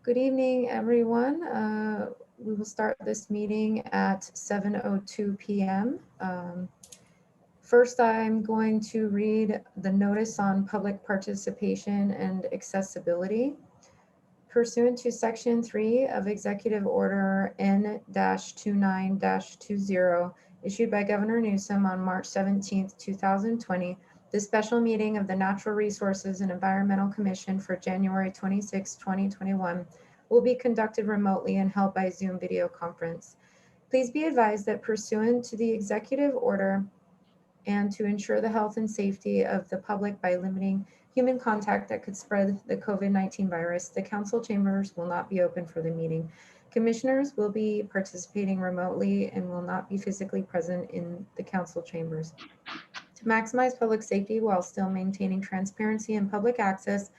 Good evening, everyone. We will start this meeting at 7:02 p.m. First, I'm going to read the notice on public participation and accessibility. Pursuant to Section 3 of Executive Order N-29-20 issued by Governor Newsom on March 17, 2020, the special meeting of the Natural Resources and Environmental Commission for January 26, 2021 will be conducted remotely and held by Zoom video conference. Please be advised that pursuant to the executive order and to ensure the health and safety of the public by limiting human contact that could spread the COVID-19 virus, the council chambers will not be open for the meeting. Commissioners will be participating remotely and will not be physically present in the council chambers. To maximize public safety while still maintaining transparency and public access,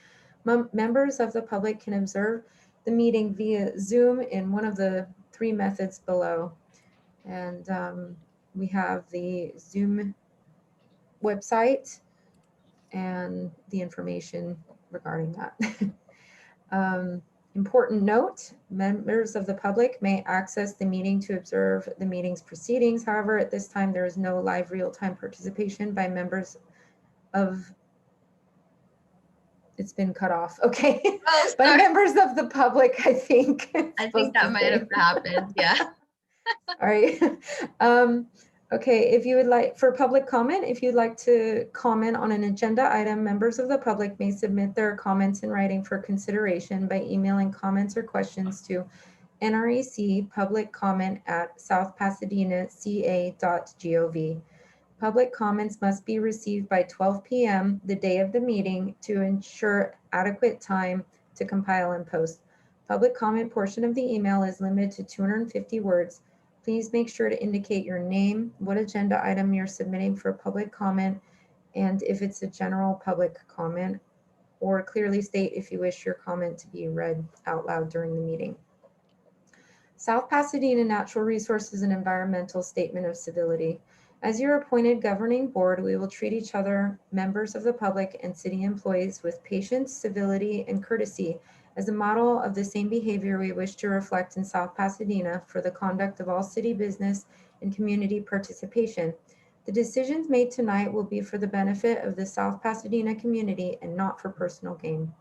members of the public can observe the meeting via Zoom in one of the three methods below. And we have the Zoom website and the information regarding that. Important note, members of the public may access the meeting to observe the meeting's proceedings. However, at this time, there is no live real-time participation by members of, it's been cut off, okay. Oh, by members of the public, I think. I think that might have happened, yeah. All right. Okay, if you would like, for public comment, if you'd like to comment on an agenda item, members of the public may submit their comments in writing for consideration by emailing comments or questions to NREC public comment at southpasadenaca.gov. Public comments must be received by 12 p.m. the day of the meeting to ensure adequate time to compile and post. Public comment portion of the email is limited to 250 words. Please make sure to indicate your name, what agenda item you're submitting for public comment, and if it's a general public comment, or clearly state if you wish your comment to be read out loud during the meeting. South Pasadena Natural Resources and Environmental Statement of Civility. As your appointed governing board, we will treat each other, members of the public and city employees, with patience, civility, and courtesy as a model of the same behavior we wish to reflect in South Pasadena for the conduct of all city business and community participation. The decisions made tonight will be for the benefit of the South Pasadena community and not for personal gain.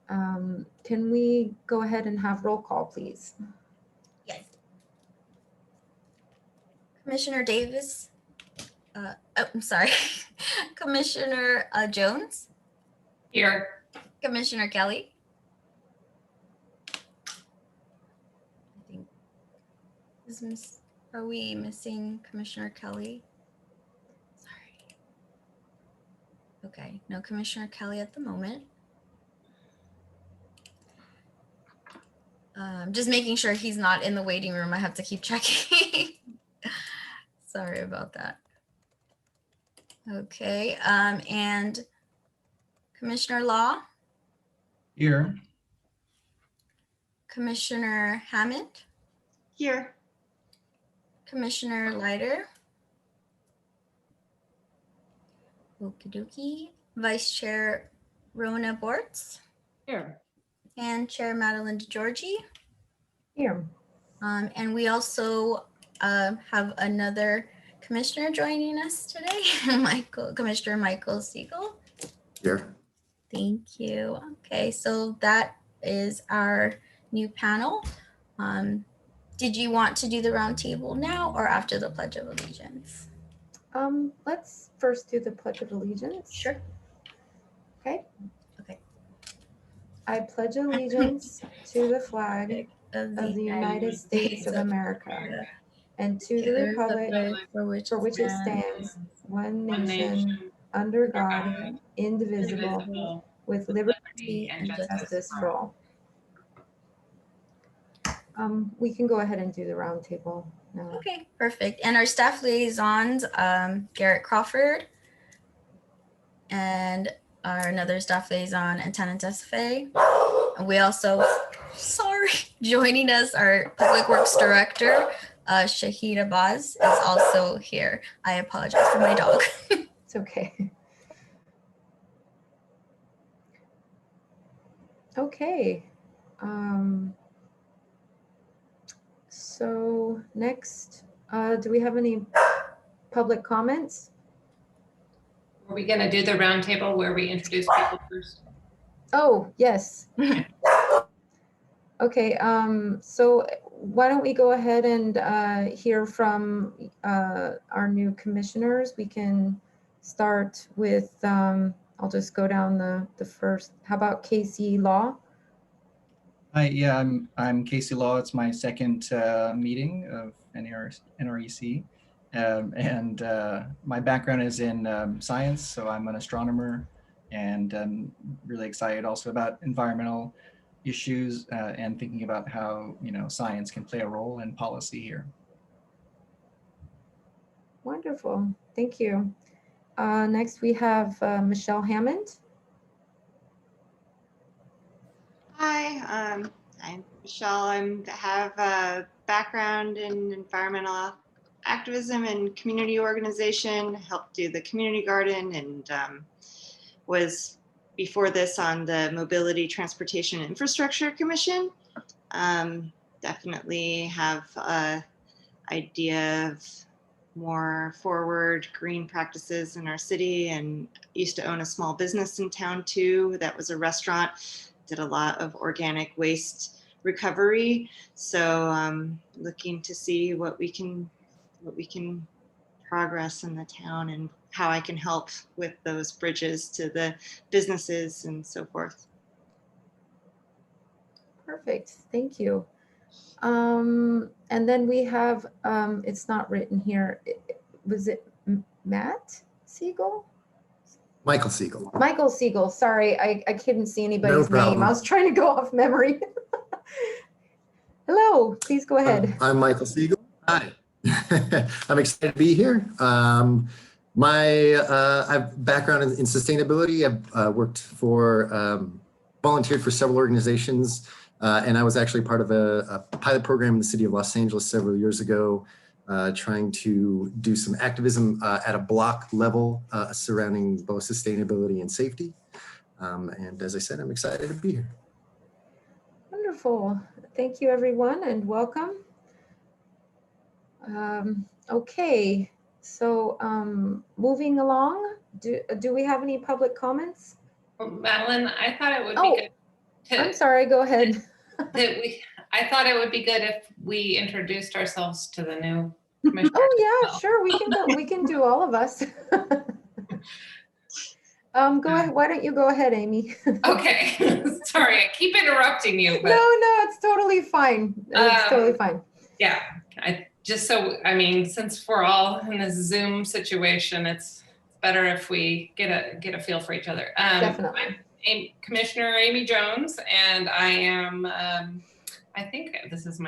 Can we go ahead and have roll call, please? Yes. Commissioner Davis, I'm sorry, Commissioner Jones. Here. Commissioner Kelly. I think, are we missing Commissioner Kelly? Sorry. Okay, no Commissioner Kelly at the moment. Just making sure he's not in the waiting room. I have to keep checking. Sorry about that. Okay, and Commissioner Law? Here. Commissioner Hammond? Here. Commissioner Leiter? Okie dokie. Vice Chair Rona Bortz? Here. And Chair Madeline DeGiorgi? Here. And we also have another commissioner joining us today, Commissioner Michael Siegel. Here. Thank you. Okay, so that is our new panel. Did you want to do the roundtable now or after the Pledge of Allegiance? Let's first do the Pledge of Allegiance. Sure. Okay. Okay. I pledge allegiance to the flag of the United States of America and to the republic for which it stands, one nation, under God, indivisible, with liberty and justice for all. We can go ahead and do the roundtable now. Okay, perfect. And our staff liaisons, Garrett Crawford, and our another staff liaison, Antonin Desfay. And we also, joining us, our Public Works Director, Shahida Baz, is also here. I apologize for my dog. It's okay. Okay. So next, do we have any public comments? Are we going to do the roundtable where we introduce people first? Oh, yes. Okay, so why don't we go ahead and hear from our new commissioners? We can start with, I'll just go down the first. How about Casey Law? Hi, yeah, I'm Casey Law. It's my second meeting of NREC, and my background is in science, so I'm an astronomer, and I'm really excited also about environmental issues and thinking about how science can play a role in policy here. Wonderful, thank you. Next we have Michelle Hammond. Hi, I'm Michelle. I have a background in environmental activism and community organization, helped do the community garden, and was before this on the Mobility, Transportation, and Infrastructure Commission. Definitely have an idea of more forward green practices in our city, and used to own a small business in town too that was a restaurant. Did a lot of organic waste recovery, so looking to see what we can progress in the town and how I can help with those bridges to the businesses and so forth. Perfect, thank you. And then we have, it's not written here, was it Matt Siegel? Michael Siegel. Michael Siegel, sorry, I couldn't see anybody's No name. problem. I was trying to go off memory. Hello, please go ahead. I'm Michael Siegel. Hi. I'm excited to be here. I have background in sustainability. I've worked for, volunteered for several organizations, and I was actually part of a pilot program in the city of Los Angeles several years ago, trying to do some activism at a block level surrounding both sustainability and safety. And as I said, I'm excited to be here. Wonderful. Thank you, everyone, and welcome. Okay, so moving along, do we have any public comments? Well, Madeline, I thought it would Oh, be good I'm sorry, go ahead. I thought it would be good if we introduced ourselves to the new commissioner. Oh yeah, sure, we can go, we can do all of us. Go ahead, why don't you go ahead, Amy? Okay, sorry, I keep interrupting you, but No, it's totally fine. It's totally fine. yeah, I mean, since we're all in this Zoom situation, it's better if we get a feel for each other. Definitely. I'm Commissioner Amy Jones, and I am, I think this is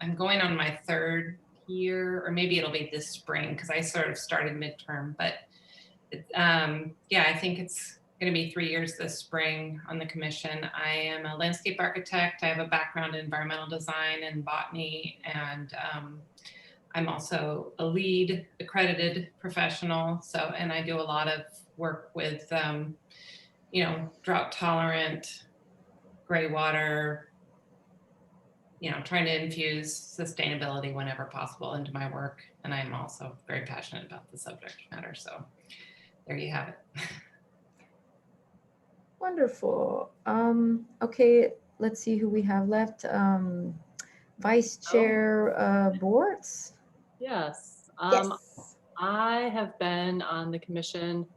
I'm going on my third year, or maybe it'll be this spring, because I sort of started midterm, but yeah, I think it's going to be 3 years this spring on the commission. I am a landscape architect. I have a background in environmental design and botany, and I'm also a LEED accredited professional. So, and I do a lot of work with, drought tolerant, gray water, trying to infuse sustainability whenever possible into my work. And I'm also very passionate about the subject matter. So there you have it. Wonderful. Okay, let's see who we have left. Vice Chair Bortz. Yes. Yes. I have been on the commission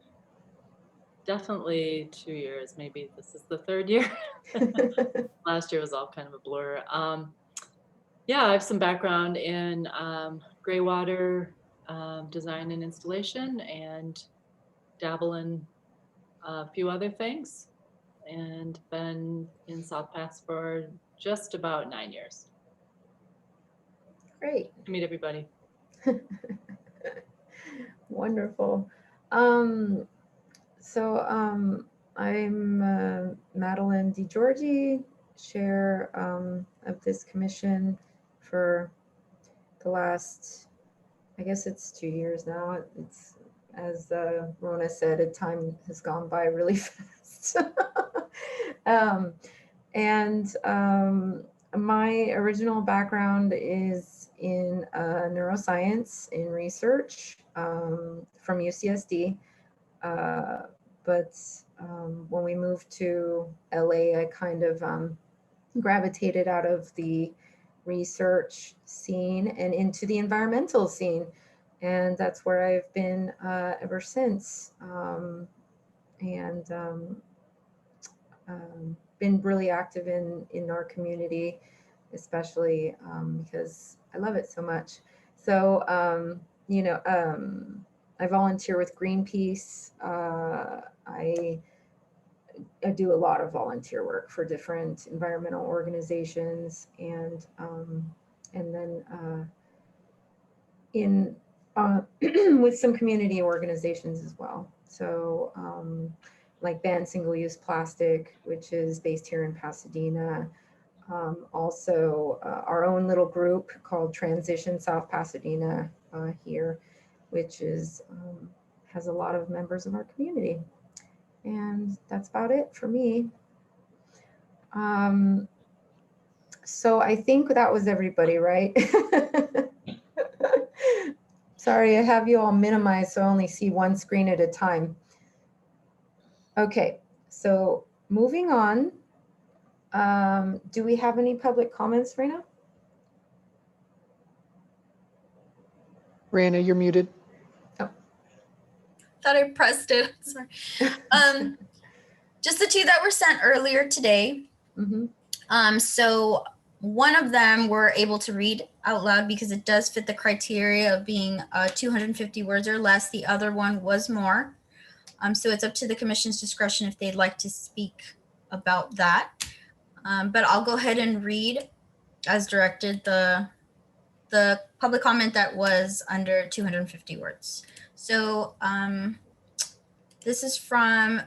definitely 2 years. Maybe this is the third year. Last year was all kind of a blur. Yeah, I have some background in gray water design and installation, and dabble in a few other things, and been in South Pass for just about 9 years. Great. To meet everybody. Wonderful. So I'm Madeline DiGiorgi, chair of this commission for the last, I guess it's 2 years now. It's, as Rona said, time has gone by really fast. And my original background is in neuroscience, in research from UCSD. But when we moved to LA, I kind of gravitated out of the research scene and into the environmental scene. And that's where I've been ever since. Been really active in our community, especially because I love it so much. So, I volunteer with Greenpeace. I do a lot of volunteer work for different environmental organizations, and then in with some community organizations as well. So like Ban Single-Use Plastic, which is based here in Pasadena. Also our own little group called Transition South Pasadena here, which is has a lot of members of our community. And that's about it for me. So I think that was everybody, right? Sorry, I have you all minimized, so I only see one screen at a time. Okay, so moving on. Do we have any public comments, Raina? Raina, you're muted. Thought I pressed it. Sorry. Just the two that were sent earlier today. Mm-hmm. So one of them we're able to read out loud because it does fit the criteria of being 250 words or less. The other one was more. So it's up to the commission's discretion if they'd like to speak about that. But I'll go ahead and read as directed the public comment that was under 250 words. So this is from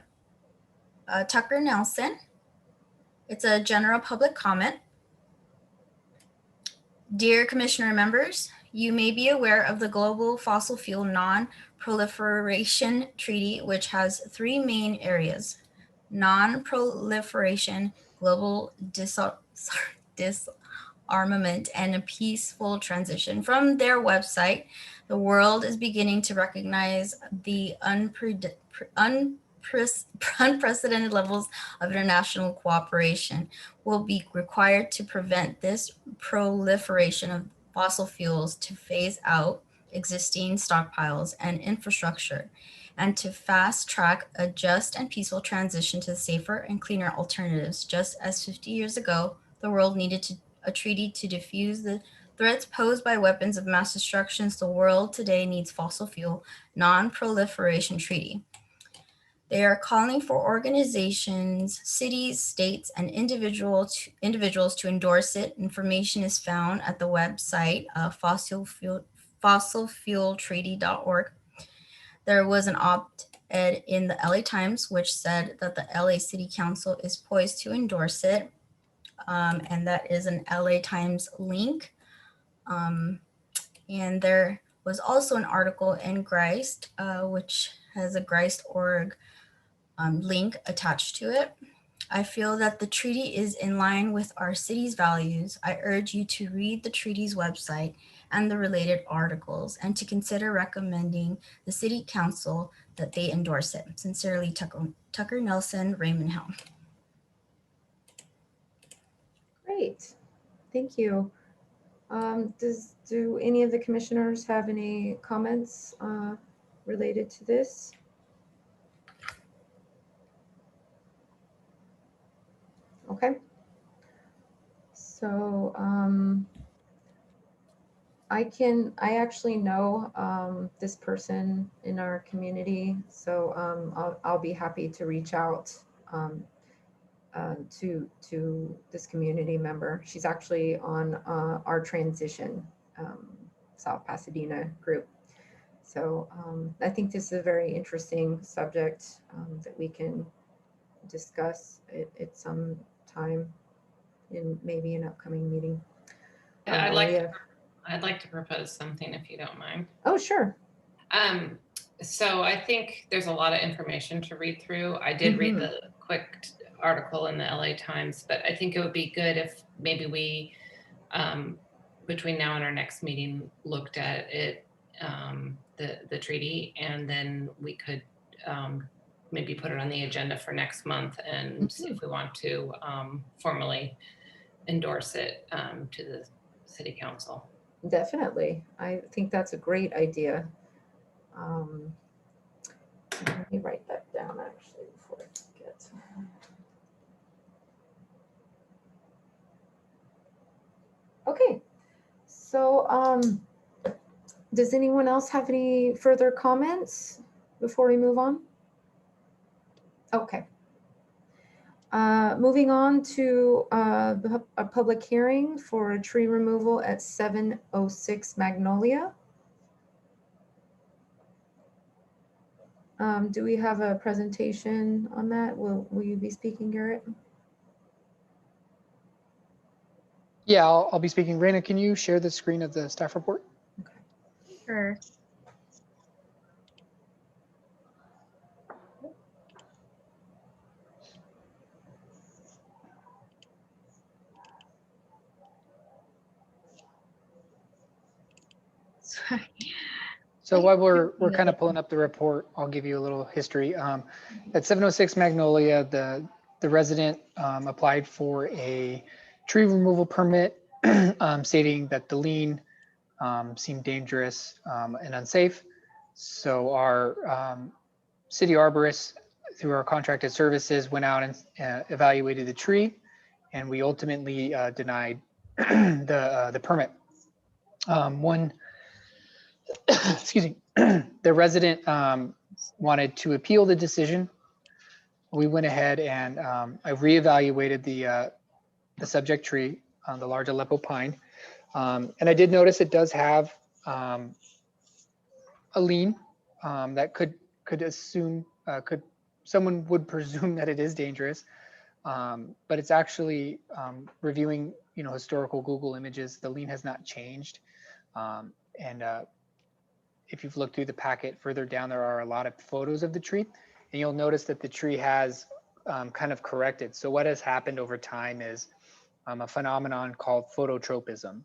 Tucker Nelson. It's a general public comment. Dear Commissioner members, you may be aware of the Global Fossil Fuel Non-Proliferation Treaty, which has three main areas: non-proliferation, global disarmament, and a peaceful transition. From their website, the world is beginning to recognize the unprecedented levels of international cooperation will be required to prevent this proliferation of fossil fuels, to phase out existing stockpiles and infrastructure, and to fast track a just and peaceful transition to safer and cleaner alternatives. Just as 50 years ago, the world needed a treaty to defuse the threats posed by weapons of mass destruction, the world today needs fossil fuel non-proliferation treaty. They are calling for organizations, cities, states, and individuals to endorse it. Information is found at the website fossilfueltreaty.org. There was an op-ed in the LA Times which said that the LA City Council is poised to endorse it. And that is an LA Times link. And there was also an article in Grist, which has a Grist.org link attached to it. I feel that the treaty is in line with our city's values. I urge you to read the treaty's website and the related articles, and to consider recommending the City Council that they endorse it. Sincerely, Tucker Nelson, Raymond Helm. Great, thank you. Do any of the commissioners have any comments related to this? Okay. So I actually know this person in our community, so I'll be happy to reach out to this community member. She's actually on our Transition South Pasadena group. So I think this is a very interesting subject that we can discuss at some time in maybe an upcoming meeting. Yeah, I'd like to propose something if you don't mind. Oh, sure. So I think there's a lot of information to read through. I did read the quick article in the LA Times, but I think it would be good if maybe we, between now and our next meeting, looked at it, the treaty, and then we could maybe put it on the agenda for next month and see if we want to formally endorse it to the city council. Definitely. I think that's a great idea. Let me write that down actually before I forget. Okay, so does anyone else have any further comments before we move on? Okay. Moving on to a public hearing for a tree removal at 706 Magnolia. Do we have a presentation on that? Will you be speaking, Garrett? Yeah, I'll be speaking. Raina, can you share the screen of the staff report? Sure. Sorry. So while we're kind of pulling up the report, I'll give you a little history. At 706 Magnolia, the resident applied for a tree removal permit, stating that the lean seemed dangerous and unsafe. So our city arborist, through our contracted services, went out and evaluated the tree, and we ultimately denied the permit. Excuse me, the resident wanted to appeal the decision. We went ahead and I reevaluated the subject tree, the large Aleppo pine. And I did notice it does have a lean that someone would presume that it is dangerous, but it's actually reviewing, historical Google images. The lean has not changed, and if you've looked through the packet further down, there are a lot of photos of the tree, and you'll notice that the tree has kind of corrected. So what has happened over time is a phenomenon called phototropism,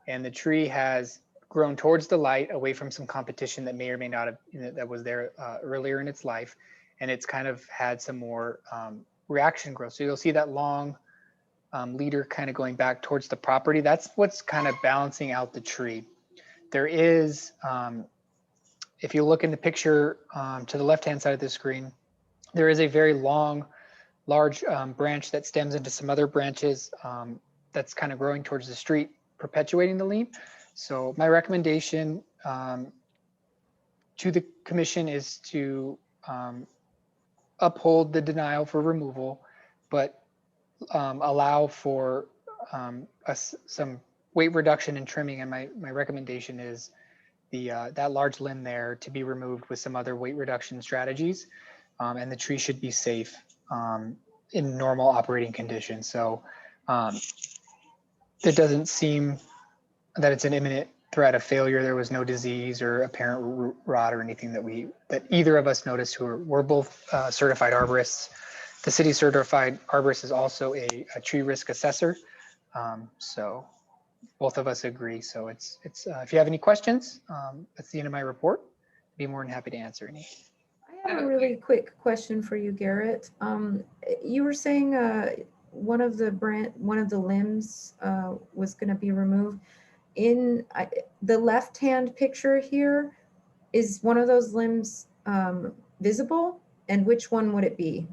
and the tree has grown towards the light, away from some competition that may or may not have, that was there earlier in its life, and it's kind of had some more reaction growth. So you'll see that long leader kind of going back towards the property. That's what's kind of balancing out the tree. There is, if you look in the picture to the left-hand side of the screen, there is a very long, large branch that stems into some other branches that's kind of growing towards the street, perpetuating the lean. So my recommendation to the commission is to uphold the denial for removal, but allow for some weight reduction and trimming. And my recommendation is that large limb there to be removed with some other weight reduction strategies, and the tree should be safe in normal operating conditions. So it doesn't seem that it's an imminent threat of failure. There was no disease or apparent root rot or anything that either of us noticed. We're both certified arborists. The city certified arborist is also a tree risk assessor. So both of us agree. So it's if you have any questions, that's the end of my report. I'd be more than happy to answer any. I have a really quick question for you, Garrett. You were saying one of the limbs was going to be removed. In the left-hand picture here, is one of those limbs visible, and which one would it be?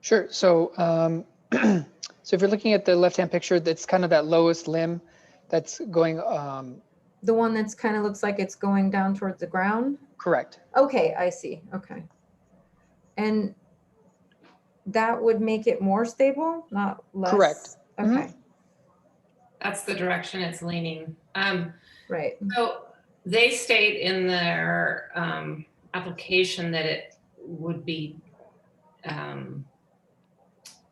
Sure. So so if you're looking at the left-hand picture, that's kind of that lowest limb that's going. The one that's kind of looks like it's going down towards the ground? Correct. Okay, I see. Okay. And that would make it more stable, not less? Correct. Okay. Mm-hmm. That's the direction it's leaning. Right. So they state in their application that it would be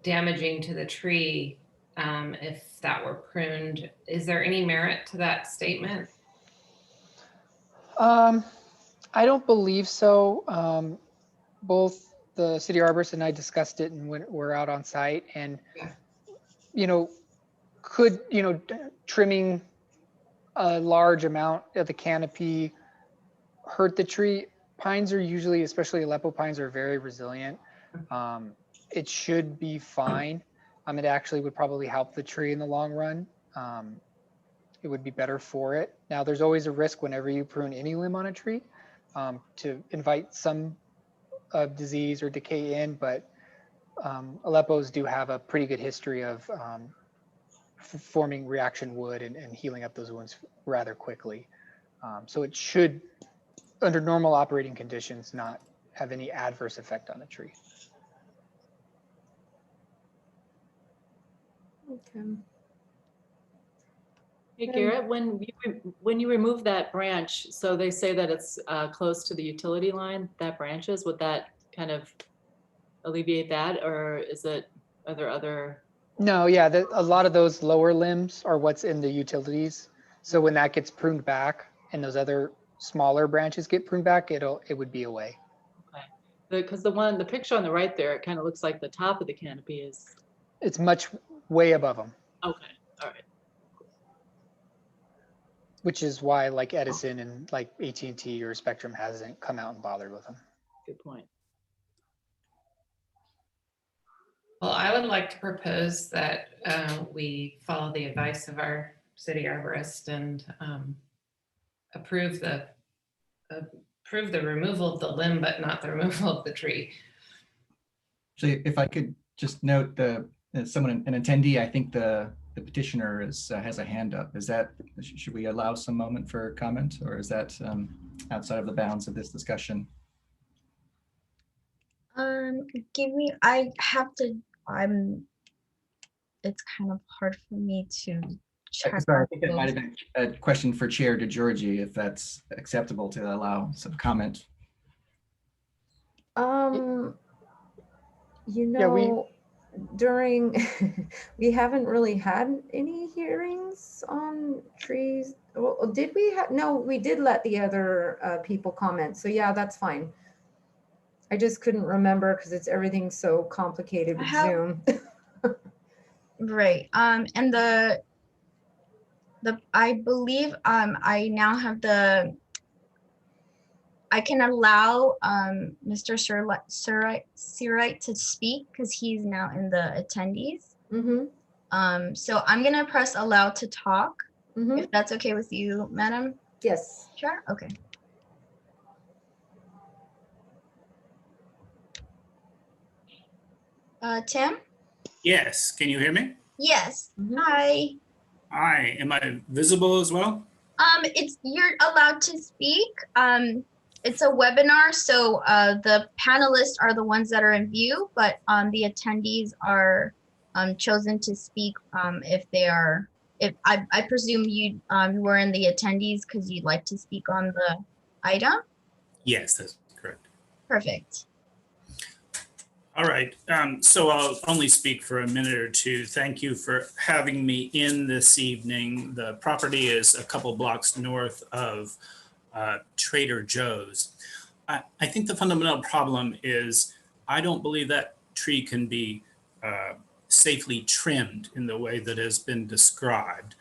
damaging to the tree if that were pruned. Is there any merit to that statement? I don't believe so. Both the city arborist and I discussed it and when we're out on site and, Yeah. you know, could, you know, trimming a large amount of the canopy hurt the tree? Pines are usually, especially Aleppo pines, are very resilient. It should be fine. It actually would probably help the tree in the long run. It would be better for it. Now, there's always a risk whenever you prune any limb on a tree to invite some disease or decay in, but Aleppos do have a pretty good history of forming reaction wood and healing up those wounds rather quickly. So it should, under normal operating conditions, not have any adverse effect on the tree. Okay. Hey Garrett, when you remove that branch, so they say that it's close to the utility line, that branches, would that kind of alleviate that, or are there other? No, yeah, a lot of those lower limbs are what's in the utilities. So when that gets pruned back and those other smaller branches get pruned back, it would be away. Okay, because the picture on the right there, it kind of looks like the top of the canopy is. It's much way above them. Okay, all right. Which is why like Edison and like AT&T or Spectrum hasn't come out and bothered with them. Good point. Well, I would like to propose that we follow the advice of our city arborist and approve the removal of the limb, but not the removal of the tree. Actually, if I could just note someone, an attendee, I think the petitioner has a hand up. Should we allow some moment for comment, or is that outside of the bounds of this discussion? It's kind of hard for me to check. Sorry, I think that might have been a question for Chair DeGiorgi, if that's acceptable to allow some comment. You know, Yeah, during, we haven't really had any hearings on trees. Well, did we have, no, we did let the other people comment. So yeah, that's fine. I just couldn't remember because everything's so complicated with Zoom. Right. And I believe I now have I can allow Mr. Surite to speak because he's now in the attendees. Mm-hmm. So I'm gonna press allow to talk, Mm-hmm. if that's okay with you, madam. Yes. Sure. Okay. Tim? Yes, can you hear me? Yes. Mhm. Hi. Hi, am I visible as well? You're allowed to speak. It's a webinar, so the panelists are the ones that are in view, but the attendees are chosen to speak if they are. If I presume you were in the attendees because you'd like to speak on the item. Yes, that's correct. Perfect. All right, so I'll only speak for a minute or two. Thank you for having me in this evening. The property is a couple blocks north of Trader Joe's. I think the fundamental problem is I don't believe that tree can be safely trimmed in the way that has been described.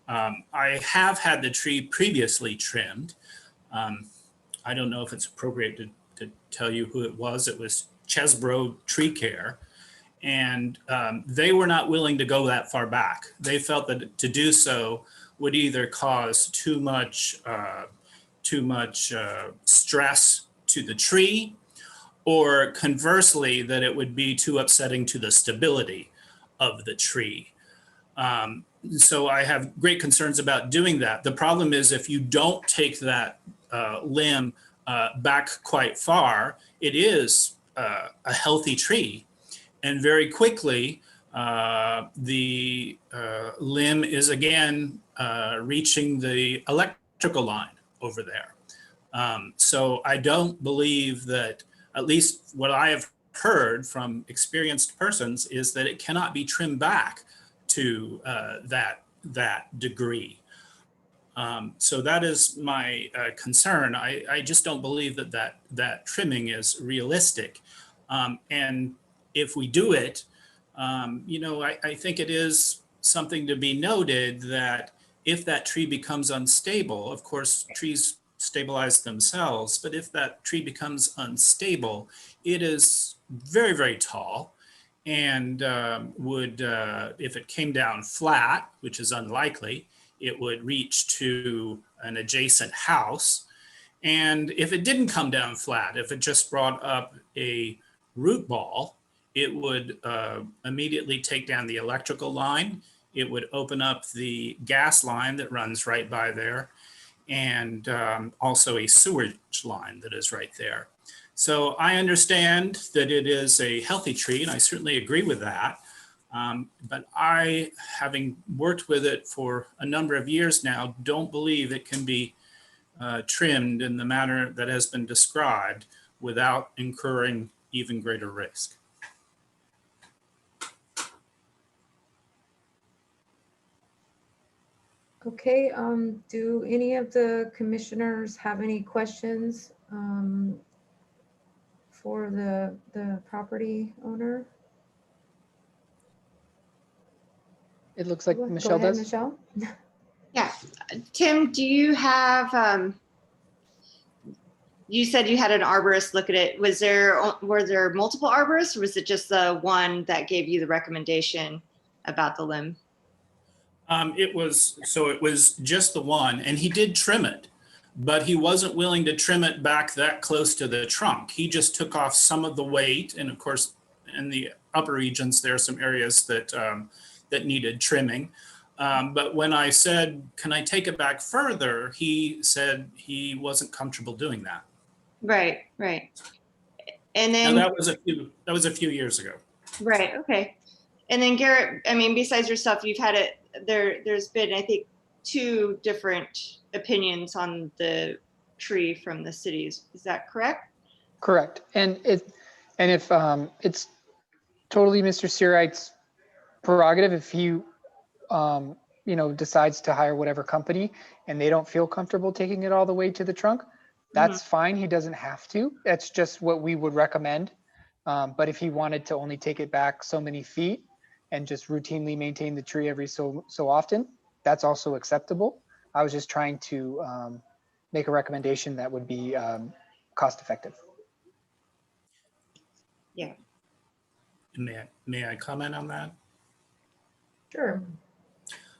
I have had the tree previously trimmed. I don't know if it's appropriate to tell you who it was. It was Chesbro Tree Care, and they were not willing to go that far back. They felt that to do so would either cause too much stress to the tree, or conversely, that it would be too upsetting to the stability of the tree. So I have great concerns about doing that. The problem is if you don't take that limb back quite far, it is a healthy tree, and very quickly the limb is again reaching the electrical line over there. So I don't believe that, at least what I have heard from experienced persons, is that it cannot be trimmed back to that degree. So that is my concern. I just don't believe that trimming is realistic. And if we do it, I think it is something to be noted that if that tree becomes unstable, of course, trees stabilize themselves, but if that tree becomes unstable, it is very, very tall and would, if it came down flat, which is unlikely, it would reach to an adjacent house. And if it didn't come down flat, if it just brought up a root ball, it would immediately take down the electrical line. It would open up the gas line that runs right by there, and also a sewage line that is right there. So I understand that it is a healthy tree, and I certainly agree with that. But I, having worked with it for a number of years now, don't believe it can be trimmed in the manner that has been described without incurring even greater risk. Okay, do any of the commissioners have any questions for the property owner? It looks like Go Michelle ahead, does. Michelle. Yeah. Tim, do you have, you said you had an arborist look at it. Were there multiple arborists, or was it just the one that gave you the recommendation about the limb? It was just the one, and he did trim it, but he wasn't willing to trim it back that close to the trunk. He just took off some of the weight, and of course, in the upper regions, there are some areas that that needed trimming. But when I said, "Can I take it back further?" he said he wasn't comfortable doing that. Right, right. And Now, then that was a few years ago. right, okay. And then Garrett, I mean, besides yourself, you've had it. There's been, I think, 2 different opinions on the tree from the cities. Is that correct? Correct. And if it's totally Mr. Searite's prerogative, if he decides to hire whatever company and they don't feel comfortable taking it all the way to the trunk, that's fine. He doesn't have to. That's just what we would recommend. But if he wanted to only take it back so many feet and just routinely maintain the tree every so often, that's also acceptable. I was just trying to make a recommendation that would be cost effective. Yeah. May I comment on that? Sure.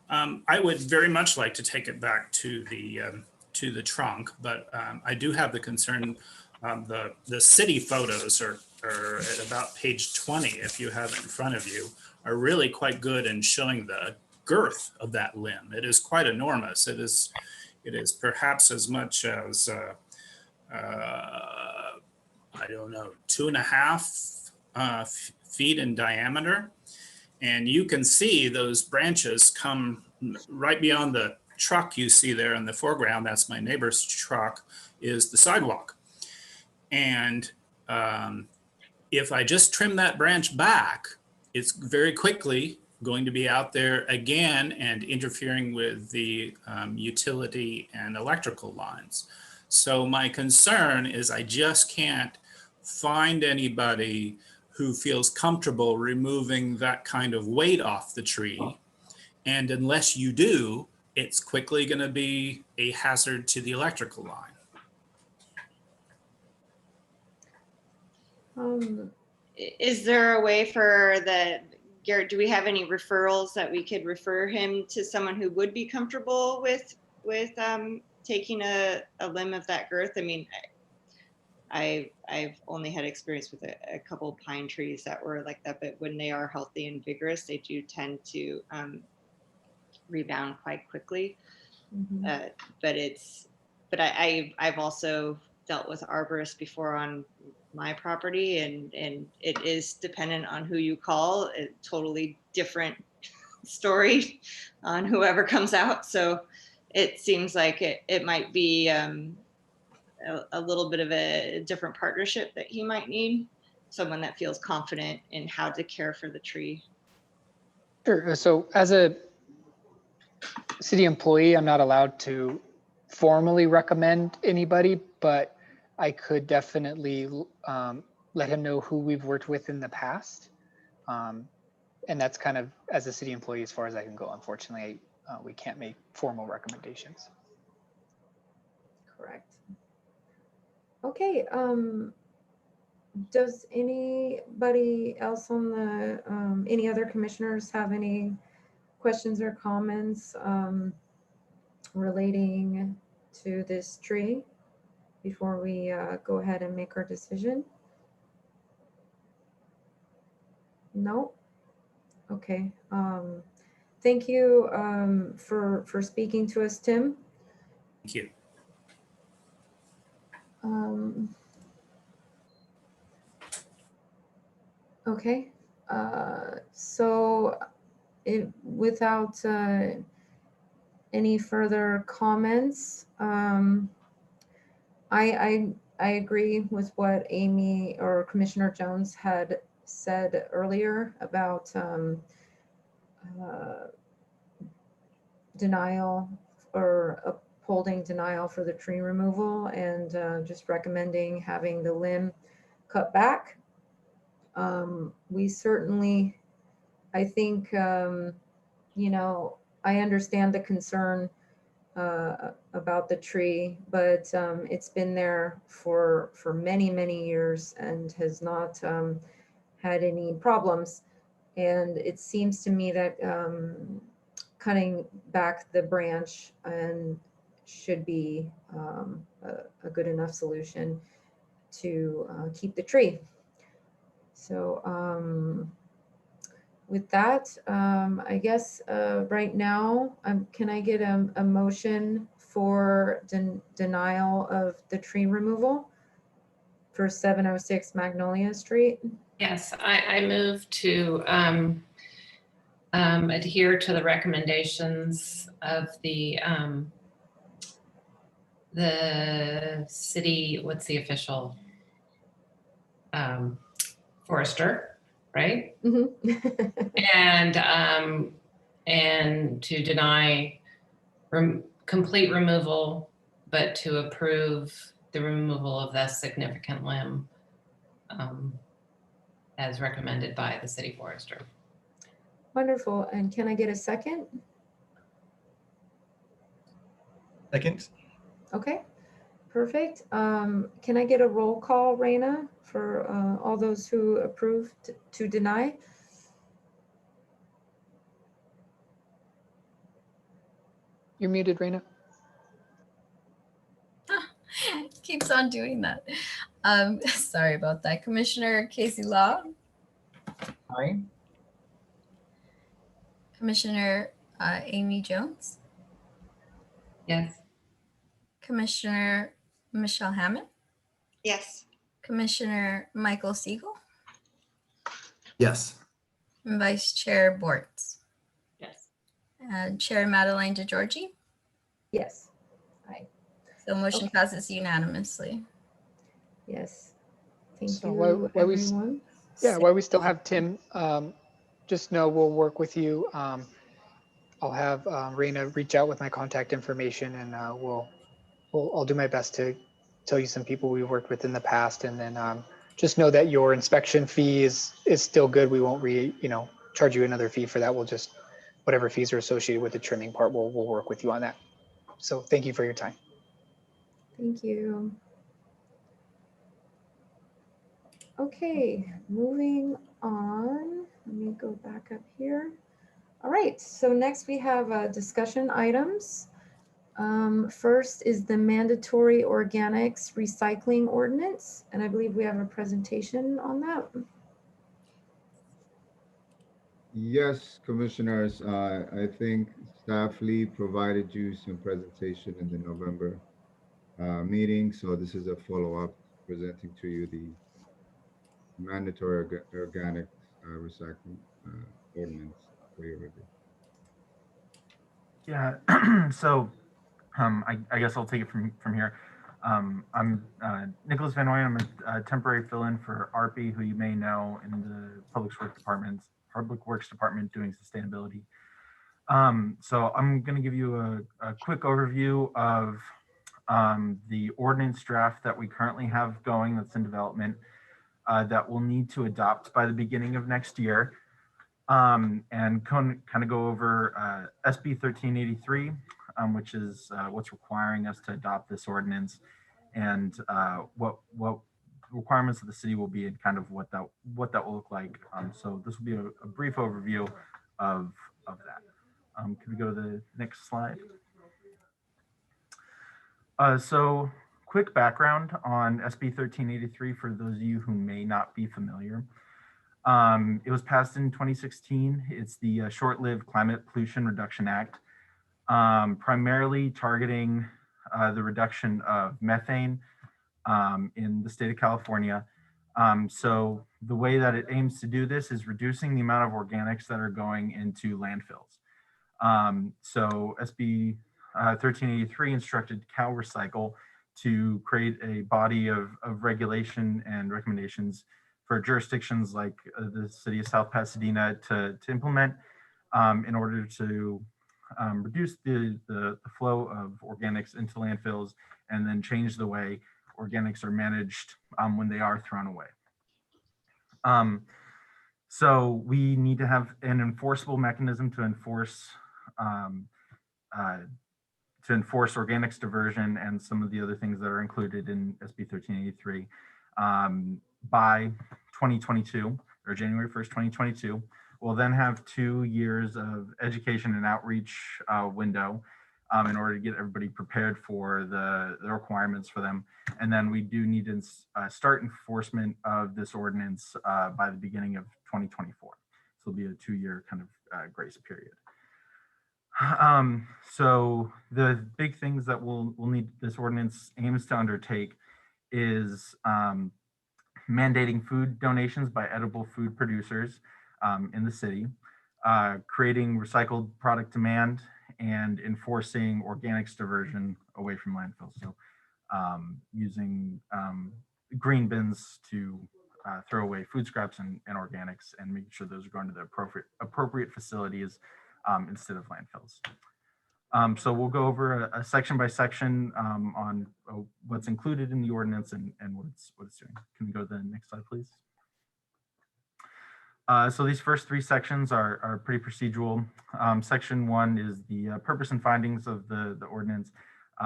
I would very much like to take it back to the trunk, but I do have the concern. The city photos are at about page 20, if you have it in front of you, are really quite good in showing the girth of that limb. It is quite enormous. It is perhaps as much as I don't know, 2.5 feet in diameter. And you can see those branches come right beyond the truck you see there in the foreground. That's my neighbor's truck, is the sidewalk. And if I just trim that branch back, it's very quickly going to be out there again and interfering with the utility and electrical lines. So my concern is I just can't find anybody who feels comfortable removing that kind of weight off the tree. And unless you do, it's quickly going to be a hazard to the electrical line. Is there a way for Garrett, do we have any referrals that we could refer him to someone who would be comfortable with taking a limb of that girth? I mean, I've only had experience with a couple of pine trees that were like that, but when they are healthy and vigorous, they do tend to rebound quite quickly. But I've also dealt with arborists before on my property, and it is dependent on who you call. A totally different story on whoever comes out. So it seems like it might be a little bit of a different partnership that he might need, someone that feels confident in how to care for the tree. Sure. So as a city employee, I'm not allowed to formally recommend anybody, but I could definitely let him know who we've worked with in the past. And that's kind of, as a city employee, as far as I can go. Unfortunately, we can't make formal recommendations. Correct. Okay, does anybody else on the, any other commissioners have any questions or comments relating to this tree before we go ahead and make our decision? No? Okay. Thank you for speaking to us, Tim. Thank you. Okay. So without any further comments, I agree with what Amy or Commissioner Jones had said earlier about denial or upholding denial for the tree removal, and just recommending having the limb cut back. We certainly, I think, you know, I understand the concern about the tree, but it's been there for many, many years and has not had any problems. And it seems to me that cutting back the branch and should be a good enough solution to keep the tree. So with that, I guess right now, can I get a motion for denial of the tree removal for 706 Magnolia Street? Yes, I move to adhere to the recommendations of the city, what's the official forester, right? Mhm. And to deny complete removal, but to approve the removal of that significant limb as recommended by the city forester. Wonderful. And can I get a second? Second. Okay, perfect. Can I get a roll call, Raina, for all those who approved to deny? You're muted, Raina. Keeps on doing that. Sorry about that. Commissioner Casey Law, Aye. Commissioner Amy Jones, Yes. Commissioner Michelle Hammond, Yes. Commissioner Michael Siegel, Yes. and Vice Chair Bortz. Yes. And Chair Madeleine DeGiorgi. Yes. Aye. So motion Okay. passes unanimously. Yes. Thank So you, while we everyone. while we still have Tim, just know we'll work with you. I'll have Raina reach out with my contact information, and I'll do my best to tell you some people we've worked with in the past, and then just know that your inspection fee is still good. We won't charge you another fee for that. We'll just, whatever fees are associated with the trimming part, we'll work with you on that. So thank you for your time. Thank you. Okay, moving on. Let me go back up here. All right, so next we have discussion items. First is the mandatory organics recycling ordinance, and I believe we have a presentation on that. Yes, commissioners, I think staff Lee provided you some presentation in the November meeting. So this is a follow-up presenting to you the mandatory organic recycling ordinance for your review. Yeah, so I guess I'll take it from here. I'm Nicholas Van Ooyen. I'm a temporary fill-in for ARPI, who you may know in the Public Works Department doing sustainability. So I'm going to give you a quick overview of the ordinance draft that we currently have going that's in development. that we'll need to adopt by the beginning of next year. And kind of go over SB 1383, which is what's requiring us to adopt this ordinance, and what requirements of the city will be, and kind of what that will look like. So this will be a brief overview of that. Can we go to the next slide? So quick background on SB 1383 for those of you who may not be familiar. It was passed in 2016. It's the short-lived Climate Pollution Reduction Act, primarily targeting the reduction of methane in the state of California. So the way that it aims to do this is reducing the amount of organics that are going into landfills. So SB 1383 instructed Cal Recycle to create a body of regulation and recommendations for jurisdictions like the city of South Pasadena to implement in order to reduce the flow of organics into landfills, and then change the way organics are managed when they are thrown away. So we need to have an enforceable mechanism to enforce organics diversion and some of the other things that are included in SB 1383 by 2022, or January 1st, 2022. We'll then have 2 years of education and outreach window in order to get everybody prepared for the requirements for them. And then we do need to start enforcement of this ordinance by the beginning of 2024. So it'll be a 2-year kind of grace period. So the big things that we'll need this ordinance aims to undertake is mandating food donations by edible food producers in the city, creating recycled product demand, and enforcing organics diversion away from landfills. So using green bins to throw away food scraps and organics, and making sure those are going to the appropriate facilities instead of landfills. So we'll go over a section by section on what's included in the ordinance and what it's doing. Can we go to the next slide, please? So these first 3 sections are pretty procedural. Section 1 is the purpose and findings of the ordinance,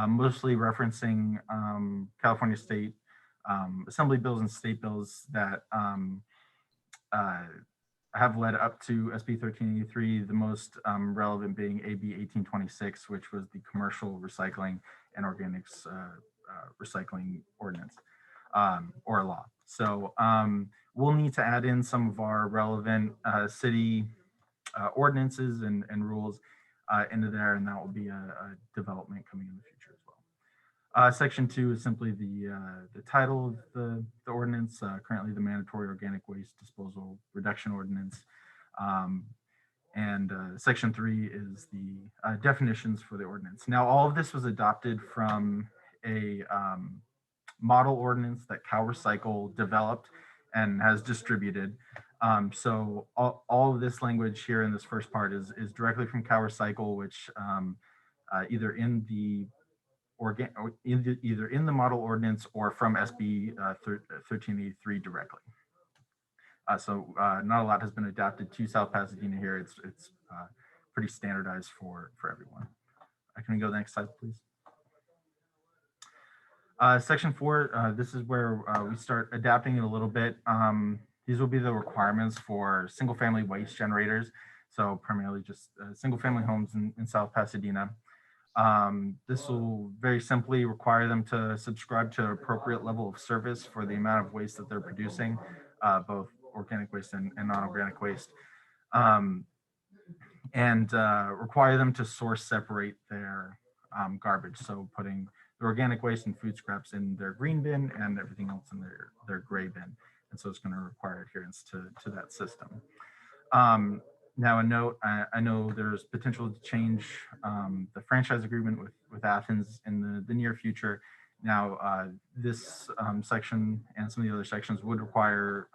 mostly referencing California state assembly bills and state bills that have led up to SB 1383, the most relevant being AB 1826, which was the commercial recycling and organics recycling ordinance or law. So we'll need to add in some of our relevant city ordinances and rules into there, and that will be a development coming in the future as well. Section 2 is simply the title of the ordinance, currently the Mandatory Organic Waste Disposal Reduction Ordinance. And Section 3 is the definitions for the ordinance. Now, all of this was adopted from a model ordinance that Cal Recycle developed and has distributed. So all of this language here in this first part is directly from Cal Recycle, which either in the model ordinance or from SB 1383 directly. So not a lot has been adapted to South Pasadena here. It's pretty standardized for everyone. Can we go to the next slide, please? Section 4, this is where we start adapting it a little bit. These will be the requirements for single-family waste generators. So primarily just single-family homes in South Pasadena. This will very simply require them to subscribe to an appropriate level of service for the amount of waste that they're producing, both organic waste and non-organic waste, and require them to source separate their garbage. So putting the organic waste and food scraps in their green bin and everything else in their gray bin. And so it's going to require adherence to that system. Now a note, I know there's potential to change the franchise agreement with Athens in the near future. Now this section and some of the other sections would require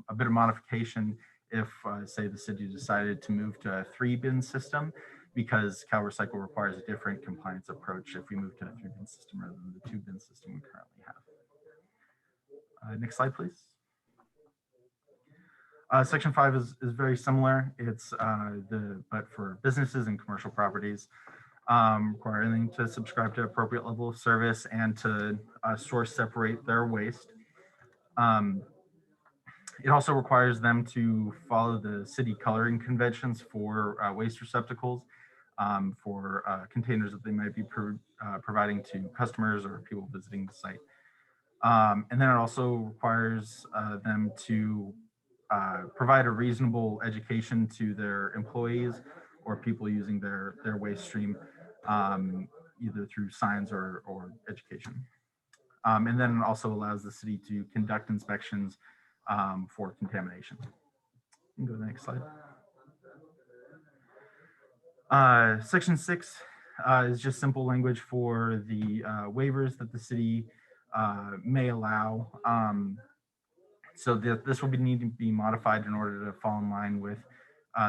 a bit of modification if say the city decided to move to a 3-bin system, because Cal Recycle requires a different compliance approach if we move to a 3-bin system rather than the 2-bin system we currently have. Next slide, please. Section 5 is very similar. It's but for businesses and commercial properties, requiring them to subscribe to appropriate level of service and to source separate their waste. It also requires them to follow the city coloring conventions for waste receptacles, for containers that they might be providing to customers or people visiting the site. And then it also requires them to provide a reasonable education to their employees or people using their waste stream, either through signs or education. And then it also allows the city to conduct inspections for contamination. You can go to the next slide. Section 6 is just simple language for the waivers that the city may allow. So this will need to be modified in order to fall in line with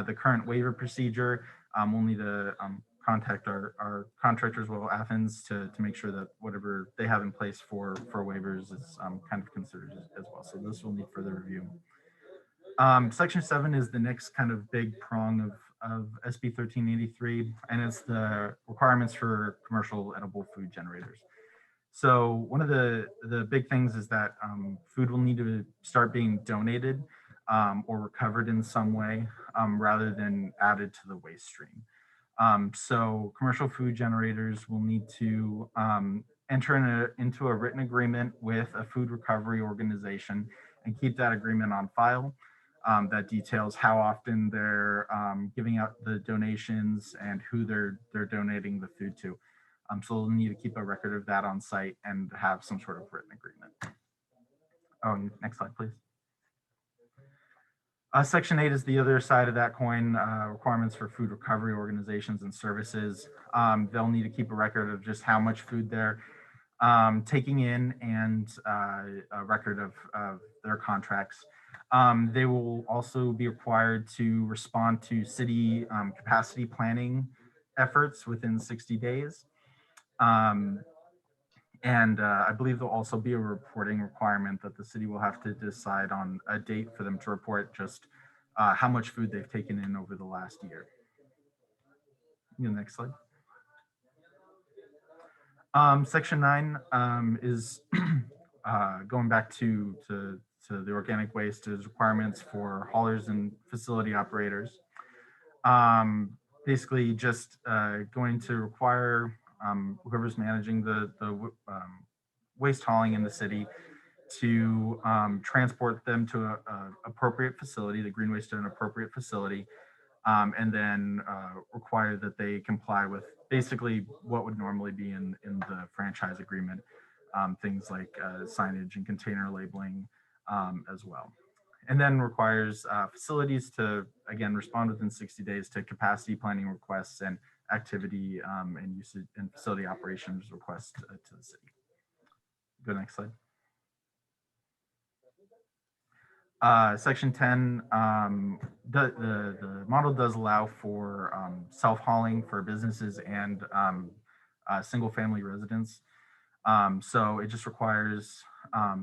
the current waiver procedure. We'll need to contact our contractors, well, Athens, to make sure that whatever they have in place for waivers is kind of considered as well. So this will need further review. Section 7 is the next kind of big prong of SB 1383, and it's the requirements for commercial edible food generators. So one of the big things is that food will need to start being donated or recovered in some way rather than added to the waste stream. So commercial food generators will need to enter into a written agreement with a food recovery organization and keep that agreement on file. That details how often they're giving out the donations and who they're donating the food to. So they'll need to keep a record of that on site and have some sort of written agreement. Oh, next slide, please. Section 8 is the other side of that coin, requirements for food recovery organizations and services. They'll need to keep a record of just how much food they're taking in and a record of their contracts. They will also be required to respond to city capacity planning efforts within 60 days. And I believe there'll also be a reporting requirement that the city will have to decide on a date for them to report just how much food they've taken in over the last year. Next slide. Section 9 is going back to the organic waste is requirements for haulers and facility operators. Basically just going to require whoever's managing the waste hauling in the city to transport them to an appropriate facility, the green waste to an appropriate facility, and then require that they comply with basically what would normally be in the franchise agreement, things like signage and container labeling as well. And then requires facilities to, again, respond within 60 days to capacity planning requests and activity and usage and facility operations requests to the city. Go next slide. Section 10, the model does allow for self-hauling for businesses and single family residents. So it just requires,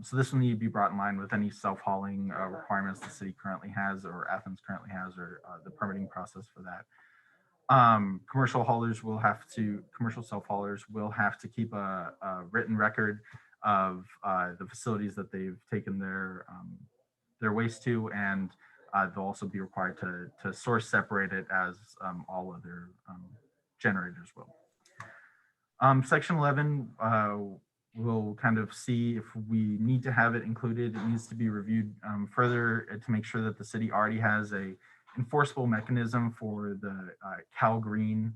so this will need to be brought in line with any self-hauling requirements the city currently has or Athens currently has, or the permitting process for that. Commercial self-haulers will have to keep a written record of the facilities that they've taken their waste to, and they'll also be required to source separate it as all other generators will. Section 11 we'll kind of see if we need to have it included. It needs to be reviewed further to make sure that the city already has a enforceable mechanism for the Cal Green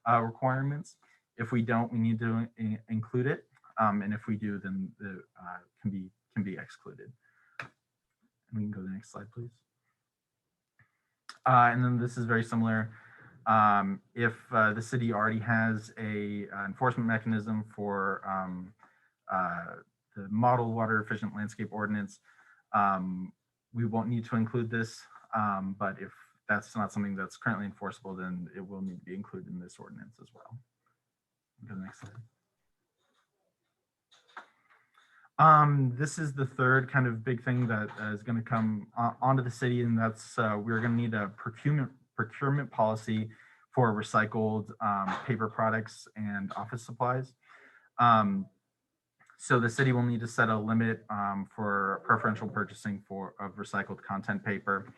requirements. If we don't, we need to include it. And if we do, then it can be excluded. And we can go to the next slide, please. And then this is very similar. If the city already has a enforcement mechanism for the model water efficient landscape ordinance, we won't need to include this. But if that's not something that's currently enforceable, then it will need to be included in this ordinance as well. Go to the next slide. This is the third kind of big thing that is going to come onto the city, and that's we're going to need a procurement policy for recycled paper products and office supplies. So the city will need to set a limit for preferential purchasing of recycled content paper,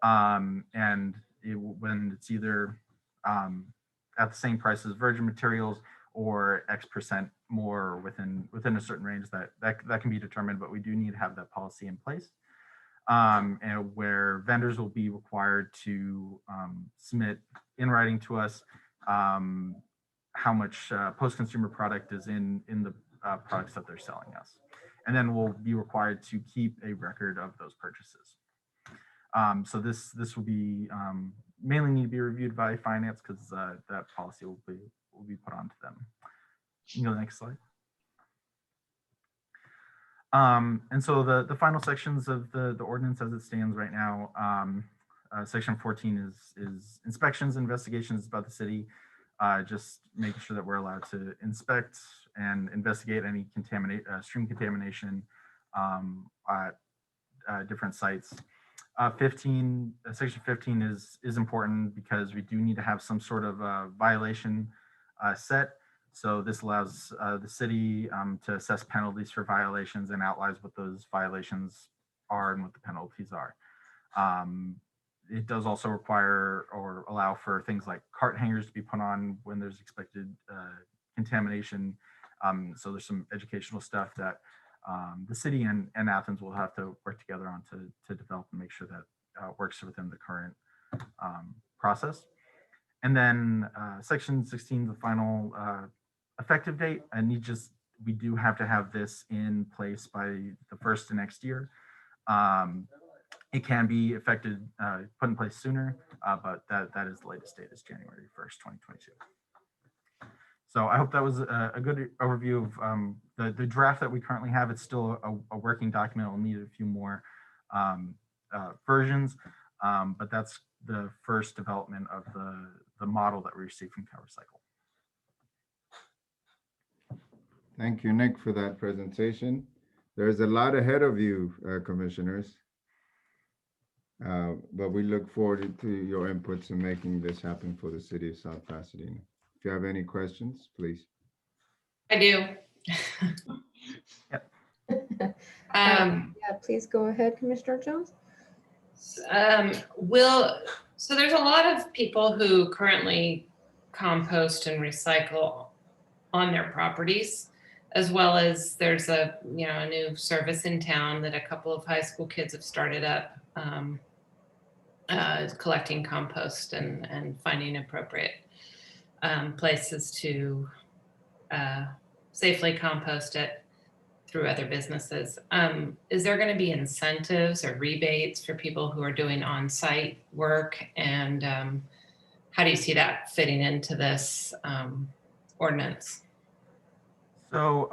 and when it's either at the same price as virgin materials or X% more within a certain range that can be determined, but we do need to have that policy in place. And where vendors will be required to submit in writing to us how much post-consumer product is in the products that they're selling us. And then we'll be required to keep a record of those purchases. So this will be mainly need to be reviewed by finance because that policy will be put onto them. You can go to the next slide. And so the final sections of the ordinance as it stands right now, section 14 is inspections, investigations about the city, just making sure that we're allowed to inspect and investigate any stream contamination at different sites. Section 15 is important because we do need to have some sort of violation set. So this allows the city to assess penalties for violations and outlines what those violations are and what the penalties are. It does also require or allow for things like cart hangers to be put on when there's expected contamination. So there's some educational stuff that the city and Athens will have to work together on to develop and make sure that works within the current process. And then section 16, the final effective date, and we do have to have this in place by the first of next year. It can be affected, put in place sooner, but that is the latest date is January 1st, 2022. So I hope that was a good overview of the draft that we currently have. It's still a working document. We'll need a few more versions, but that's the first development of the model that we received from CoverCycle. Thank you, Nick, for that presentation. There's a lot ahead of you, commissioners. But we look forward to your inputs in making this happen for the city of South Pasadena. If you have any questions, please. I do. Yeah, please go ahead, Commissioner Jones. So there's a lot of people who currently compost and recycle on their properties, as well as there's a new service in town that a couple of high school kids have started up, collecting compost and finding appropriate places to safely compost it through other businesses. Is there going to be incentives or rebates for people who are doing on-site work? And how do you see that fitting into this ordinance? So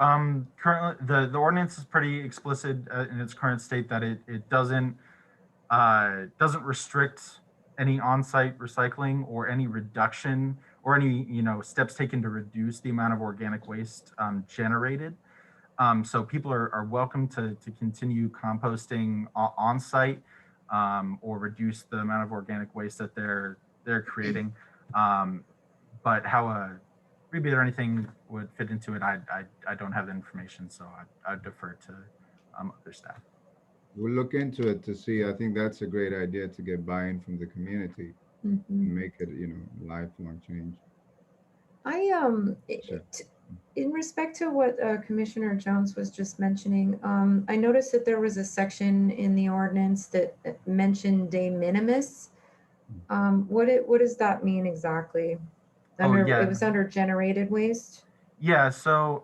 currently, the ordinance is pretty explicit in its current state that it doesn't restrict any on-site recycling or any reduction or any steps taken to reduce the amount of organic waste generated. So people are welcome to continue composting on site or reduce the amount of organic waste that they're creating. But how a rebate or anything would fit into it, I don't have the information, so I'd defer to other staff. We'll look into it to see. I think that's a great idea to get buy-in from the community and make it, a lifelong change. Sure. In respect to what Commissioner Jones was just mentioning, I noticed that there was a section in the ordinance that mentioned de minimis. What does that mean exactly? It was under generated waste? Yeah, so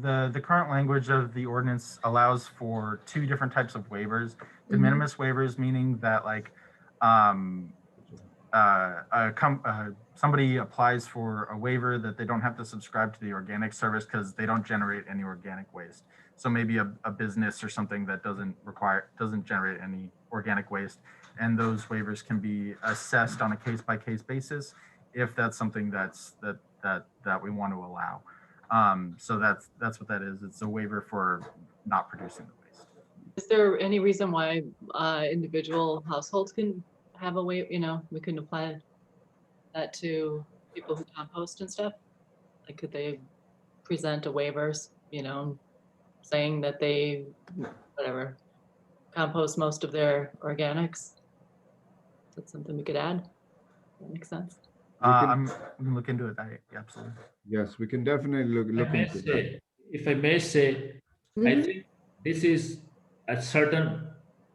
the current language of the ordinance allows for two different types of waivers. De minimis waivers, meaning that somebody applies for a waiver that they don't have to subscribe to the organic service because they don't generate any organic waste. So maybe a business or something that doesn't generate any organic waste, and those waivers can be assessed on a case-by-case basis if that's something that we want to allow. So that's what that is. It's a waiver for not producing the waste. Is there any reason why individual households can have a way, we couldn't apply that to people who compost and stuff? Like, could they present a waivers, saying that they, whatever, compost most of their organics? That's something we could add. That makes sense. We can look into it. Absolutely. Yes, we can definitely look into that. If I may say, I think this is a certain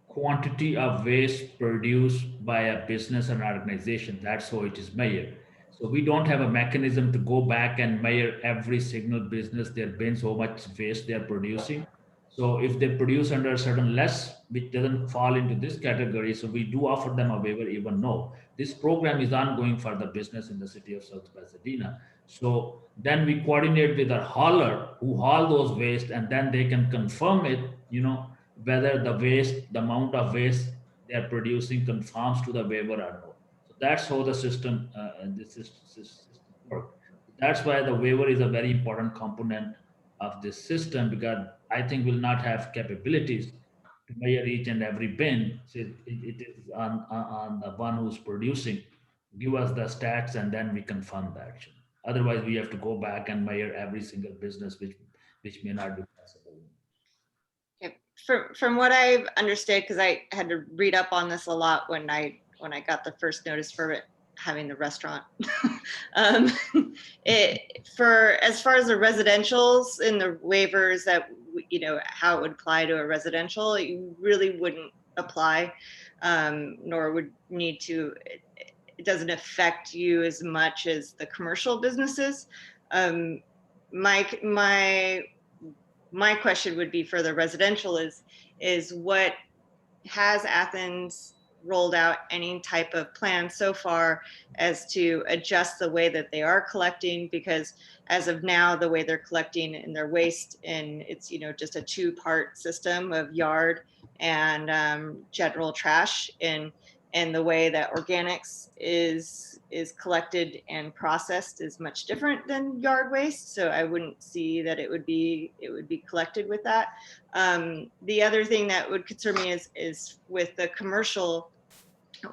quantity of waste produced by a business and organization. That's how it is measured. So we don't have a mechanism to go back and measure every single business, their bins, how much waste they are producing. So if they produce under a certain less, which doesn't fall into this category, so we do offer them a waiver even though this program is ongoing for the business in the city of South Pasadena. So then we coordinate with our hauler who haul those waste, and then they can confirm it, whether the waste, the amount of waste they are producing conforms to the waiver or not. So that's how the system, system works. That's why the waiver is a very important component of this system, because I think we'll not have capabilities to measure each and every bin. So it is on the one who's producing, give us the stats, and then we confirm that. Otherwise, we have to go back and measure every single business, which may not be possible. Okay. From what I've understood, because I had to read up on this a lot when I got the first notice for it, having the restaurant. As far as the residentials and the waivers that, how it would apply to a residential, you really wouldn't apply, nor would need to. It doesn't affect you as much as the commercial businesses. My question would be for the residential is what has Athens rolled out any type of plan so far as to adjust the way that they are collecting? Because as of now, the way they're collecting in their waste, and it's just a two-part system of yard and general trash, and the way that organics is collected and processed is much different than yard waste. So I wouldn't see that it would be collected with that. The other thing that would concern me is with the commercial.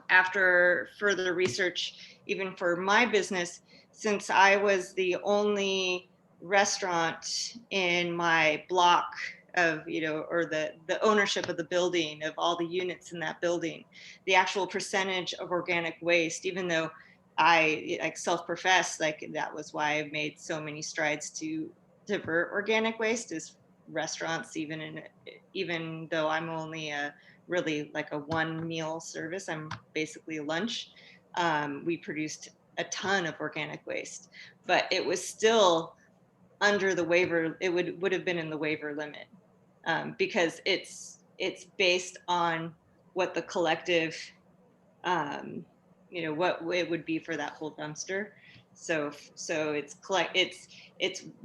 After further research, even for my business, since I was the only restaurant in my block of, or the ownership of the building, of all the units in that building, the actual percentage of organic waste, even though I self-professed, that was why I've made so many strides to divert organic waste, is restaurants, even though I'm only really like a one meal service, I'm basically a lunch. We produced a ton of organic waste, but it was still under the waiver. It would have been in the waiver limit, because it's based on what the collective, what it would be for that whole dumpster. So it's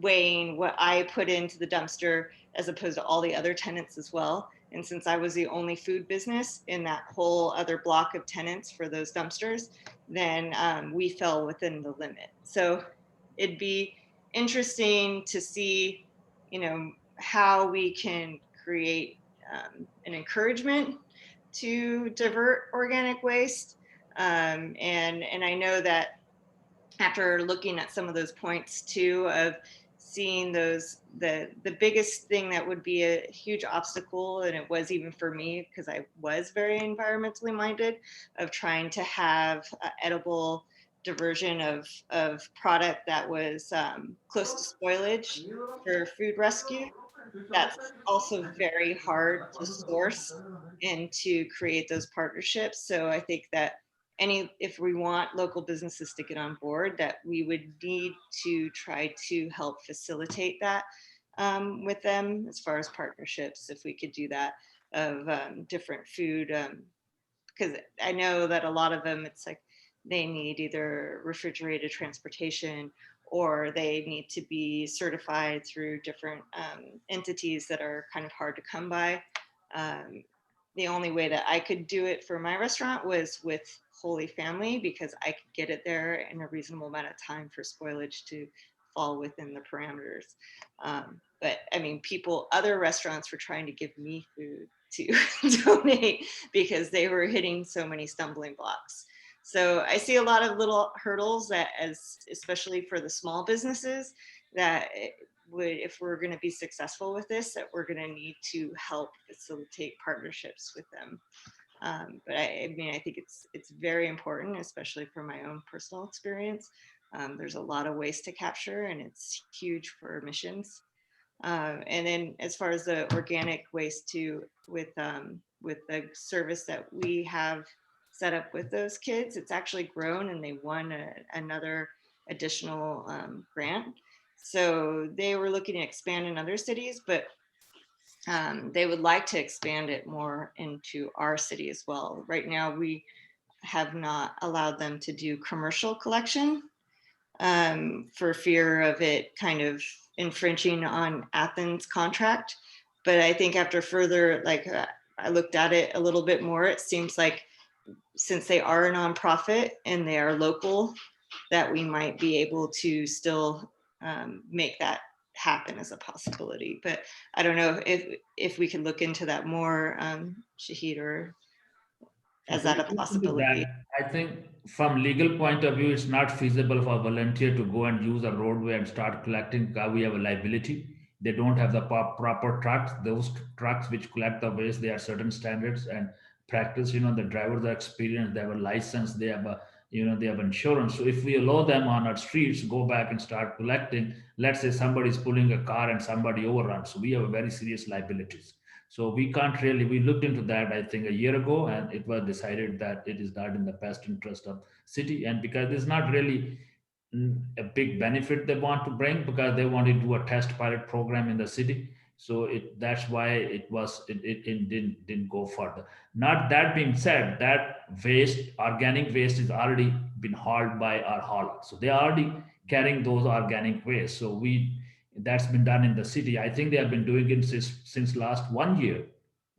weighing what I put into the dumpster as opposed to all the other tenants as well. And since I was the only food business in that whole other block of tenants for those dumpsters, then we fell within the limit. So it'd be interesting to see, how we can create an encouragement to divert organic waste. And I know that after looking at some of those points too, of seeing those, the biggest thing that would be a huge obstacle, and it was even for me because I was very environmentally minded, of trying to have edible diversion of product that was close to spoilage for food rescue. That's also very hard to source and to create those partnerships. So I think that if we want local businesses to get on board, that we would need to try to help facilitate that with them as far as partnerships, if we could do that, of different food. Because I know that a lot of them, it's like they need either refrigerated transportation, or they need to be certified through different entities that are kind of hard to come by. The only way that I could do it for my restaurant was with Holy Family, because I could get it there in a reasonable amount of time for spoilage to fall within the parameters. But I mean, other restaurants were trying to give me food to donate because they were hitting so many stumbling blocks. So I see a lot of little hurdles that, especially for the small businesses, that if we're going to be successful with this, that we're going to need to help facilitate partnerships with them. But I mean, I think it's very important, especially from my own personal experience. There's a lot of waste to capture, and it's huge for emissions. And then as far as the organic waste too, with the service that we have set up with those kids, it's actually grown, and they won another additional grant. So they were looking to expand in other cities, but they would like to expand it more into our city as well. Right now, we have not allowed them to do commercial collection for fear of it kind of infringing on Athens' contract. But I think after further, I looked at it a little bit more, it seems like since they are a nonprofit and they are local, that we might be able to still make that happen as a possibility. But I don't know if we could look into that more, Shahid, or is that a possibility? I think from legal point of view, it's not feasible for a volunteer to go and use a roadway and start collecting. We have a liability. They don't have the proper trucks. Those trucks which collect the waste, there are certain standards and practice. The drivers are experienced. They have a license. They have they have insurance. So if we allow them on our streets, go back and start collecting, let's say somebody's pulling a car and somebody overruns. So we have a very serious liabilities. So we can't really, we looked into that, I think, a year ago, and it was decided that it is not in the best interest of city. And because there's not really a big benefit they want to bring, because they want to do a test pilot program in the city. So that's why it didn't go further. Not that being said, that waste, organic waste, is already been hauled by our hauler. So they are already carrying those organic waste. So that's been done in the city. I think they have been doing it since last 1 year.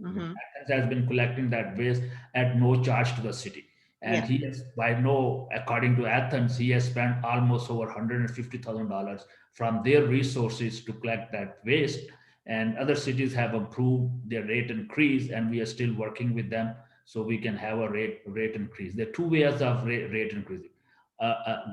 Mm-hmm. Athens has been collecting that waste at no charge to the city. And he has, according to Athens, he has spent almost over $150,000 from their resources to collect that waste. And other cities have approved their rate increase, and we are still working with them so we can have a rate increase. There are two ways of rate increasing.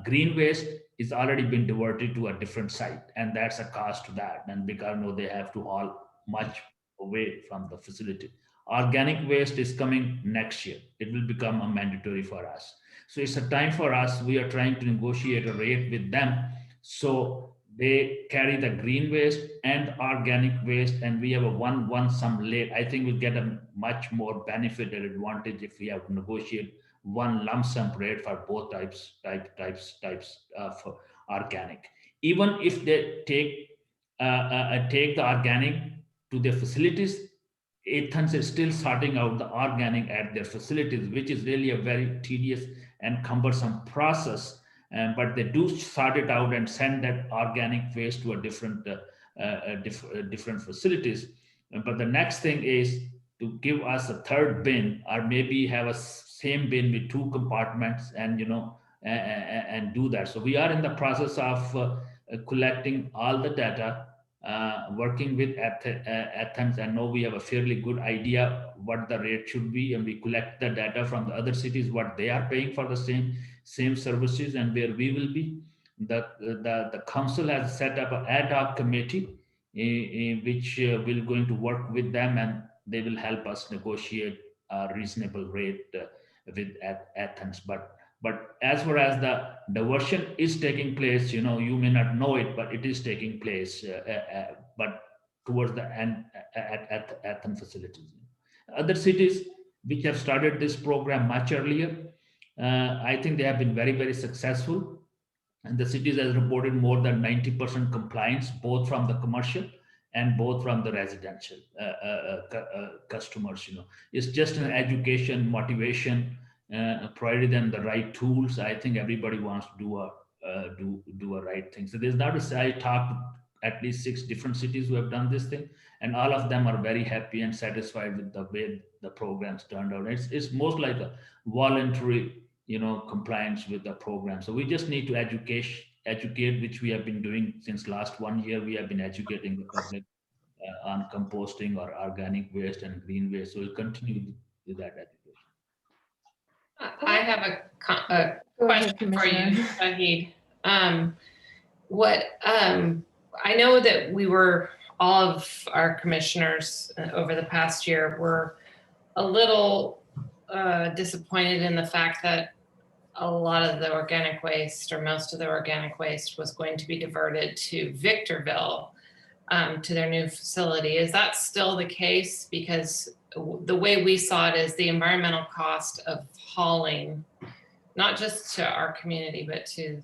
Green waste is already been diverted to a different site, and that's a cost to that. And because they have to haul much away from the facility. Organic waste is coming next year. It will become a mandatory for us. So it's a time for us. We are trying to negotiate a rate with them so they carry the green waste and organic waste, and we have a one sum rate. I think we'll get a much more benefit and advantage if we have to negotiate one lump sum rate for both types of organic. Even if they take the organic to their facilities, Athens is still sorting out the organic at their facilities, which is really a very tedious and cumbersome process. But they do sort it out and send that organic waste to a different facilities. But the next thing is to give us a third bin, or maybe have a same bin with two compartments, and and do that. So we are in the process of collecting all the data, working with Athens, and now we have a fairly good idea what the rate should be, and we collect the data from the other cities what they are paying for the same services and where we will be. The council has set up an ad hoc committee which will going to work with them, and they will help us negotiate a reasonable rate with Athens. But as far as the diversion is taking place, you may not know it, but it is taking place, but towards the end at Athens facilities. Other cities which have started this program much earlier, I think they have been very, very successful. And the cities has reported more than 90% compliance, both from the commercial and both from the residential customers. It's just an education, motivation, provided them the right tools. I think everybody wants to do a right thing. So there's not I talked to at least 6 different cities who have done this thing, and all of them are very happy and satisfied with the way the programs turned out. It's most like a voluntary compliance with the program. So we just need to educate, which we have been doing since last 1 year. We have been educating the public on composting or organic waste and green waste. So we'll continue with that education. I have a Go question ahead, for you, Commissioner. Shahid. I know that all of our commissioners over the past year were a little disappointed in the fact that a lot of the organic waste, or most of the organic waste, was going to be diverted to Victorville, to their new facility. Is that still the case? Because the way we saw it is the environmental cost of hauling, not just to our community, but to,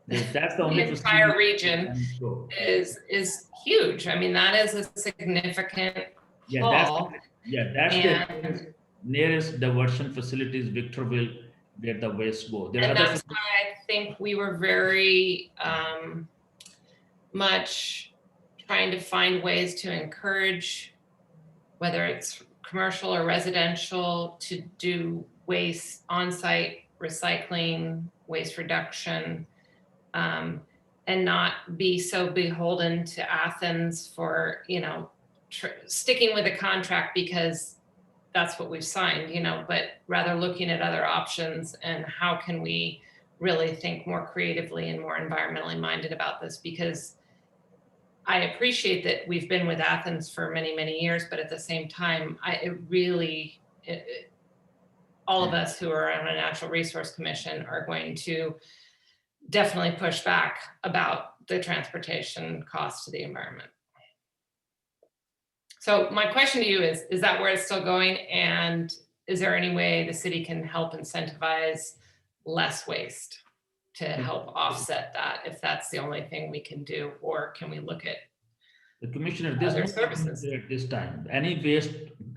That's the the only entire region is huge. I mean, that is a significant haul. That's the nearest diversion facility is Victorville, where the waste go. And that's why I think we were very much trying to find ways to encourage, whether it's commercial or residential, to do waste on-site recycling, waste reduction, and not be so beholden to Athens for, sticking with a contract because that's what we've signed, but rather looking at other options and how can we really think more creatively and more environmentally minded about this. Because I appreciate that we've been with Athens for many, many years, but at the same time, all of us who are on a Natural Resource Commission are going to definitely push back about the transportation cost to the environment. So my question to you is that where it's still going? And is there any way the city can help incentivize less waste to help offset that, if that's the only thing we can do? Or can we look at the commissioner, there's no services at this time. Any waste,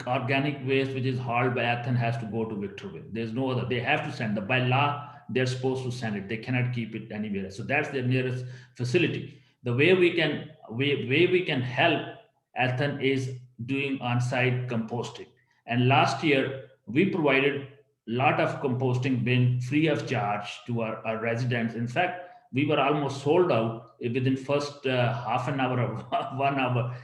organic waste, which is hauled by Athens, has to go to Victorville. There's no other. They have to send it. By law, they're supposed to send it. They cannot keep it anywhere. So that's their nearest facility. The way we can help Athens is doing on-site composting. And last year, we provided a lot of composting bin free of charge to our residents. In fact, we were almost sold out within first half an hour or 1 hour,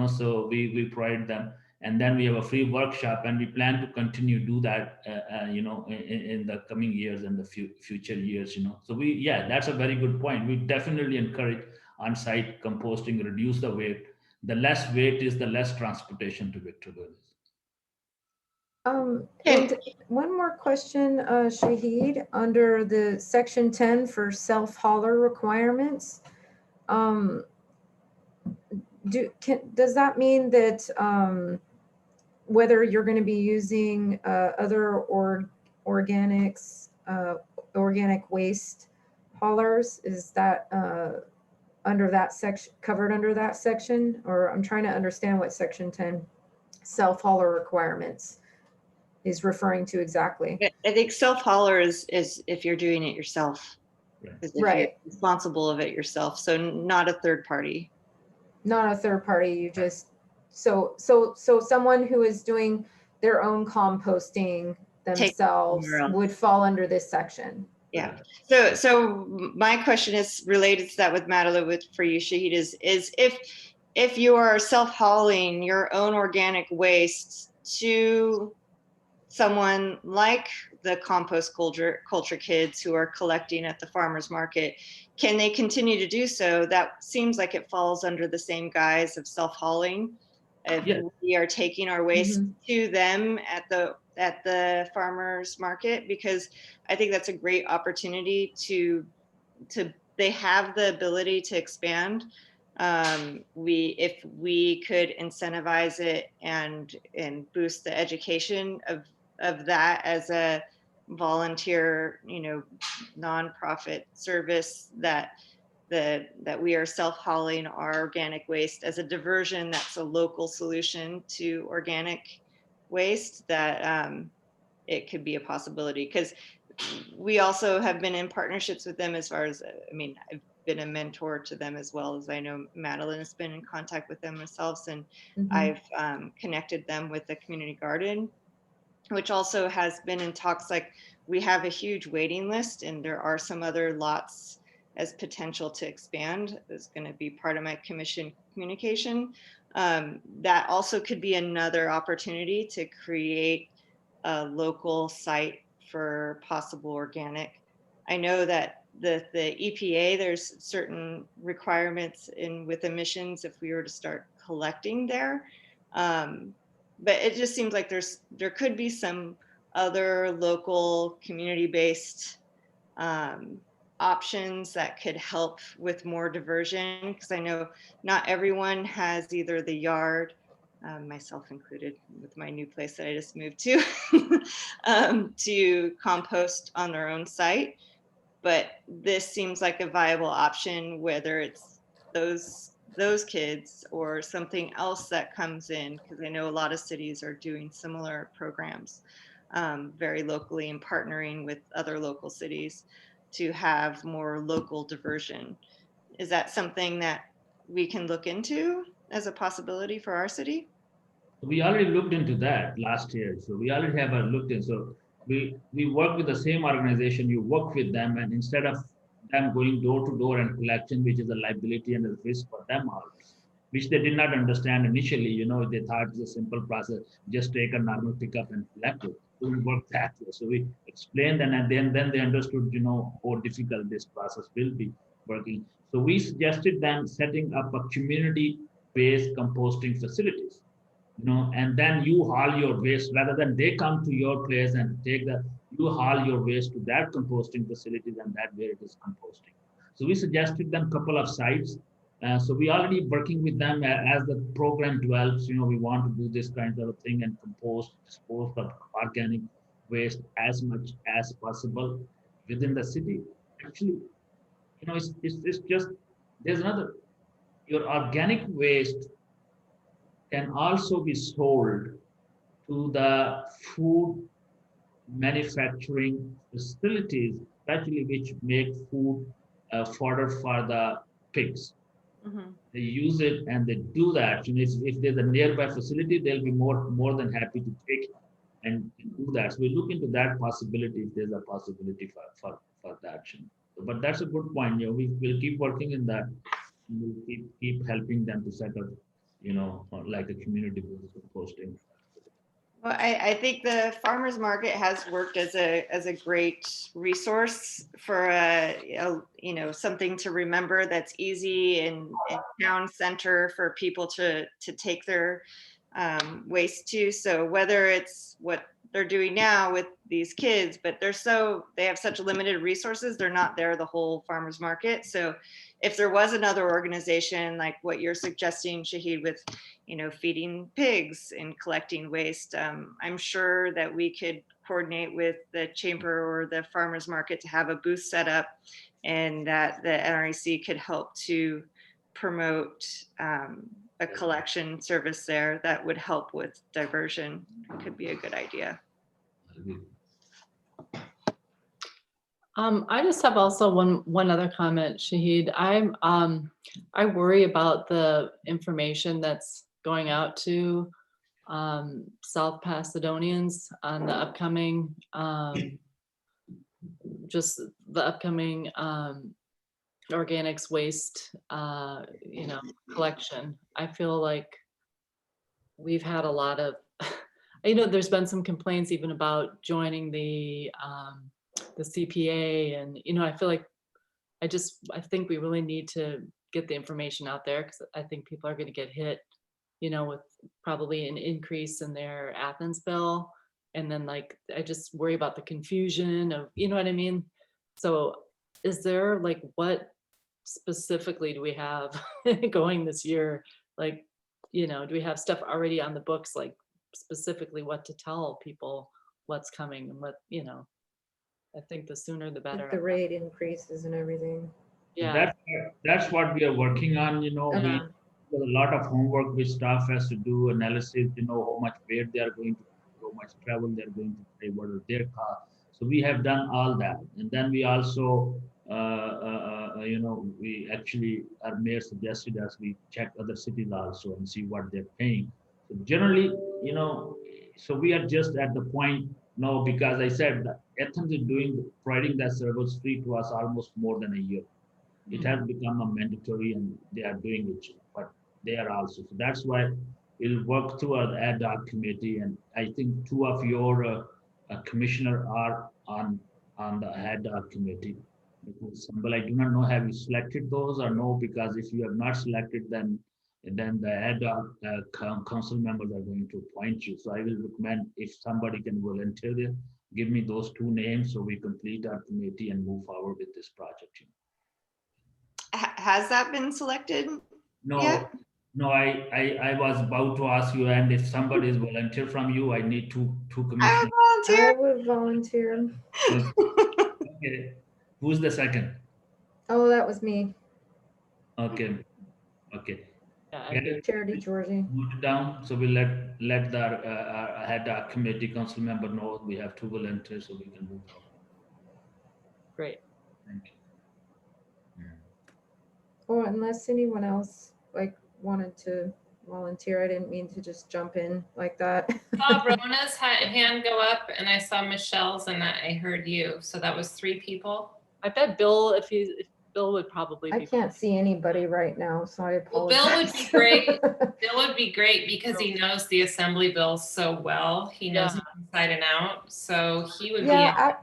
so we provide them. And then we have a free workshop, and we plan to continue to do that, in the coming years and the future years, So that's a very good point. We definitely encourage on-site composting, reduce the weight. The less weight is the less transportation to Victorville. And one more question, Shahid, under the section 10 for self-hauler requirements. Does that mean that whether you're going to be using other organics, organic waste haulers, is that under that section, covered under that section? Or I'm trying to understand what section 10 self-hauler requirements is referring to exactly. I think self-hauler is if you're doing it yourself. If Right. you're responsible of it yourself. So not a third party. Not a third party, you just, so someone who is doing their own composting themselves would fall under this section. Yeah. So my question is related to that with Madeline, for you, Shahid, is if you are self-hauling your own organic waste to someone like the compost culture kids who are collecting at the farmer's market, can they continue to do so? That seems like it falls under the same guise of self-hauling. If we are taking our waste to them at the farmer's market, because I think that's a great opportunity to they have the ability to expand. If we could incentivize it and boost the education of that as a volunteer, nonprofit service, that we are self-hauling our organic waste as a diversion, that's a local solution to organic waste, that it could be a possibility. Because we also have been in partnerships with them as far as, I've been a mentor to them, as well as I know Madeline has been in contact with them themselves, and I've connected them with the community garden which also has been in talks. Like, we have a huge waiting list, and there are some other lots as potential to expand. Is going to be part of my commission communication. That also could be another opportunity to create a local site for possible organic. I know that the EPA, there's certain requirements in with emissions if we were to start collecting there. But it just seems like there could be some other local community-based options that could help with more diversion, because I know not everyone has either the yard, myself included with my new place that I just moved to compost on their own site. But this seems like a viable option, whether it's those kids or something else that comes in, because I know a lot of cities are doing similar programs very locally and partnering with other local cities to have more local diversion. Is that something that we can look into as a possibility for our city? We already looked into that last year. So we already have looked in. So we work with the same organization, you work with them, and instead of them going door to door and collection, which is a liability and a risk for them all, which they did not understand initially, they thought it's a simple process, just take a normal pickup and collect it. It wouldn't work that way. So we explained, and then they understood, how difficult this process will be working. So we suggested them setting up a community-based composting facilities. And then you haul your waste rather than they come to your place and you haul your waste to that composting facilities, and that where it is composting. So we suggested them a couple of sites. So we already working with them as the program develops. We want to do this kind of a thing and dispose of organic waste as much as possible within the city. Actually, it's just, there's another, your organic waste can also be sold to the food manufacturing facilities, especially which make food fodder for the pigs. Mm-hmm. They use it and they do that. If there's a nearby facility, they'll be more than happy to take it and do that. So we look into that possibility if there's a possibility for that. But that's a good point. We will keep working in that. We'll keep helping them to set up, like a community posting. Well, I think the farmers market has worked as a great resource for something to remember that's easy and town center for people to take their waste to. So whether it's what they're doing now with these kids, but they have such limited resources, they're not there the whole farmers market. So if there was another organization like what you're suggesting, Shahid, with feeding pigs and collecting waste, I'm sure that we could coordinate with the chamber or the farmers market to have a booth set up, and that the NREC could help to promote a collection service there that would help with diversion. It could be a good idea. I just have also one other comment, Shahid. I worry about the information that's going out to South Pasadonians on the upcoming organics waste collection. I feel like we've had a lot of there's been some complaints even about joining the CPA, and I feel like I think we really need to get the information out there, because I think people are going to get hit with probably an increase in their Athens bill, and then I just worry about the confusion of what I mean. So is there what specifically do we have going this year? Do we have stuff already on the books, specifically what to tell people what's coming and what I think the sooner the better. The rate increases and everything. Yeah, That's what we are working on. We there's a lot of homework which staff has to do, analysis, how much weight they are going to, how much travel they're going to pay, what are their costs. So we have done all that. And then we also, we actually, our mayor suggested us, we check other cities also and see what they're paying Generally, so we are just at the point now, because I said that Athens is providing that service free to us almost more than a year. It has become a mandatory and they are doing it, but they are also. So that's why we'll work through our ad hoc committee, and I think two of your commissioner are on the ad hoc committee. But I do not know, have you selected those or no? Because if you have not selected, then the ad hoc council members are going to appoint you. So I will recommend, if somebody can volunteer there, give me those two names so we complete our committee and move forward with this project. Has that been selected? No, yet? no, I was about to ask you, and if somebody is volunteer from you, I need two I commissioners. I volunteer. would volunteer. Okay, who's the second? Oh, that was me, Okay, okay. Yeah, I Get agree. it Charity Georgie. note it down, so we let the head committee council member know we have two volunteers, so we can move on. Great. Thank you. Oh, unless anyone else wanted to volunteer, I didn't mean to just jump in like that. Saw Rona's hand go up, and I saw Michelle's, and I heard you. So that was 3 people. I bet Bill, if Bill would probably I be. can't see anybody right now, so I Well, apologize. Bill would be great. Bill would be great because he knows the assembly bills so well. He knows Yeah. them inside and out. So he would Yeah,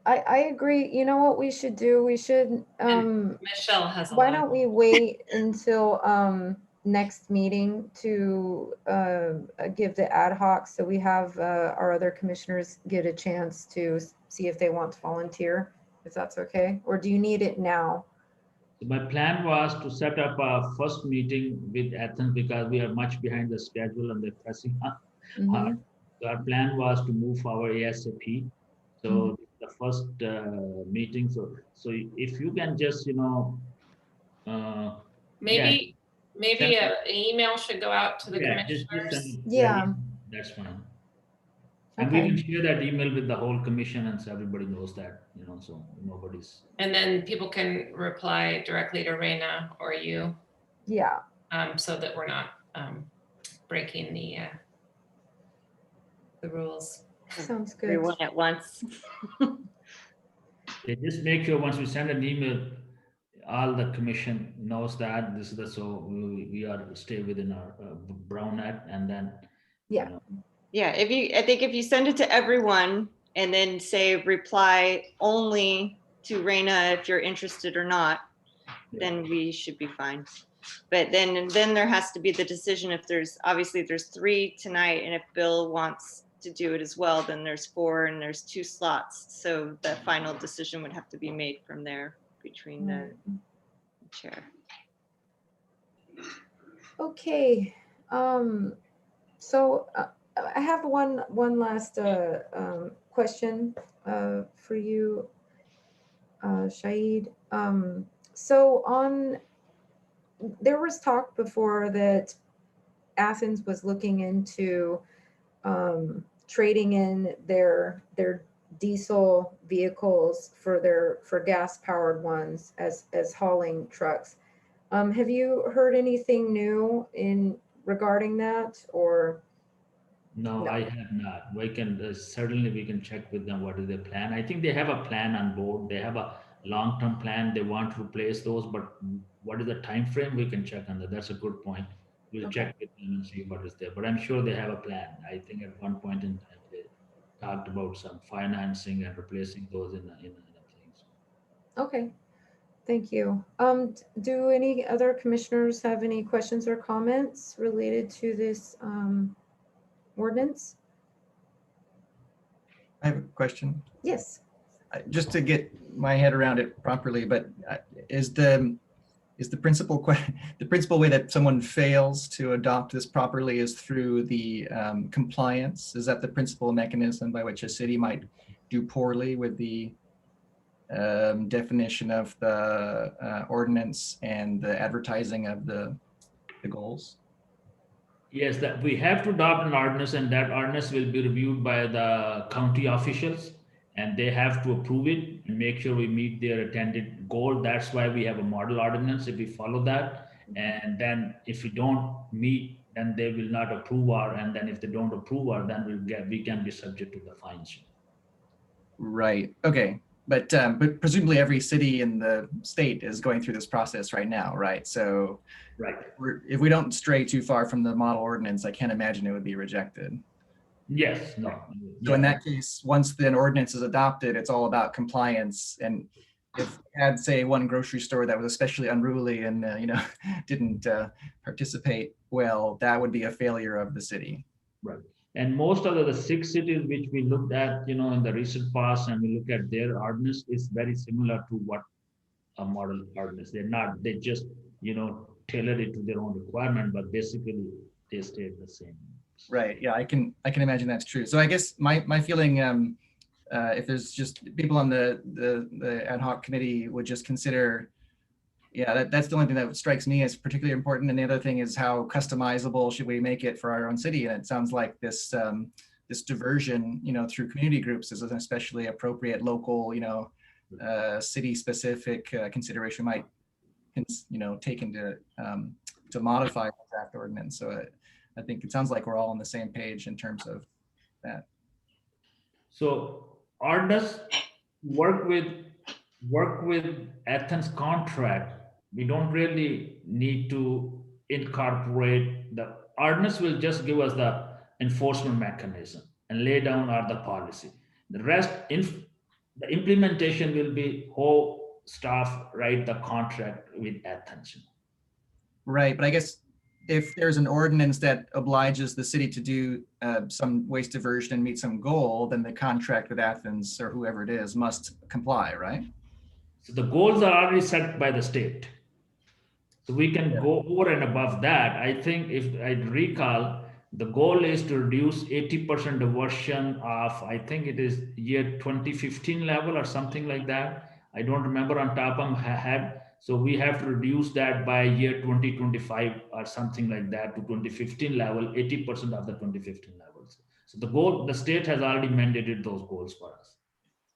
I agree. You know what we should do? We should, Michelle has a why lot. don't we wait until next meeting to give the ad hoc, so we have our other commissioners get a chance to see if they want to volunteer, if that's okay? Or do you need it now? So my plan was to set up a first meeting with Athens because we are much behind the schedule and they're pressing hard. Mhm. So our plan was to move our ASAP. So the first meeting. So if you can just Maybe Send- an email should go out to the just commissioners. send it. Yeah. That's fine. And we Okay. can share that email with the whole commission, and so everybody knows that, so nobody's. And then people can reply directly to Reina or you, Yeah. so that we're not breaking the rules. Sounds good. Everyone at once. Just make sure once we send an email, all the commission knows that this is so we are stay within our brown net, and then. Yeah. Yeah, I think if you send it to everyone and then say reply only to Reina if you're interested or not, then we should be fine. But then there has to be the decision if there's 3 tonight, and if Bill wants to do it as well, then there's 4 and there's 2 slots. So the final decision would have to be made from there between the chair. Okay. So I have one last question for you, Shahid. So there was talk before that Athens was looking into trading in their diesel vehicles for gas powered ones as hauling trucks. Have you heard anything new regarding that, or? No, I have not. We can certainly we can check with them what is their plan. I think they have a plan on board. They have a long-term plan. They want to replace those, but what is the time frame? We can check on that. That's a good point. We'll check with them and see what is there. But I'm sure they have a plan. I think at one point in time they talked about some financing and replacing those in the things. Okay, thank you. Do any other commissioners have any questions or comments related to this ordinance? I have a question. Yes. Just to get my head around it properly, but is the principal way that someone fails to adopt this properly is through the compliance? Is that the principal mechanism by which a city might do poorly with the definition of the ordinance and the advertising of the goals? Yes, that we have to adopt an ordinance, and that ordinance will be reviewed by the county officials, and they have to approve it and make sure we meet their intended goal. That's why we have a model ordinance. If we follow that, And then if we don't meet, then they will not approve our, and then if they don't approve our, then we can be subject to the fines. Right. Okay. But presumably every city in the state is going through this process right now, right? So Right. if we don't stray too far from the model ordinance, I can't imagine it would be rejected. Yes, no. So in that case, once an ordinance is adopted, it's all about compliance. And if we had, say, one grocery store that was especially unruly and didn't participate well, that would be a failure of the city. Right. And most of the 6 cities which we looked at, in the recent past, and we look at their ordinance is very similar to what a model ordinance. They just, tailor it to their own requirement, but basically they stay the same. Right. Yeah, I can imagine that's true. So I guess my feeling, if there's just people on the ad hoc committee would just consider, that's the only thing that strikes me as particularly important. And the other thing is how customizable should we make it for our own city? And it sounds like this this diversion, through community groups is an especially appropriate local, city specific consideration might, take into to modify the draft ordinance. So I think it sounds like we're all on the same page in terms of that. So ordinance work with Athens contract. We don't really need to incorporate the ordinance. Will just give us the enforcement mechanism and lay down all the policy. The rest, the implementation will be whole staff write the contract with Athens. Right, but I guess if there's an ordinance that obliges the city to do some waste diversion and meet some goal, then the contract with Athens or whoever it is must comply, right? So the goals are already set by the state. So we can go over and above that. I think if I recall, the goal is to reduce 80% diversion of, I think it is year 2015 level or something like that. I don't remember on top of my head. So we have to reduce that by year 2025 or something like that to 2015 level, 80% of the 2015 levels. So the state has already mandated those goals for us.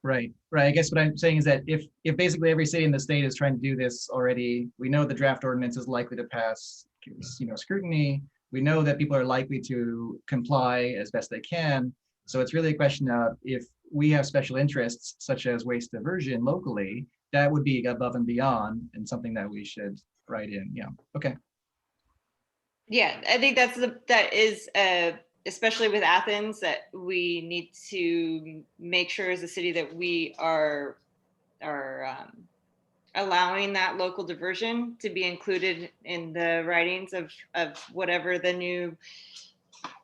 Right. I guess what I'm saying is that if basically every city in the state is trying to do this already, we know the draft ordinance is likely to pass, scrutiny. We know that people are likely to comply as best they can. So it's really a question of if we have special interests, such as waste diversion locally, that would be above and beyond and something that we should write in. Yeah. Okay. Yeah, I think that is especially with Athens, that we need to make sure as a city that we are allowing that local diversion to be included in the writings of whatever the new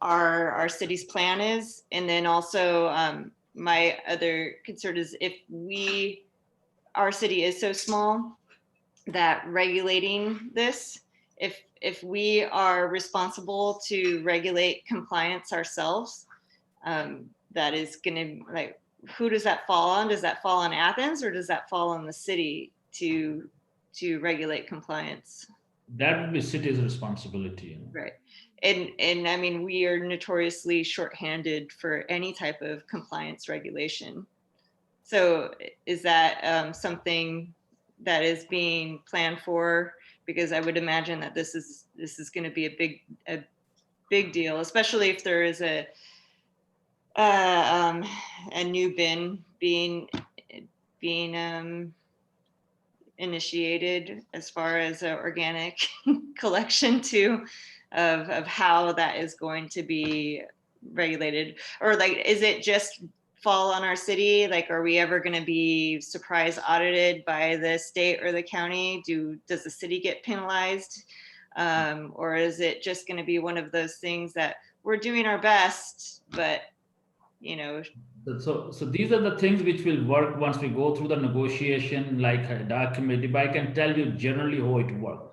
our city's plan is. And then also my other concern is if our city is so small that regulating this, if we are responsible to regulate compliance ourselves, that is going to, who does that fall on? Does that fall on Athens or does that fall on the city to regulate compliance? That would be city's responsibility. Right. And I mean, we are notoriously shorthanded for any type of compliance regulation. So is that something that is being planned for? Because I would imagine that this is going to be a big deal, especially if there is a new bin being initiated as far as organic collection too, of how that is going to be regulated, or is it just fall on our city? Are we ever going to be surprise audited by the state or the county? Does the city get penalized? Or is it just going to be one of those things that we're doing our best, but So these are the things which will work once we go through the negotiation, like a dark committee. But I can tell you generally how it works.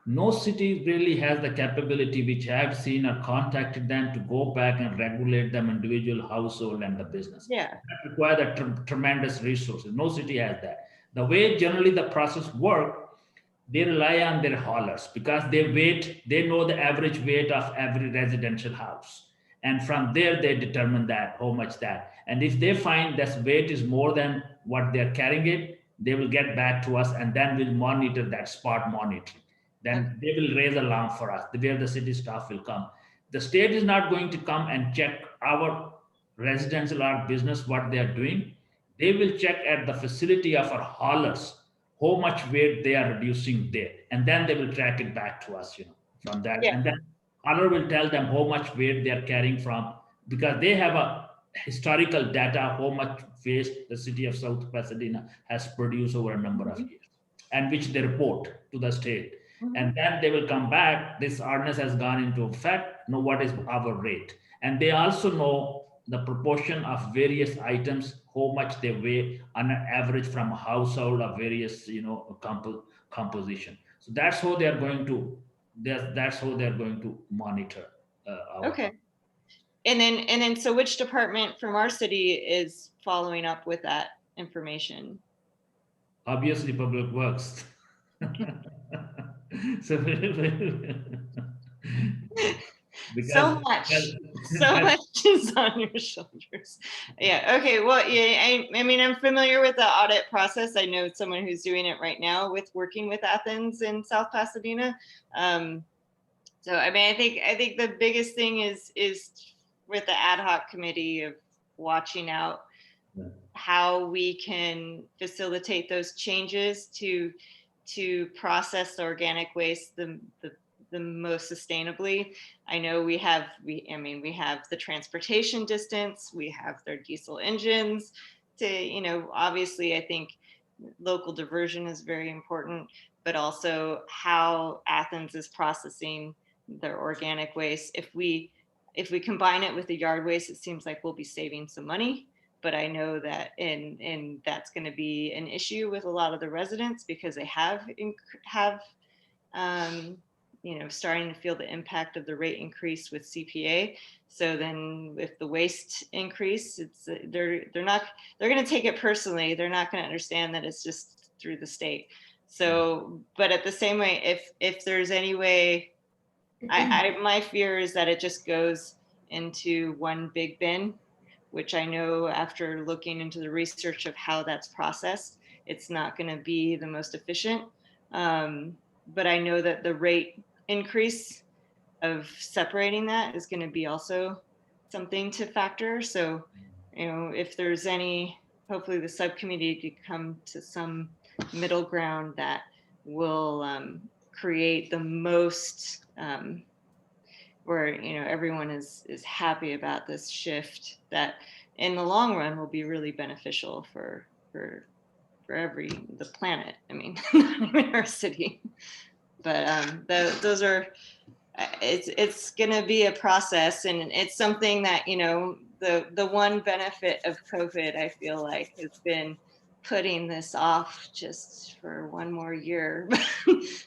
No city really has the capability, which I have seen or contacted them, to go back and regulate them individual household and the business. Yeah. That require the tremendous resources. No city has that. The way generally the process works, they rely on their haulers because they know the average weight of every residential house. And from there, they determine that, how much that. And if they find that weight is more than what they're carrying it, they will get back to us and then we'll monitor that spot monitoring. then they will raise alarm for us, where the city staff will come. The state is not going to come and check our residential or business, what they are doing. They will check at the facility of our haulers, how much weight they are reducing there. And then they will track it back to us, from that. Yeah. And then hauler will tell them how much weight they are carrying from, because they have a historical data, how much waste the city of South Pasadena has produced over a number of years, and which they report to the state. And then they will come back, this ordinance has gone into effect, know what is our rate. And they also know the proportion of various items, how much they weigh on an average from a household of various, composition. So that's how they are going to, that's how they're going to monitor. Okay. And then, so which department from our city is following up with that information? Obviously, Public Works. So, so much is on your shoulders. Yeah. Okay. Well, yeah. I mean, I'm familiar with the audit process. I know someone who's doing it right now with working with Athens in South Pasadena. So, I mean, I think the biggest thing is with the ad hoc committee of watching out how we can facilitate those changes to process the organic waste the most sustainably. I know we have the transportation distance, we have their diesel engines to, obviously I think local diversion is very important, but also how Athens is processing their organic waste. If we combine it with the yard waste, it seems like we'll be saving some money. But I know that and that's going to be an issue with a lot of the residents because they have starting to feel the impact of the rate increase with CPA. So then if the waste increase, they're going to take it personally. They're not going to understand that it's just through the state. So, but at the same way, if there's any way, my fear is that it just goes into one big bin, which I know after looking into the research of how that's processed, it's not going to be the most efficient. But I know that the rate increase of separating that is going to be also something to factor. So, if there's any, hopefully the subcommittee could come to some middle ground that will create the most where everyone is happy about this shift that in the long run will be really beneficial for the planet. I mean, not even our city, but those are it's gonna be a process, and it's something that the one benefit of COVID I feel like has been putting this off just for one more year.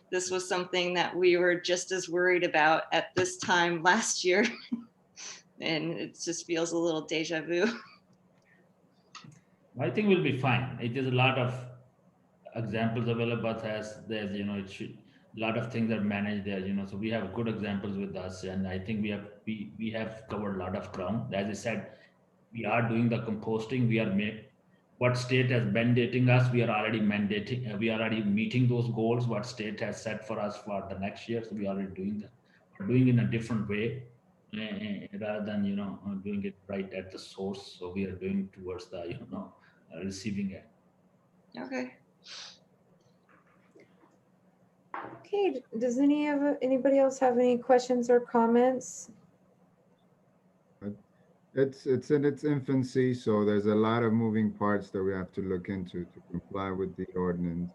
This was something that we were just as worried about at this time last year. And it just feels a little deja vu. I think we'll be fine. It is a lot of examples available as there's, it should, a lot of things are managed there, so we have good examples with us. And I think we have covered a lot of ground. As I said, we are doing the composting. What state has mandating us, we are already mandating, we are already meeting those goals, what state has set for us for the next year. So we are already doing that. We're doing it in a different way rather than, doing it right at the source. So we are doing towards the, receiving it. Okay. Okay, does anybody else have any questions or comments? It's in its infancy, so there's a lot of moving parts that we have to look into to comply with the ordinance,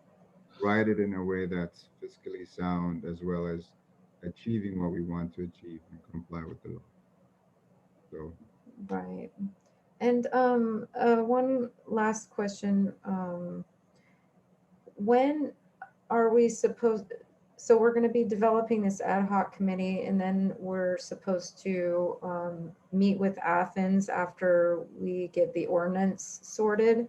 write it in a way that's fiscally sound, as well as achieving what we want to achieve and comply with the law. So, Right. And one last question. When are we supposed, so we're going to be developing this ad hoc committee, and then we're supposed to meet with Athens after we get the ordinance sorted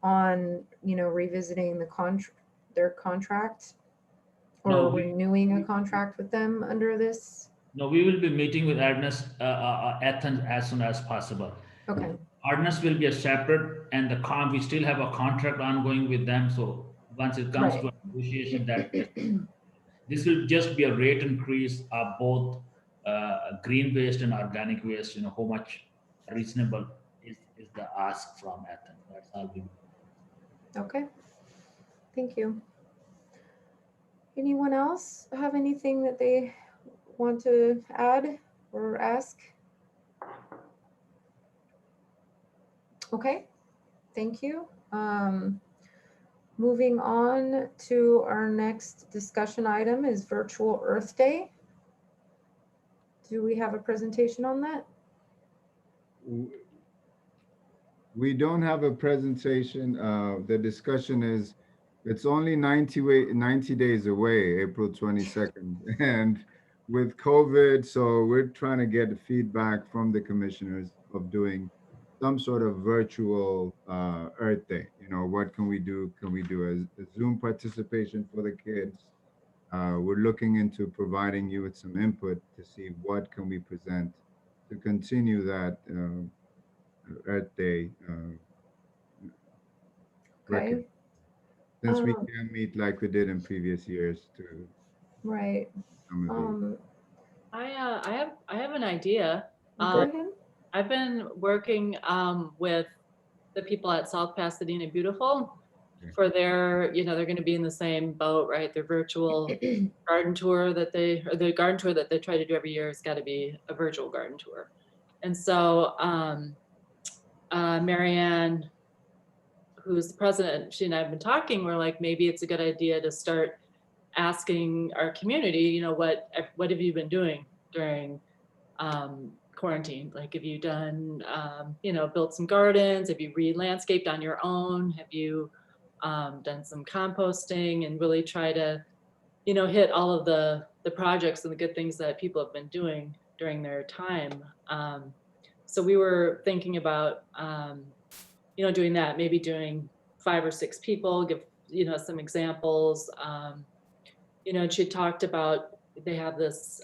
on, revisiting their contract or renewing a contract with them under this? No, we will be meeting with Athens as soon as possible. Okay. Ordinance will be a separate, and we still have a contract ongoing with them. So once it comes to a negotiation, that This will just be a rate increase of both green waste and organic waste. How much reasonable is the ask from Athens? That's all we. Okay, thank you. Anyone else have anything that they want to add or ask? Okay, thank you. Moving on to our next discussion item is Virtual Earth Day. Do we have a presentation on that? We don't have a presentation. The discussion is, it's only 90 days away, April 22nd. And with COVID, so we're trying to get feedback from the commissioners of doing some sort of virtual Earth Day. What can we do? Can we do a Zoom participation for the kids? We're looking into providing you with some input to see what can we present to continue that Earth Day record. Okay, Since we can't meet like we did in previous years to right. accommodate. I have an idea. Go ahead. I've been working with the people at South Pasadena Beautiful for their, they're going to be in the same boat, right? Their virtual garden tour the garden tour that they try to do every year has got to be a virtual garden tour. And so Marianne, who's the president, she and I have been talking, we're like, maybe it's a good idea to start asking our community, what have you been doing during quarantine? Like, have you done, built some gardens? Have you re-landscaped on your own? Have you done some composting, and really try to, hit all of the projects and the good things that people have been doing during their time. So we were thinking about, doing that, maybe doing 5 or 6 people, give, some examples. And she talked about, they have this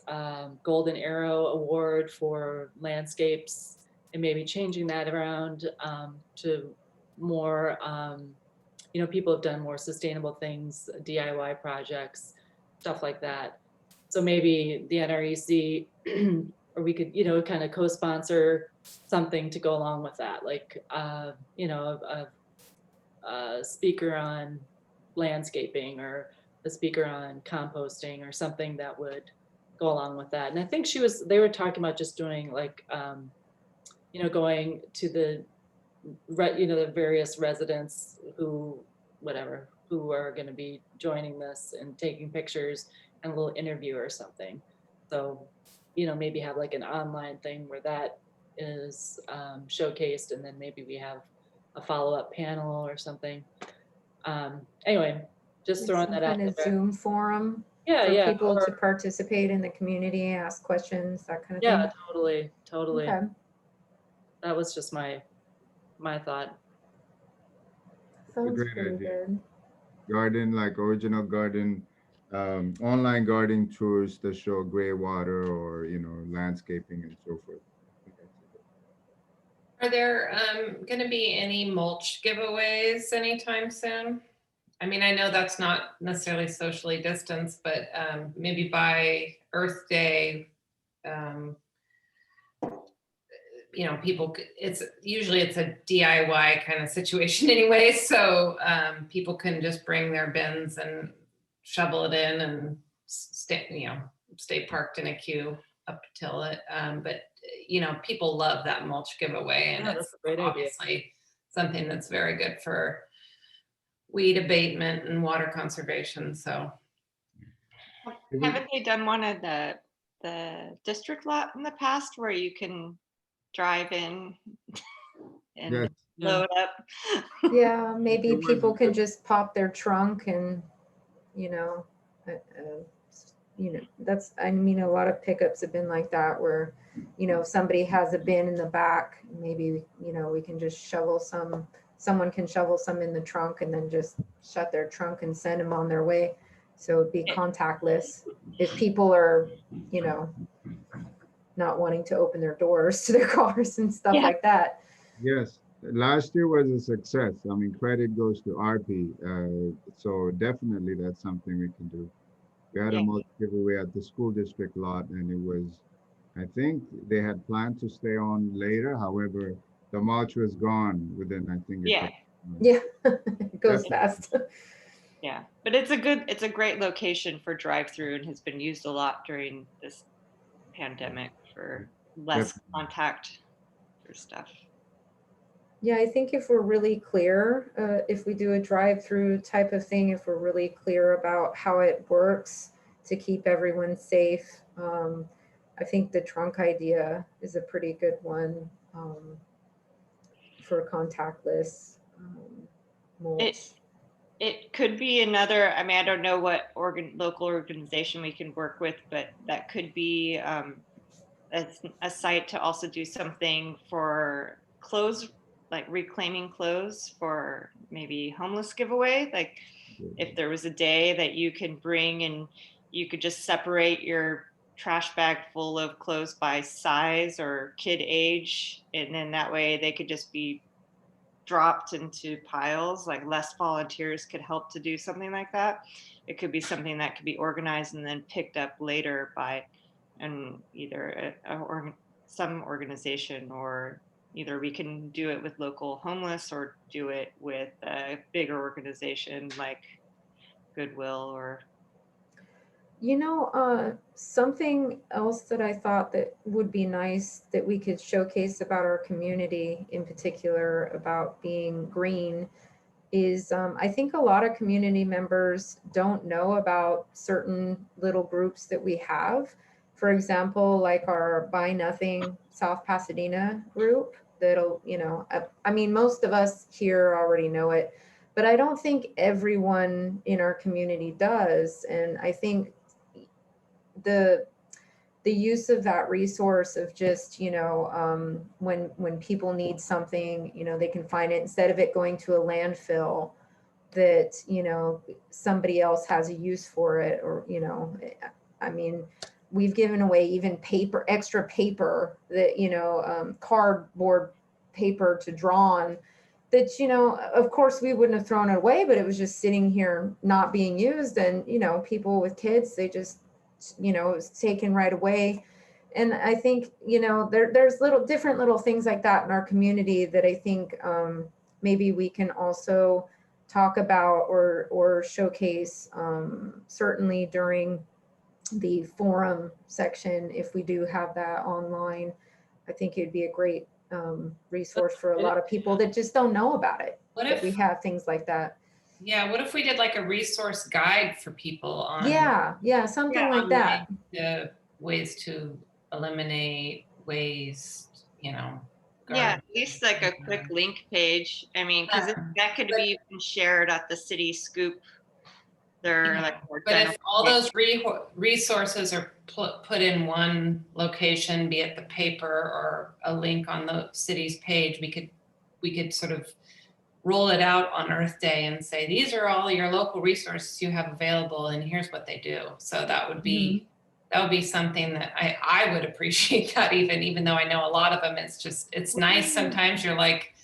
Golden Arrow Award for landscapes, and maybe changing that around to more, people have done more sustainable things, DIY projects, stuff like that. So maybe the NREC, or we could, kind of co-sponsor something to go along with that, like, a speaker on landscaping, or a speaker on composting, or something that would go along with that. And I think they were talking about just doing like, going to the various residents who are going to be joining this and taking pictures and a little interview or something. So, maybe have like an online thing where that is showcased, and then maybe we have a follow-up panel or something. Anyway, just throwing that out there. Zoom forum Yeah, for yeah. people to participate in the community, ask questions, that kind of thing. Yeah, totally. Okay. That was just my thought. Sounds great pretty idea. good. Garden, like original garden, online gardening tours that show gray water or, landscaping and so forth. Are there going to be any mulch giveaways anytime soon? I mean, I know that's not necessarily socially distanced, but maybe by Earth Day, people, it's a DIY kind of situation anyway. So people can just bring their bins and shovel it in and stay parked in a queue up till it. But people love that mulch giveaway, and it's obviously something that's very good for weed abatement and water conservation. So haven't they done one at the district lot in the past where you can drive in and load up? Yeah, maybe people can just pop their trunk and, that's, a lot of pickups have been like that where, if somebody has a bin in the back, maybe, we can just someone can shovel some in the trunk and then just shut their trunk and send them on their way. So it'd be contactless. If people are, not wanting to open their doors to their cars and stuff like that. Yes, last year was a success. Credit goes to RP. So definitely that's something we can do. We had a Yeah. mulch giveaway at the school district lot, and it was, I think they had planned to stay on later. However, the mulch was gone within, I think, a Yeah. couple of months. Yeah, it goes Definitely. fast. Yeah, but it's a great location for drive-through and has been used a lot during this pandemic for less Definitely. contact for stuff. Yeah, I think if we're really clear, if we do a drive-through type of thing, if we're really clear about how it works to keep everyone safe, I think the trunk idea is a pretty good one for contactless mulch. It could be another, I mean, I don't know what local organization we can work with, but that could be a site to also do something for clothes, like reclaiming clothes for maybe homeless giveaway. Like if there was a day that you can bring and you could just separate your trash bag full of clothes by size or kid age, and then that way they could just be dropped into piles, like less volunteers could help to do something like that. It could be something that could be organized and then picked up later by either some organization, or either we can do it with local homeless or do it with a bigger organization like Goodwill or Something else that I thought that would be nice that we could showcase about our community in particular about being green is I think a lot of community members don't know about certain little groups that we have. For example, like our Buy Nothing South Pasadena group that'll, I mean, most of us here already know it, but I don't think everyone in our community does. And I think the use of that resource of just, when people need something, they can find it instead of it going to a landfill that, somebody else has a use for it. Or, I mean, we've given away even extra paper that, cardboard paper to draw on that, of course we wouldn't have thrown it away, but it was just sitting here not being used. And, people with kids, they just, it was taken right away. And I think, there's different little things like that in our community that I think maybe we can also talk about or showcase, certainly during the forum section. If we do have that online, I think it'd be a great resource for a lot of people that just don't know about it. What that if we have things like that? Yeah, what if we did like a resource guide for people on Something like that. the ways to eliminate waste, yeah, garbage. at least like a quick link page. I mean, because that could be even shared at the city scoop. They're Yeah, like more but general. if all those resources are put in one location, be it the paper or a link on the city's page, we could sort of roll it out on Earth Day and say, these are all your local resources you have available and here's what they do. So that would be something that I would appreciate that, even though I know a lot of them. It's nice. Sometimes you're like,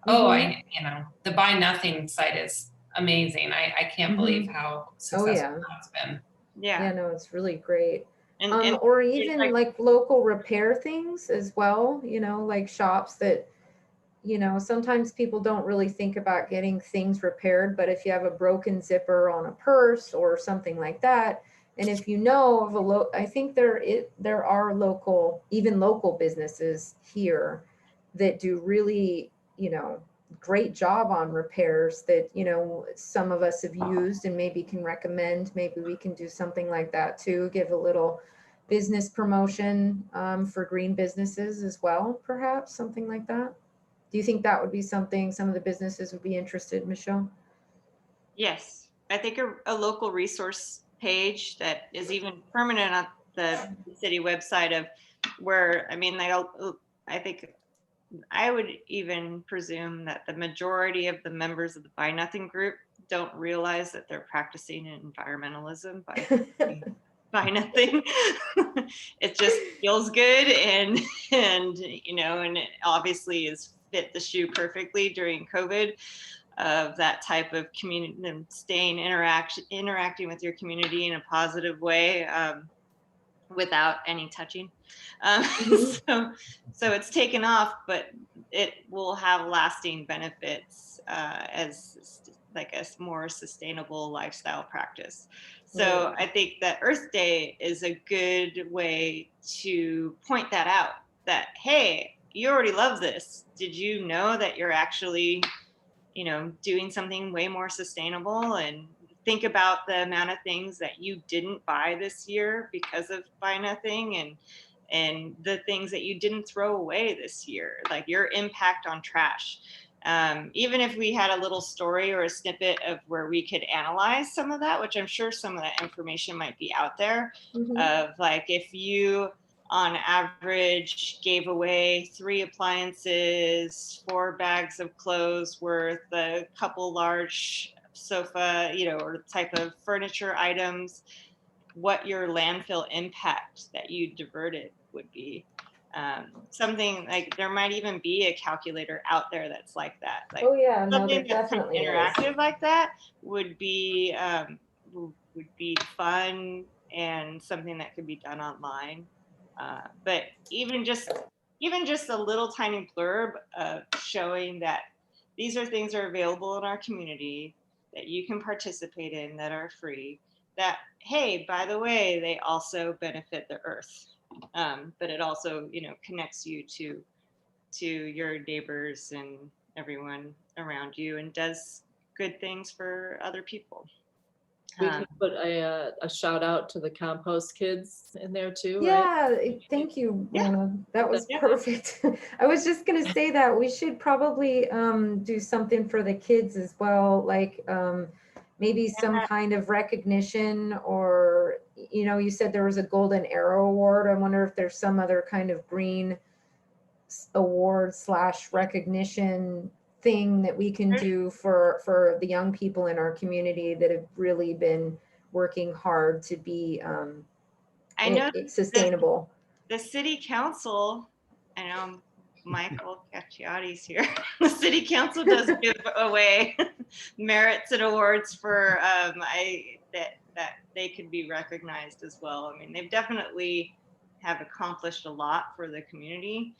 oh, the Buy Nothing site is amazing. I can't believe how successful that's been. Yeah. No, it's really great. And or even like local repair things as well, like shops that, sometimes people don't really think about getting things repaired, but if you have a broken zipper on a purse or something like that, and if you know of I think there are local businesses here that do really, great job on repairs that, some of us have used and maybe can recommend. Maybe we can do something like that too, give a little business promotion for green businesses as well, perhaps something like that. Do you think that would be something some of the businesses would be interested, Michelle? Yes, I think a local resource page that is even permanent on the city website of where, I mean, I think I would even presume that the majority of the members of the Buy Nothing group don't realize that they're practicing environmentalism by Buy Nothing. It just feels good and it obviously is fit the shoe perfectly during COVID. of that type of community and interacting with your community in a positive way, without any touching. So it's taken off, but it will have lasting benefits as like a more sustainable lifestyle practice. So I think that Earth Day is a good way to point that out, that, hey, you already love this. Did you know that you're actually, you know, doing something way more sustainable? And think about the amount of things that you didn't buy this year because of Buy Nothing, and the things that you didn't throw away this year, like your impact on trash. Even if we had a little story or a snippet of where we could analyze some of that, which I'm sure some of that information might be out there, of like, if you on average gave away 3 appliances, 4 bags of clothes worth, a couple large sofa, you know, or type of furniture items, what your landfill impact that you diverted would be. Something like, there might even be a calculator out there that's like that. Like, Oh yeah, no, something there that's kind of definitely is. interactive like that would be fun, and something that could be done online. But even just a little tiny blurb of showing that these are things that are available in our community that you can participate in, that are free, that, hey, by the way, they also benefit the earth. But it also, you know, connects you to your neighbors and everyone around you, and does good things for other people. We could put a shout out to the compost kids in there too, right? Yeah, thank you, Mona. That was perfect. I was just gonna say that we should probably do something for the kids as well, like maybe some kind of recognition, or, you know, you said there was a Golden Arrow Award. I wonder if there's some other kind of green award / recognition thing that we can do for the young people in our community that have really been working hard to be I know sustainable. The city council, I know Michael Cacciotti's here. The city council does give away merits and awards for that they could be recognized as well. I mean, they've definitely have accomplished a lot for the community.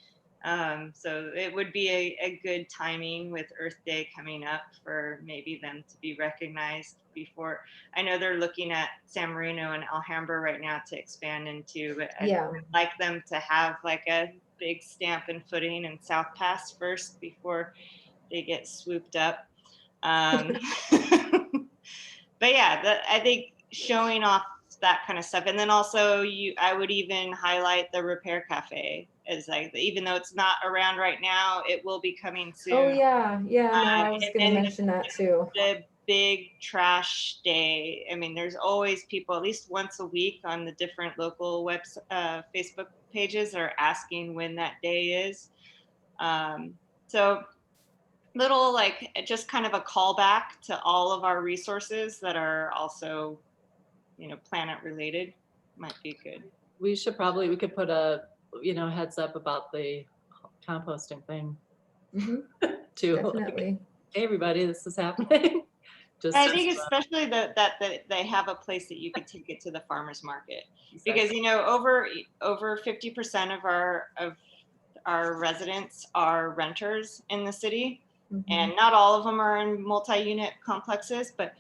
So it would be a good timing with Earth Day coming up for maybe them to be recognized before. I know they're looking at San Marino and Alhambra right now to expand into, but I'd like them to have like a big stamp and footing in South Pass first before they get swooped up. But yeah, I think showing off that kind of stuff. And then also I would even highlight the Repair Cafe as like, even though it's not around right now, it will be coming soon. Oh yeah, no, I was going to mention that too. The big trash day. I mean, there's always people at least once a week on the different local Facebook pages are asking when that day is. So little, like, just kind of a callback to all of our resources that are also, you know, planet related might be good. We could put a, you know, heads up about the composting thing too. Definitely. Like, hey everybody, this is happening. I think especially that they have a place that you could take it to the farmers market. Exactly. Because, you know, over 50% of our residents are renters in the city, and not all of them are in multi-unit complexes, but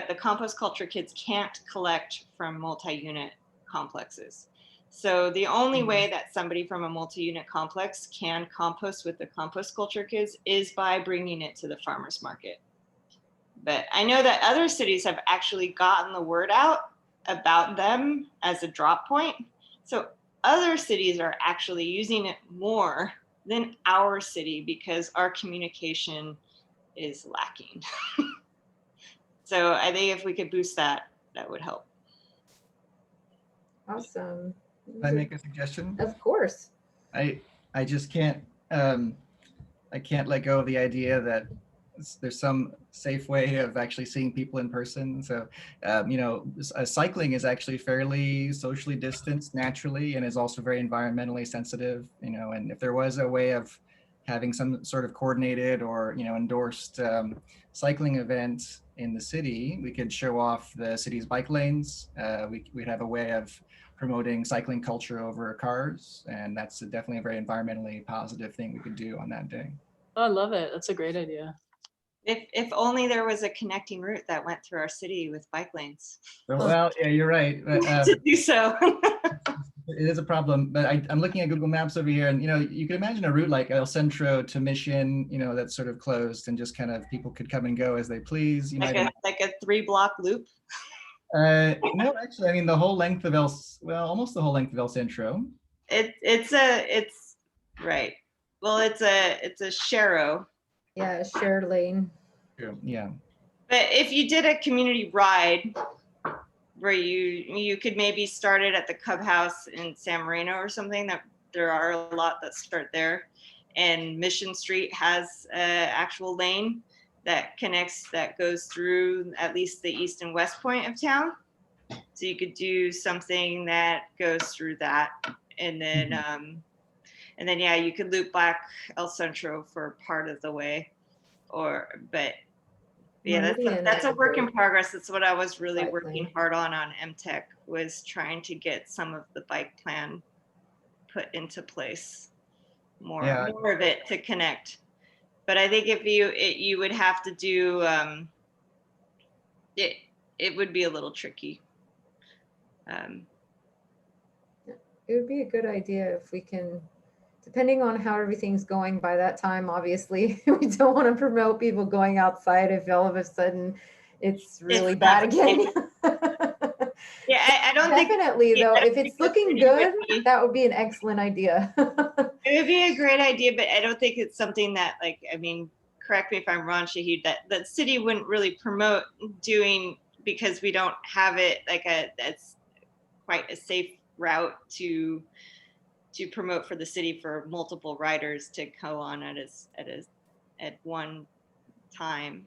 the compost culture kids can't collect from multi-unit complexes. So the only way that somebody from a multi-unit complex can compost with the compost culture kids is by bringing it to the farmers market. But I know that other cities have actually gotten the word out about them as a drop point. So other cities are actually using it more than our city because our communication is lacking. So I think if we could boost that, that would help. Awesome. Can I make a suggestion? Of course. I just can't I can't let go of the idea that there's some safe way of actually seeing people in person. So, you know, cycling is actually fairly socially distanced naturally and is also very environmentally sensitive, you know, and if there was a way of having some sort of coordinated or endorsed cycling event in the city, we could show off the city's bike lanes. We'd have a way of promoting cycling culture over cars, and that's definitely a very environmentally positive thing we could do on that day. Oh, I love it. That's a great idea. If only there was a connecting route that went through our city with bike lanes. Well, yeah, you're right. But, To do so. it is a problem, but I'm looking at Google Maps over here, and you can imagine a route like El Centro to Mission, that's sort of closed, and just kind of people could come and go as they please. Like a 3-block loop. No, actually, I mean the whole length of almost the whole length of El Centro. It's right. Well, it's a sharrow. Yeah, a shared lane. Yeah. But if you did a community ride where you could maybe start it at the Cub House in San Marino or something, that there are a lot that start there, and Mission Street has an actual lane that goes through at least the east and west point of town. So you could do something that goes through that, and then yeah, you could loop back El Centro for part of the way, but yeah, that's a work in progress. That's what I was really working hard on MTech, was trying to get some of the bike plan put into place, more of it to connect. But I think if you would have to do it would be a little tricky. It would be a good idea if we can, depending on how everything's going by that time, obviously, we don't want to promote people going outside if all of a sudden it's really bad again. Yeah, I don't definitely think, though, if it's looking good, that would be an excellent idea. It would be a great idea, but I don't think it's something that, like, I mean, correct me if I'm wrong, Shahid, that city wouldn't really promote doing, because we don't have it like that's quite a safe route to promote for the city for multiple riders to go on at one time.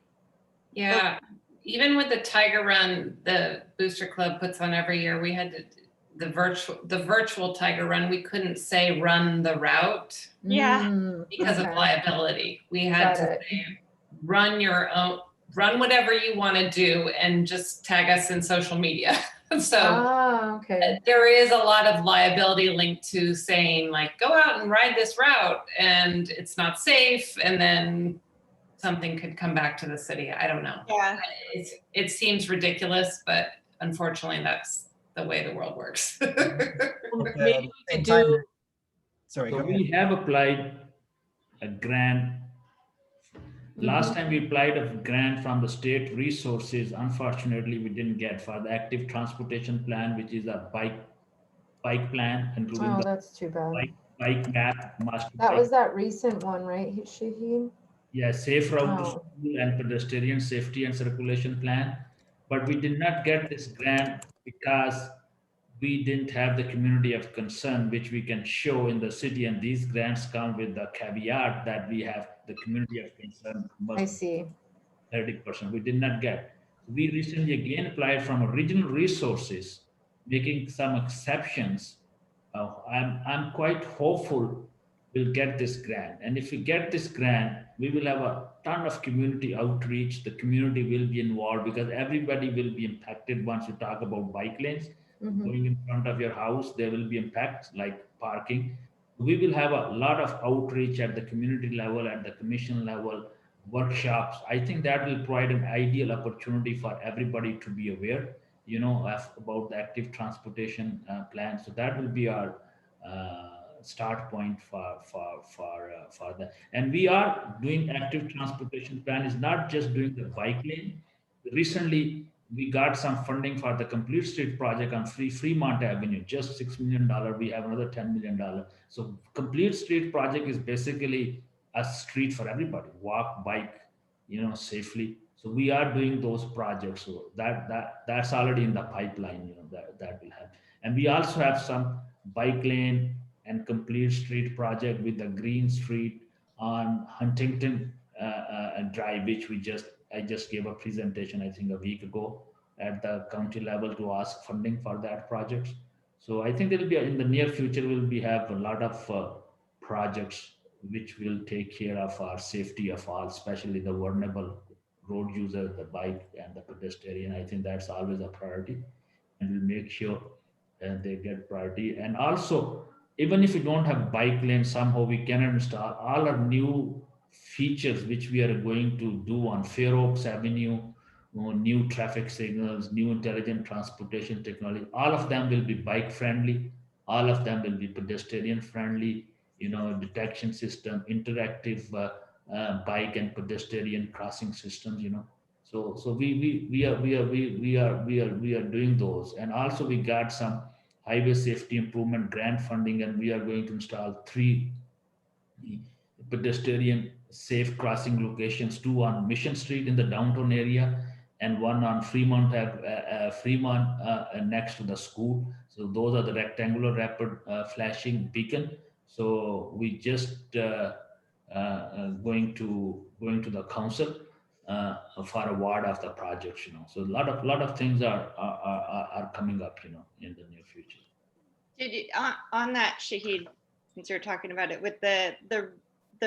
Yeah, even with the Tiger Run, the Booster Club puts on every year, we had the virtual Tiger Run. We couldn't say run the route, because of liability. We had to say, run your own, run whatever you want to do, and just tag us in social media. So there is a lot of liability linked to saying, like, go out and ride this route, and it's not safe, and then something could come back to the city. I don't know. Yeah. It seems ridiculous, but unfortunately that's the way the world works. Maybe we could do. Sorry, so we have applied a grant. Last time we applied a grant from the state resources. Unfortunately, we didn't get for the active transportation plan, which is a bike plan, including that's too bad. bike map. That was that recent one, right, Shaheen? Yeah, safe route to school and pedestrian safety and circulation plan. But we did not get this grant because we didn't have the community of concern, which we can show in the city. And these grants come with the caveat that we have the community of concern. I see. 30%. We did not get. We recently again applied from original resources, making some exceptions. I'm quite hopeful we'll get this grant. And if we get this grant, we will have a ton of community outreach. The community will be involved because everybody will be impacted once you talk about bike lanes. Going in front of your house, there will be impacts like parking. We will have a lot of outreach at the community level, at the commission level, workshops. I think that will provide an ideal opportunity for everybody to be aware, about the active transportation plan. So that will be our start point for that. And we are doing active transportation plan is not just doing the bike lane. Recently, we got some funding for the complete street project on Fremont Avenue, just $6 million. We have another $10 million. So complete street project is basically a street for everybody, walk, bike, safely. So we are doing those projects. So that's already in the pipeline, that will happen. And we also have some bike lane and complete street project with the Green Street on Huntington Drive, which I just gave a presentation, I think a week ago at the county level to ask funding for that project. So I think there will be in the near future, have a lot of projects which will take care of our safety of all, especially the vulnerable road user, the bike and the pedestrian. I think that's always a priority, and we'll make sure they get priority. And also, even if we don't have bike lane, somehow we can install all our new features which we are going to do on Fair Oaks Avenue, new traffic signals, new intelligent transportation technology. All of them will be bike friendly. All of them will be pedestrian friendly. Detection system, interactive bike and pedestrian crossing systems. So we are doing those, and also we got some highway safety improvement grant funding, and we are going to install 3 pedestrian safe crossing locations, 2 on Mission Street in the downtown area, and 1 on Fremont next to the school. So those are the rectangular rapid flashing beacon. So we just going to the council for award of the projects. So a lot of things are coming up, in the near future. Did you, on that, Shahid, since you're talking about it, with the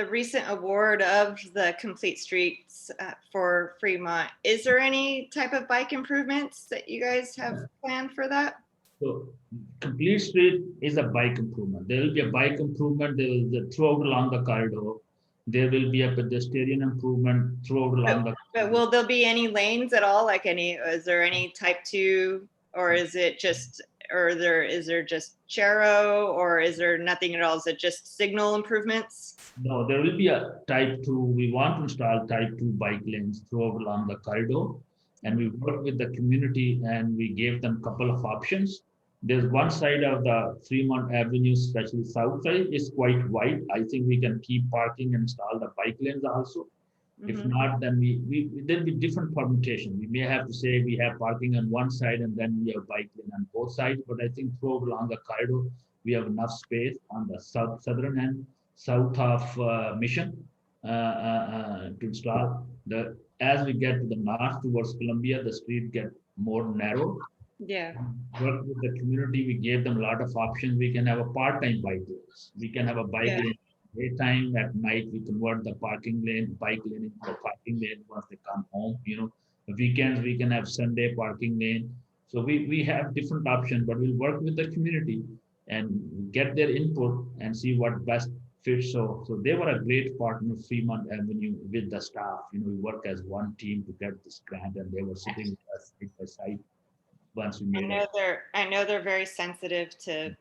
recent award of the complete streets for Fremont, is there any type of bike improvements that you guys have planned for that? So complete street is a bike improvement. There will be a bike improvement. There is throughout along the corridor. There will be a pedestrian improvement throughout along the. But will there be any lanes at all? Like is there any type 2, or is it just, is there just Chero, or is there nothing at all? Is it just signal improvements? No, there will be a type 2. We want to install type 2 bike lanes throughout along the corridor. And we worked with the community and we gave them a couple of options. There's one side of the Fremont Avenue, especially south side, is quite wide. I think we can keep parking and install the bike lanes also. If not, then there'll be different permutation. We may have to say we have parking on one side and then we have bike lane on both sides. But I think throughout along the corridor, we have enough space on the southern end, south of Mission to install. As we get to the north towards Columbia, the street get more narrow. Yeah. Work with the community, we gave them a lot of options. We can have a part-time bike lanes. We can have a bike lane daytime. At night, we convert the bike lane into a parking lane once they come home. The weekends we can have Sunday parking lane. So we have different options, but we'll work with the community and get their input and see what best fits. So they were a great partner, Fremont Avenue, with the staff. We work as one team to get this grant, and they were sitting with us side by side. Once we made I know they're very sensitive to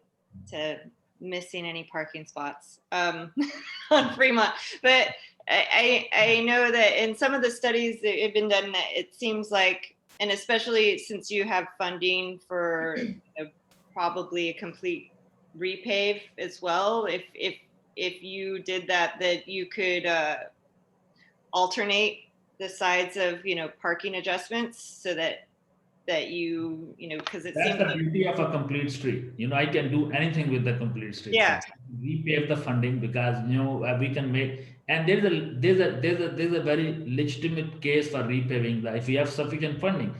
missing any parking spots on Fremont, but I know that in some of the studies that have been done, that it seems like, and especially since you have funding for probably a complete repave as well, if you did that you could alternate the sides of parking adjustments so that because it seems that's the beauty of a complete street. I can do anything with the complete street. Yeah. Repave the funding because we can make, and there's a very legitimate case for repaving. If we have sufficient funding,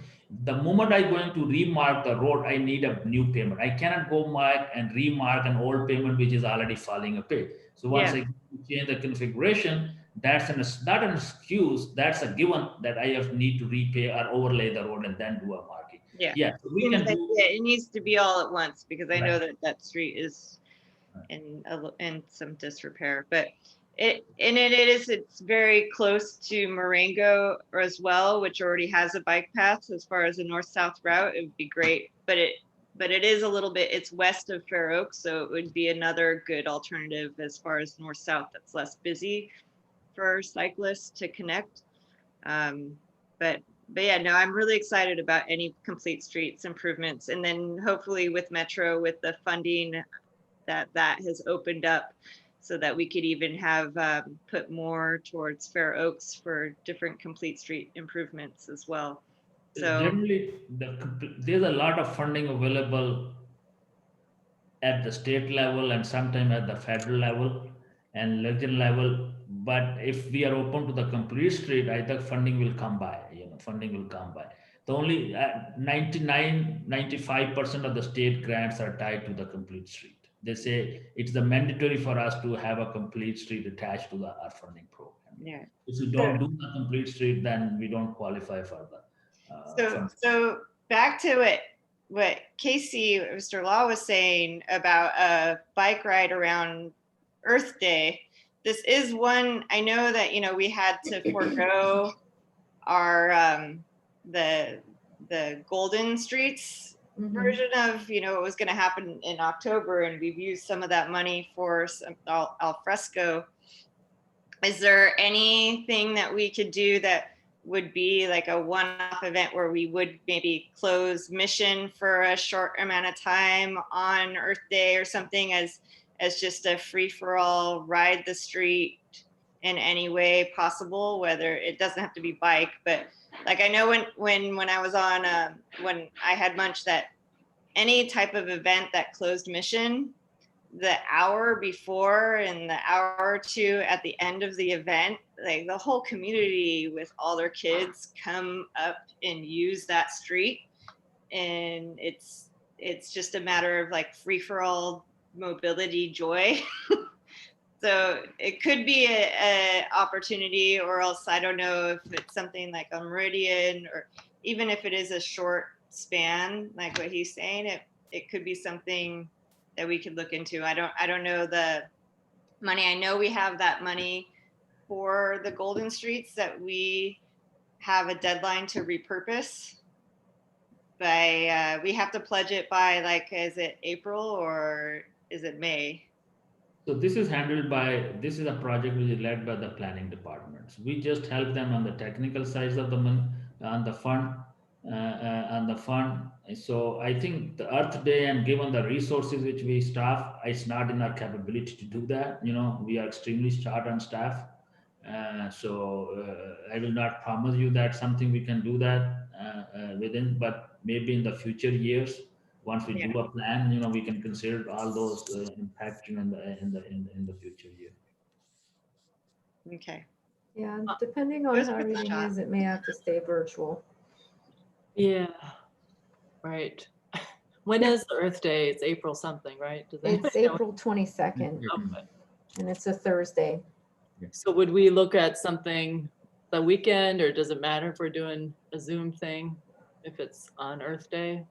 the moment I'm going to remark the road, I need a new pavement. I cannot go mark and remark an old pavement which is already falling apart. So once I change the configuration, that's not an excuse. That's a given that I need to repave or overlay the road and then do a marking. Yeah. So we can do. It needs to be all at once because I know that street is in some disrepair, but it's very close to Marengo as well, which already has a bike path as far as a north-south route. It would be great, but it is a little bit, it's west of Fair Oaks, so it would be another good alternative as far as north-south that's less busy for cyclists to connect. But yeah, no, I'm really excited about any complete streets improvements. And then hopefully with Metro, with the funding that has opened up so that we could even have put more towards Fair Oaks for different complete street improvements as well. So generally, there's a lot of funding available at the state level and sometimes at the federal level and regional level. But if we are open to the complete street, I think funding will come by. Funding will come by. The only 95% of the state grants are tied to the complete street. They say it's the mandatory for us to have a complete street attached to our funding program. Yeah. If you don't do the complete street, then we don't qualify for the funding. So back to what Casey, Mr. Law was saying about a bike ride around Earth Day. This is one, I know that, we had to forego our, the Golden Streets version of, what was going to happen in October. And we've used some of that money for some al fresco. Is there anything that we could do that would be like a one-off event where we would maybe close Mission for a short amount of time on Earth Day or something as just a free-for-all, ride the street in any way possible, whether it doesn't have to be bike, but like I know when I was on when I had Mulch, that any type of event that closed Mission, the hour before and the hour or two at the end of the event, like the whole community with all their kids come up and use that street, and it's just a matter of like free-for-all mobility joy. So it could be a opportunity, or else I don't know if it's something like on Meridian, or even if it is a short span like what he's saying, it could be something that we could look into. I don't know the money. I know we have that money for the Golden Streets that we have a deadline to repurpose by, we have to pledge it by, like, is it April or is it May? So this is this is a project which is led by the planning departments. We just help them on the technical sides of on the fund. So I think the Earth Day, and given the resources which we staff, it's not in our capability to do that. We are extremely short on staff. So I will not promise you that something we can do that within, but maybe in the future years, once we do a plan, we can consider all those impacts in the future year. Okay. Yeah, depending on how everything is, it may have to stay virtual. Yeah, right. When is the Earth Day? It's April something, right? It's April 22nd, Okay. and it's a Thursday. So would we look at something the weekend, or does it matter if we're doing a Zoom thing if it's on Earth Day?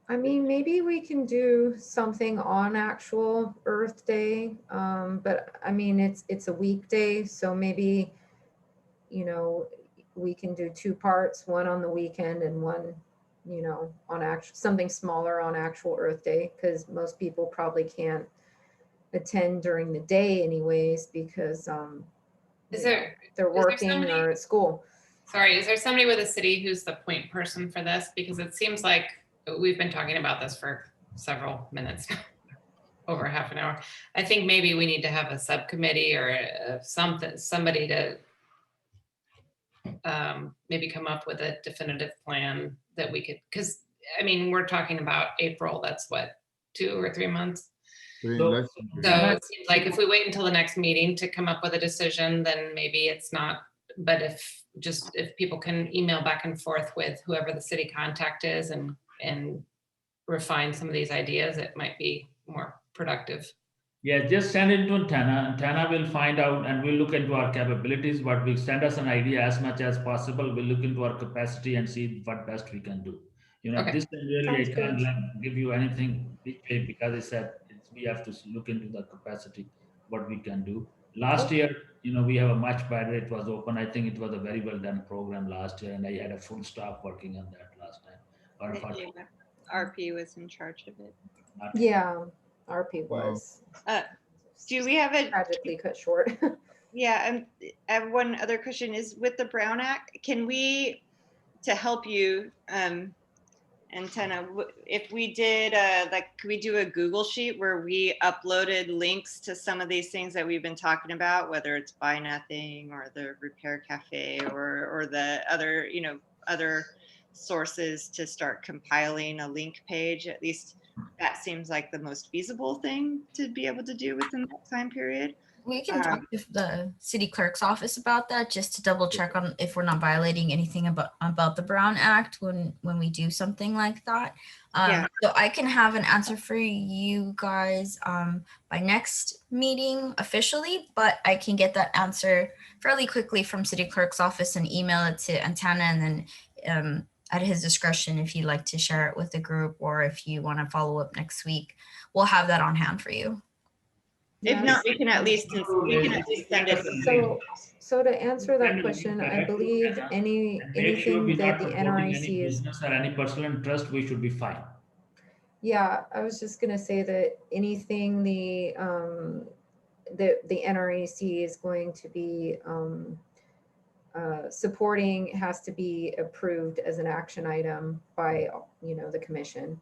I mean, maybe we can do something on actual Earth Day, but I mean, it's a weekday, so maybe, we can do two parts, one on the weekend and one, on actual, something smaller on actual Earth Day, because most people probably can't attend during the day anyways, because they're working or at school. Sorry, is there somebody with the city who's the point person for this? Because it seems like we've been talking about this for several minutes, over half an hour. I think maybe we need to have a subcommittee or somebody to maybe come up with a definitive plan that we could, because I mean, we're talking about April, that's what, 2 or 3 months? So it seems like if we wait until the next meeting to come up with a decision, then maybe it's not, but if people can email back and forth with whoever the city contact is and refine some of these ideas, it might be more productive. Yeah, just send it to Tana. Tana will find out, and we'll look into our capabilities, but we send us an idea as much as possible. We'll look into our capacity and see what best we can do. Okay. This time really Sounds I can't give you anything because I said we have to look into the capacity, what we can do. Last year, we have a much better, it was open. I think it was a very well done program last year, and I had a full staff working on that last time. RP was in charge of it. Yeah, RP was. Do we have a tragically cut short? Yeah, I have one other question. Is with the Brown Act, can we, to help you, Antenna, if we did could we do a Google sheet where we uploaded links to some of these things that we've been talking about, whether it's Buy Nothing or the Repair Cafe or the other, other sources, to start compiling a link page, at least that seems like the most feasible thing to be able to do within that time period. We can talk to the city clerk's office about that, just to double check on if we're not violating anything about the Brown Act when we do something like that. Yeah. So I can have an answer for you guys by next meeting officially, but I can get that answer fairly quickly from city clerk's office and email it to Antenna, and then at his discretion, if you'd like to share it with the group or if you want to follow up next week, we'll have that on hand for you. If not, we can at least send it. So to answer that question, I believe anything that the NREC is. Business or any personal interest, we should be fine. Yeah, I was just gonna say that anything the NREC is going to be supporting has to be approved as an action item by, the commission.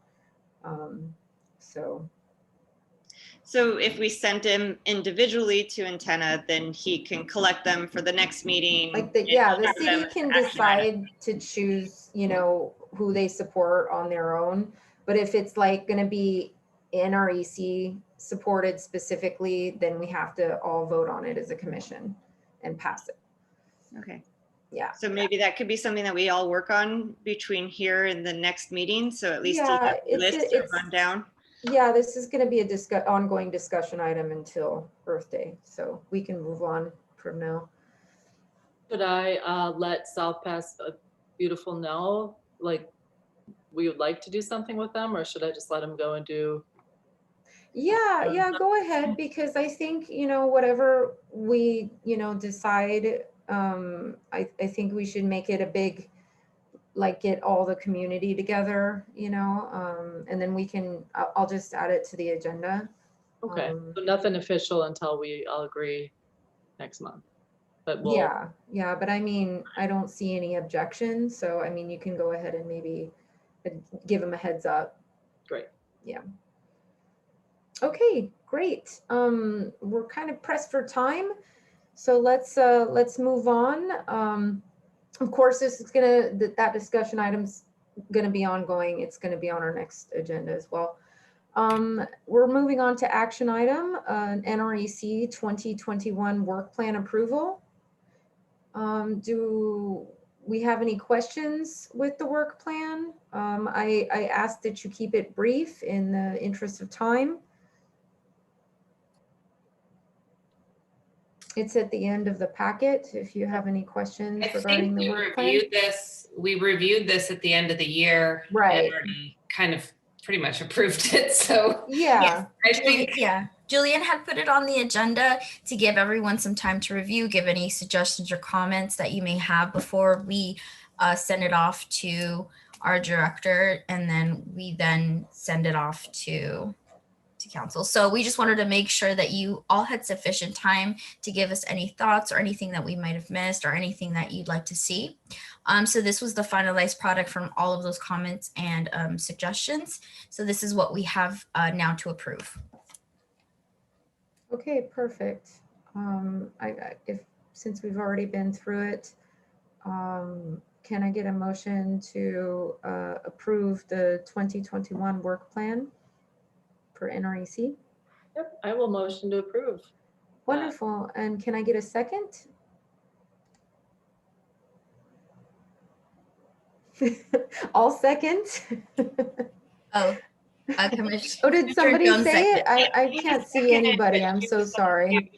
So if we sent him individually to Antenna, then he can collect them for the next meeting. The city can decide to choose, who they support on their own. But if it's like going to be NREC supported specifically, then we have to all vote on it as a commission and pass it. Okay. Yeah. So maybe that could be something that we all work on between here and the next meeting. So at least Yeah, a list to run down. Yeah, this is going to be a ongoing discussion item until Earth Day, so we can move on from now. Should I let South Pass Beautiful know, like, we would like to do something with them, or should I just let them go and do? Yeah, go ahead, because I think, whatever we, decide, I think we should make it a big, get all the community together, and then we can, I'll just add it to the agenda. Okay, so nothing official until we all agree next month. But we'll, yeah, but I mean, I don't see any objections, so I mean, you can go ahead and maybe give them a heads up. Great. Yeah. Okay, great. We're kind of pressed for time, so let's move on. Of course, this is that discussion item's gonna be ongoing. It's gonna be on our next agenda as well. We're moving on to action item, NREC 2021 work plan approval. Do we have any questions with the work plan? I asked that you keep it brief in the interest of time. It's at the end of the packet if you have any questions regarding the work plan. We reviewed this at the end of the year. Right. And already kind of pretty much approved it. So yeah, I think Julian had put it on the agenda to give everyone some time to review, give any suggestions or comments that you may have before we send it off to our director, and then we send it off to council. So we just wanted to make sure that you all had sufficient time to give us any thoughts or anything that we might have missed or anything that you'd like to see. So this was the finalized product from all of those comments and suggestions. So this is what we have now to approve. Okay, perfect. Since we've already been through it, can I get a motion to approve the 2021 work plan for NREC? Yep, I will motion to approve. Wonderful. And can I get a second? All second. Did somebody say it? I can't see anybody. I'm so sorry.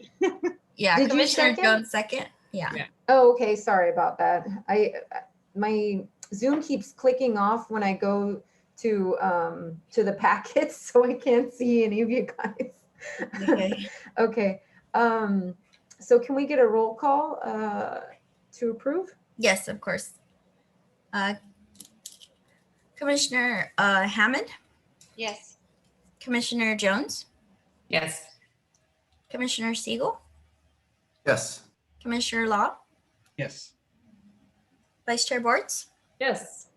Yeah, Did Commissioner Jones second. Yeah. Oh, okay. Sorry about that. My Zoom keeps clicking off when I go to the packets, so I can't see any of you guys. Okay. Okay. So can we get a roll call to approve? Yes, of course. Commissioner Hammond? Yes. Commissioner Jones? Yes. Commissioner Siegel? Yes. Commissioner Law? Yes. Vice Chair Boards? Yes.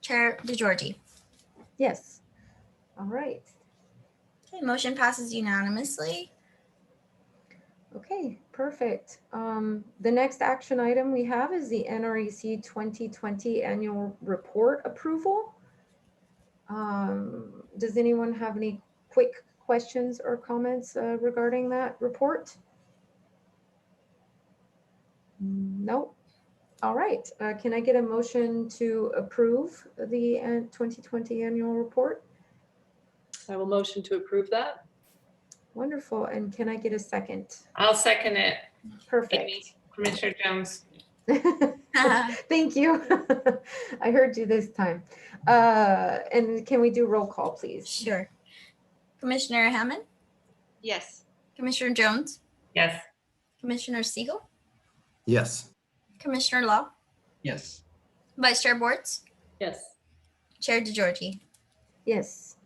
Chair DeGiorgi? Yes. All right. Okay, motion passes unanimously. Okay, perfect. The next action item we have is the NREC 2020 annual report approval. Does anyone have any quick questions or comments regarding that report? No. All right. Can I get a motion to approve the 2020 annual report? I will motion to approve that. Wonderful. And can I get a second? I'll second it. Perfect. Amy, Commissioner Jones. Thank you. I heard you this time. And can we do roll call, please? Sure. Commissioner Hammond, Yes. Commissioner Jones, Yes. Commissioner Siegel, Yes. Commissioner Law, Yes. Vice Chair Boards, Yes. Chair DeGiorgi. Yes.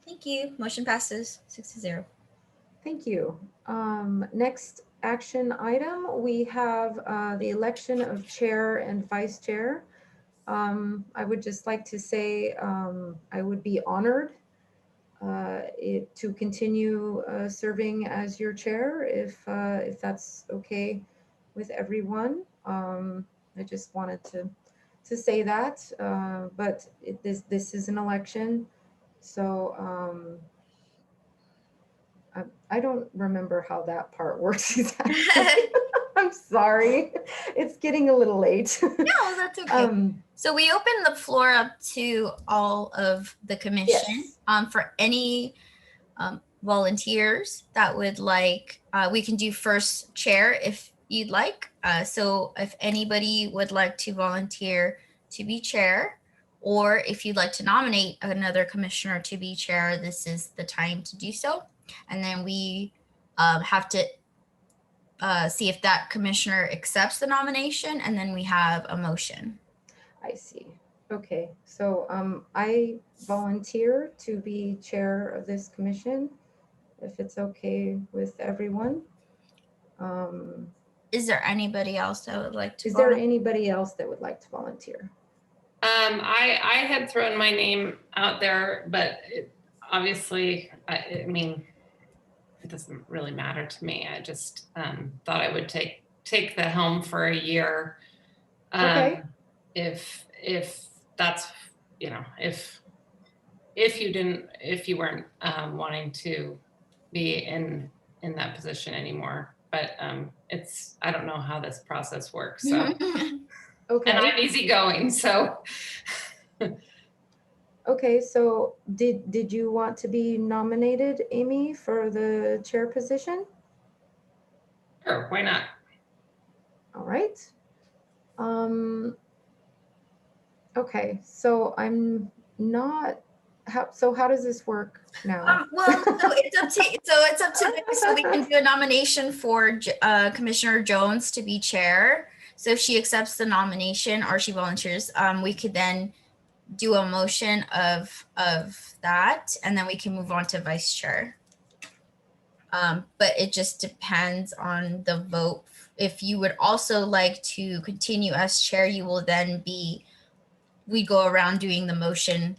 Thank you. Motion passes 6-0. Thank you. Next action item, we have the election of chair and vice chair. I would just like to say I would be honored to continue serving as your chair if that's okay with everyone. I just wanted to say that, but this is an election, so I don't remember how that part works exactly. I'm sorry. It's getting a little late. No, that's okay. So we open the floor up to all of the commission. Yes. For any volunteers that would like, we can do first chair if you'd like. So if anybody would like to volunteer to be chair, or if you'd like to nominate another commissioner to be chair, this is the time to do so. And then we have to see if that commissioner accepts the nomination, and then we have a motion. I see. Okay, so I volunteer to be chair of this commission, if it's okay with everyone. Is there anybody else that would like to? Is there anybody else that would like to volunteer? I had thrown my name out there, but obviously, I mean, it doesn't really matter to me. I just thought I would take the helm for a year. Okay. If that's, you know, if you weren't wanting to be in that position anymore, but I don't know how this process works. So, Okay. and I'm easygoing, so. Okay, so did you want to be nominated, Amy, for the chair position? Sure, why not? All right. Okay, so I'm not. How does this work now? Well, so it's up to so we can do a nomination for Commissioner Jones to be chair. So if she accepts the nomination or she volunteers, we could then do a motion of that, and then we can move on to vice chair. But it just depends on the vote. If you would also like to continue as chair, you will then we go around doing the motion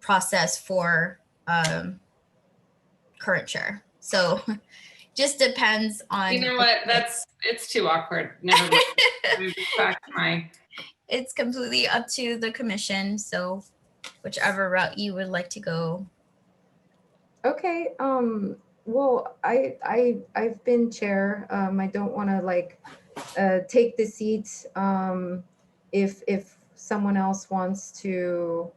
process for current chair. So just depends on. You know what? It's too awkward. Never mind. Back to my. It's completely up to the commission. So whichever route you would like to go. Okay. Well, I've been chair. I don't want to take the seat if someone else wants to,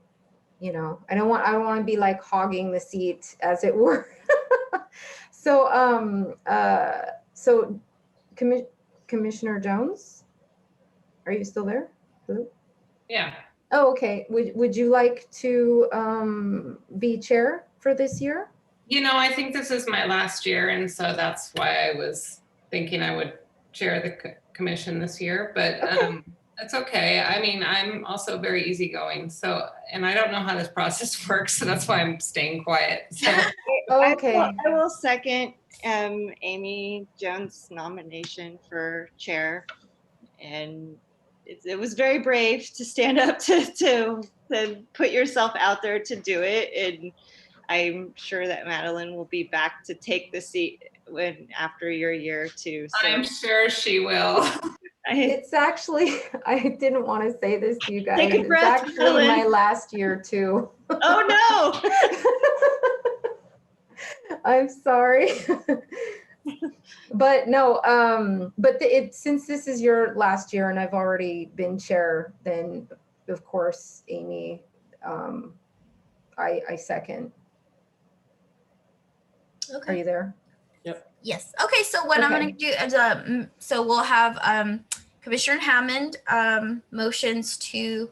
you know, I don't want to be like hogging the seat, as it were. So Commissioner Jones, are you still there? Hello? Yeah. Oh, okay. Would you like to be chair for this year? You know, I think this is my last year, and so that's why I was thinking I would chair the commission this year, but Okay. It's okay. I mean, I'm also very easygoing, so, and I don't know how this process works, so that's why I'm staying quiet. So. Oh, okay. I will second Amy Jones' nomination for chair, and it was very brave to stand up to put yourself out there to do it, and I'm sure that Madeline will be back to take the seat after your year too. So I'm sure she will. It's actually, I didn't want to say this to you guys. Take a It's breath, actually my Ellen. last year too. Oh, I'm sorry. But no, since this is your last year and I've already been chair, then of course, Amy, I second. Are Okay. you there? Yes. Okay. So what I'm Okay. going to do is, so we'll have Commissioner Hammond motions to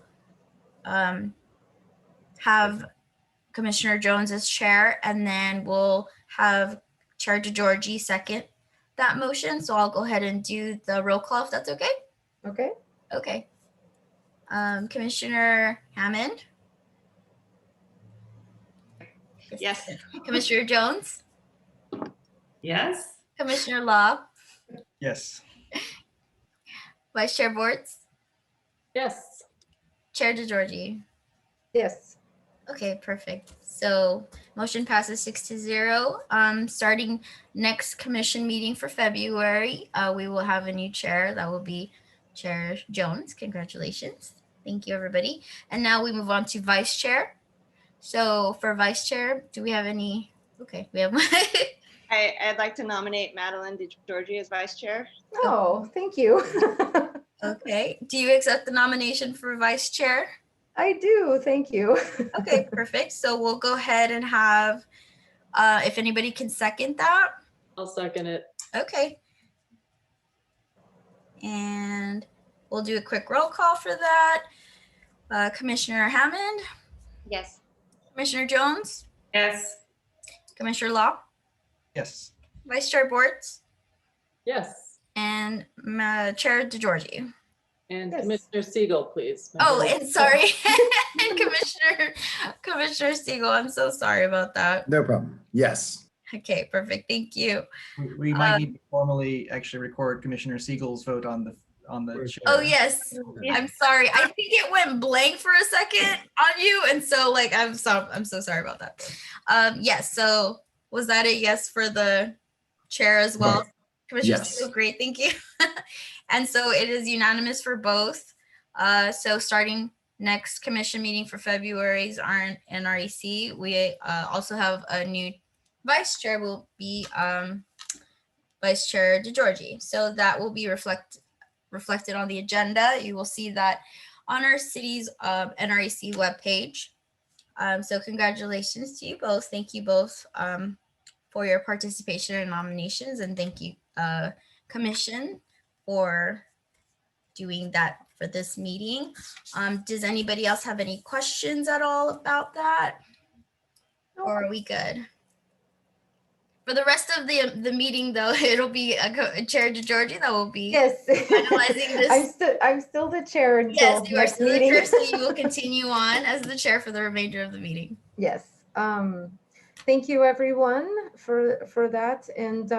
have Commissioner Jones as chair, and then we'll have Chair DeGiorgi second that motion. So I'll go ahead and do the roll call if that's okay. Okay. Okay. Commissioner Hammond. yes. Commissioner Jones. Yes. Commissioner Law. Yes. Vice Chair Bortz. Yes. Chair DeGiorgi. Yes. Okay, perfect. So motion passes 6-0. Starting next commission meeting for February, we will have a new chair. That will be Chair Jones. Congratulations. Thank you, everybody. And now we move on to vice chair. So for vice chair, do we have any? Okay, we have. I'd like to nominate Madeline DeGiorgi as vice chair. Oh, thank you. Okay. Do you accept the nomination for vice chair? I do. Thank you. Okay, perfect. So we'll go ahead and have, if anybody can second that. I'll second it. Okay. And we'll do a quick roll call for that. Commissioner Hammond, Yes. Commissioner Jones, Yes. Commissioner Law, Yes. Vice Chair Bortz, Yes. and Chair DeGiorgi. And Yes. Commissioner Siegel, please. Oh, and sorry, and Commissioner Siegel. I'm so sorry about that. No problem. Yes. Okay, perfect. Thank you. We might need to formally actually record Commissioner Siegel's vote on the chair. Oh yes, I'm sorry. I think it went blank for a second on you, and so like I'm so sorry about that. Yes. So was that a yes for the chair as well, Commissioner Yes. Siegel? Great, thank you. And so it is unanimous for both. So starting next commission meeting for February's NREC, we also have a new vice chair. Will be Vice Chair DeGiorgi. So that will be reflected on the agenda. You will see that on our city's NREC webpage. So congratulations to you both. Thank you both for your participation and nominations, and thank you Commission for doing that for this meeting. Does anybody else have any questions at all about that? Or are we good? For the rest of the meeting, though, it'll be Chair DeGiorgi that will be Yes. finalizing this. I'm still the chair until Yes, you are next still the meeting. chair, so you will continue on as the chair for the remainder of the meeting. Yes. Thank you, everyone, for that. And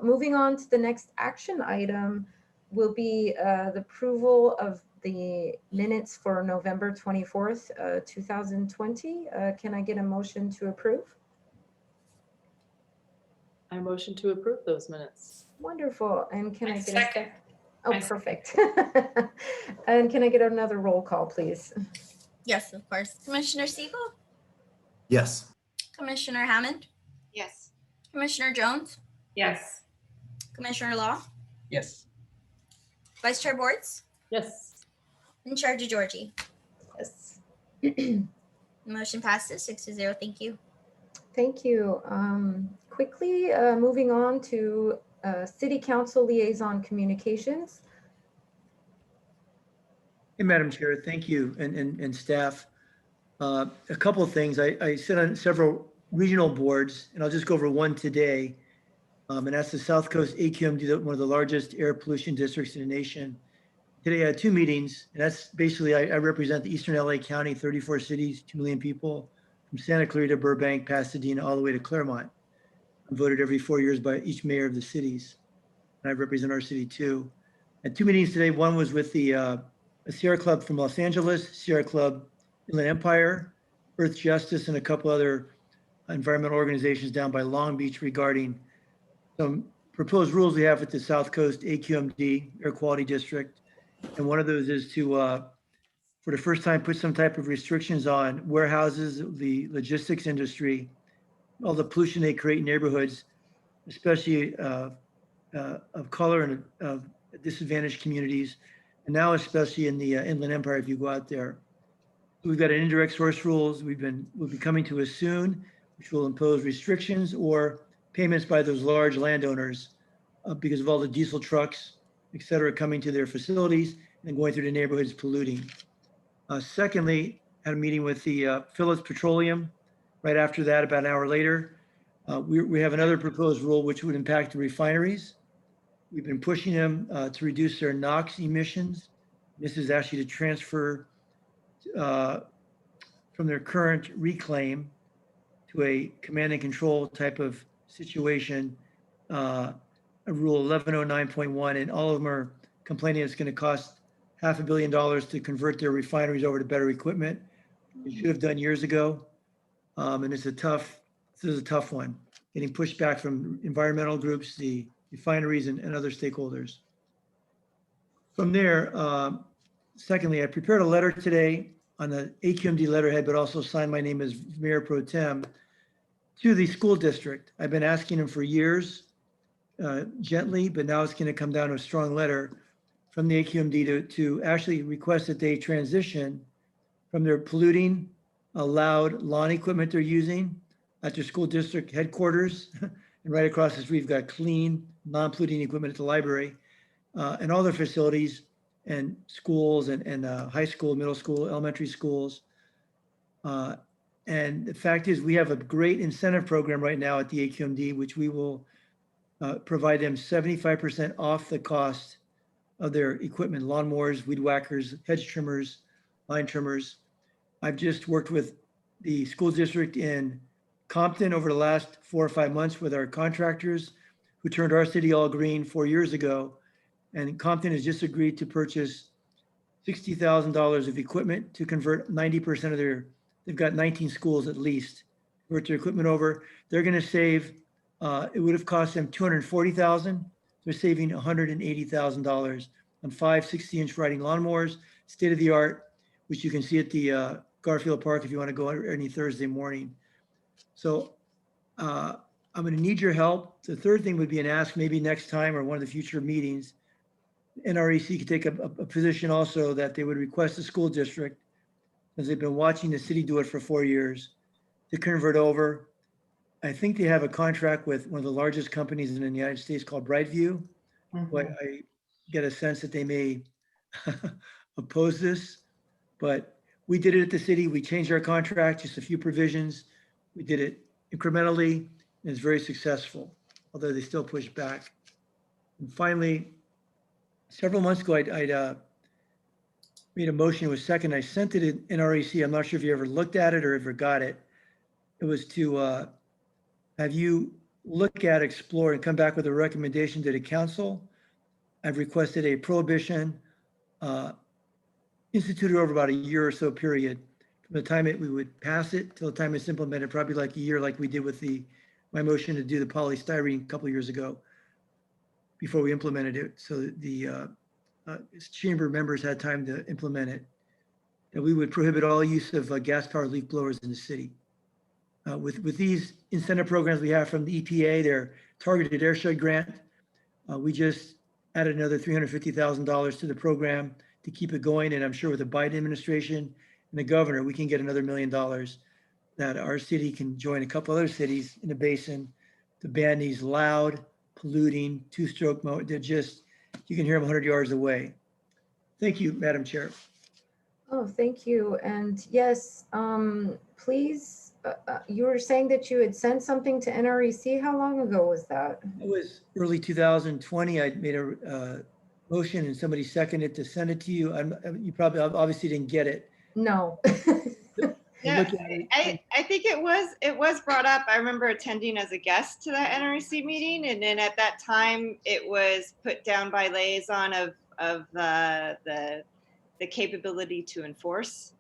moving on to the next action item will be the approval of the minutes for November 24th, 2020. Can I get a motion to approve? I motion to approve those minutes. Wonderful. And can I get second. Oh, perfect. And can I get another roll call, please? Yes, of course. Commissioner Siegel, Yes. Commissioner Hammond, Yes. Commissioner Jones, Yes. Commissioner Law, Yes. Vice Chair Bortz, Yes. and Chair DeGiorgi. Yes. Motion passes 6-0. Thank you. Thank you. Quickly moving on to City Council Liaison Communications. Hey, Madam Chair, thank you, and staff. A couple of things. I sit on several regional boards, and I'll just go over one today. And that's the South Coast AQMD, one of the largest air pollution districts in the nation. Today I had two meetings, and that's basically, I represent the Eastern LA County, 34 cities, 2 million people, from Santa Clarita, Burbank, Pasadena, all the way to Claremont. I'm voted every 4 years by each mayor of the cities. And I represent our city too. I had two meetings today. One was with the Sierra Club from Los Angeles, Sierra Club Inland Empire, Earth Justice, and a couple other environmental organizations down by Long Beach regarding some proposed rules we have with the South Coast AQMD, Air Quality District. And one of those is to, for the first time, put some type of restrictions on warehouses, the logistics industry, all the pollution they create in neighborhoods, especially of color and of disadvantaged communities, and now especially in the Inland Empire if you go out there. We've got an indirect source rules we'll be coming to us soon, which will impose restrictions or payments by those large landowners because of all the diesel trucks, et cetera, coming to their facilities and going through the neighborhoods polluting. Secondly, had a meeting with the Phillips Petroleum. Right after that, about an hour later, we have another proposed rule which would impact the refineries. We've been pushing them to reduce their NOx emissions. This is actually to transfer from their current reclaim to a command and control type of situation, a rule 1109.1, and all of them are complaining it's going to cost $500 million to convert their refineries over to better equipment. They should have done years ago. And this is a tough one, getting pushed back from environmental groups, the refineries and other stakeholders. From there, secondly, I prepared a letter today on the AQMD letterhead, but also signed my name as Mayor Pro Tem to the school district. I've been asking them for years, gently, but now it's going to come down to a strong letter from the AQMD to actually request that they transition from their polluting, loud lawn equipment they're using at their school district headquarters. And right across the street, we've got clean, non-polluting equipment at the library and all their facilities and schools and high school, middle school, elementary schools. And the fact is we have a great incentive program right now at the AQMD, which we will provide them 75% off the cost of their equipment, lawnmowers, weed whackers, hedge trimmers, line trimmers. I've just worked with the school district in Compton over the last 4 or 5 months with our contractors who turned our city all green 4 years ago. And Compton has just agreed to purchase $60,000 of equipment to convert 90% of they've got 19 schools at least, convert their equipment over. They're going to save, it would have cost them $240,000. They're saving $180,000 on 5 60-inch riding lawnmowers, state of the art, which you can see at the Garfield Park if you want to go any Thursday morning. So I'm going to need your help. The third thing would be an ask maybe next time or one of the future meetings. NREC could take a position also that they would request the school district, as they've been watching the city do it for 4 years, to convert over. I think they have a contract with one of the largest companies in the United States called Brightview, but I get a sense that they may oppose this. But we did it at the city. We changed our contract, just a few provisions. We did it incrementally, and it's very successful, although they still push back. And finally, several months ago, I'd made a motion, it was second. I sent it in NREC. I'm not sure if you ever looked at it or ever got it. It was to have you look at, explore, and come back with a recommendation to the council. I've requested a prohibition instituted over about a year or so period from the time we would pass it till the time it's implemented, probably like a year, like we did with my motion to do the polystyrene a couple of years ago before we implemented it. So the chamber members had time to implement it. That we would prohibit all use of gas-powered leaf blowers in the city. With these incentive programs we have from the EPA, their targeted airshed grant, we just added another $350,000 to the program to keep it going. And I'm sure with the Biden administration and the governor, we can get another $1 million that our city can join a couple other cities in the basin to ban these loud, polluting, two-stroke motors. They're just, you can hear them 100 yards away. Thank you, Madam Chair. Oh, thank you. And yes, please, you were saying that you had sent something to NREC. How long ago was that? It was early 2020. I made a motion and somebody seconded to send it to you. You probably obviously didn't get it. No. Yeah, I think it was brought up. I remember attending as a guest to that NREC meeting, and then at that time it was put down by Liaison of the capability to enforce.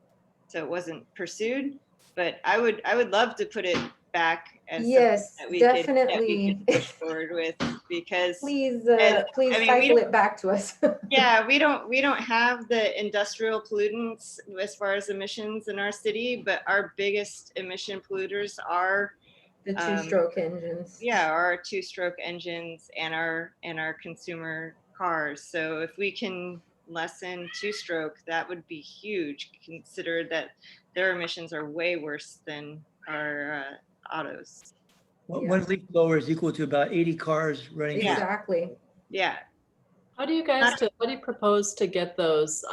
So it wasn't pursued. But I would love to put it back as something Yes, that we definitely. could push forward with, because Please, and, please I mean, cycle it back to us. yeah, we don't have the industrial pollutants as far as emissions in our city, but our biggest emission polluters are The two-stroke engines. yeah, our two-stroke engines and our consumer cars. So if we can lessen two-stroke, that would be huge, consider that their emissions are way worse than our autos. One leaf blower is equal to about 80 cars running. Yeah. Exactly. Yeah. How do you guys, how do you propose to get those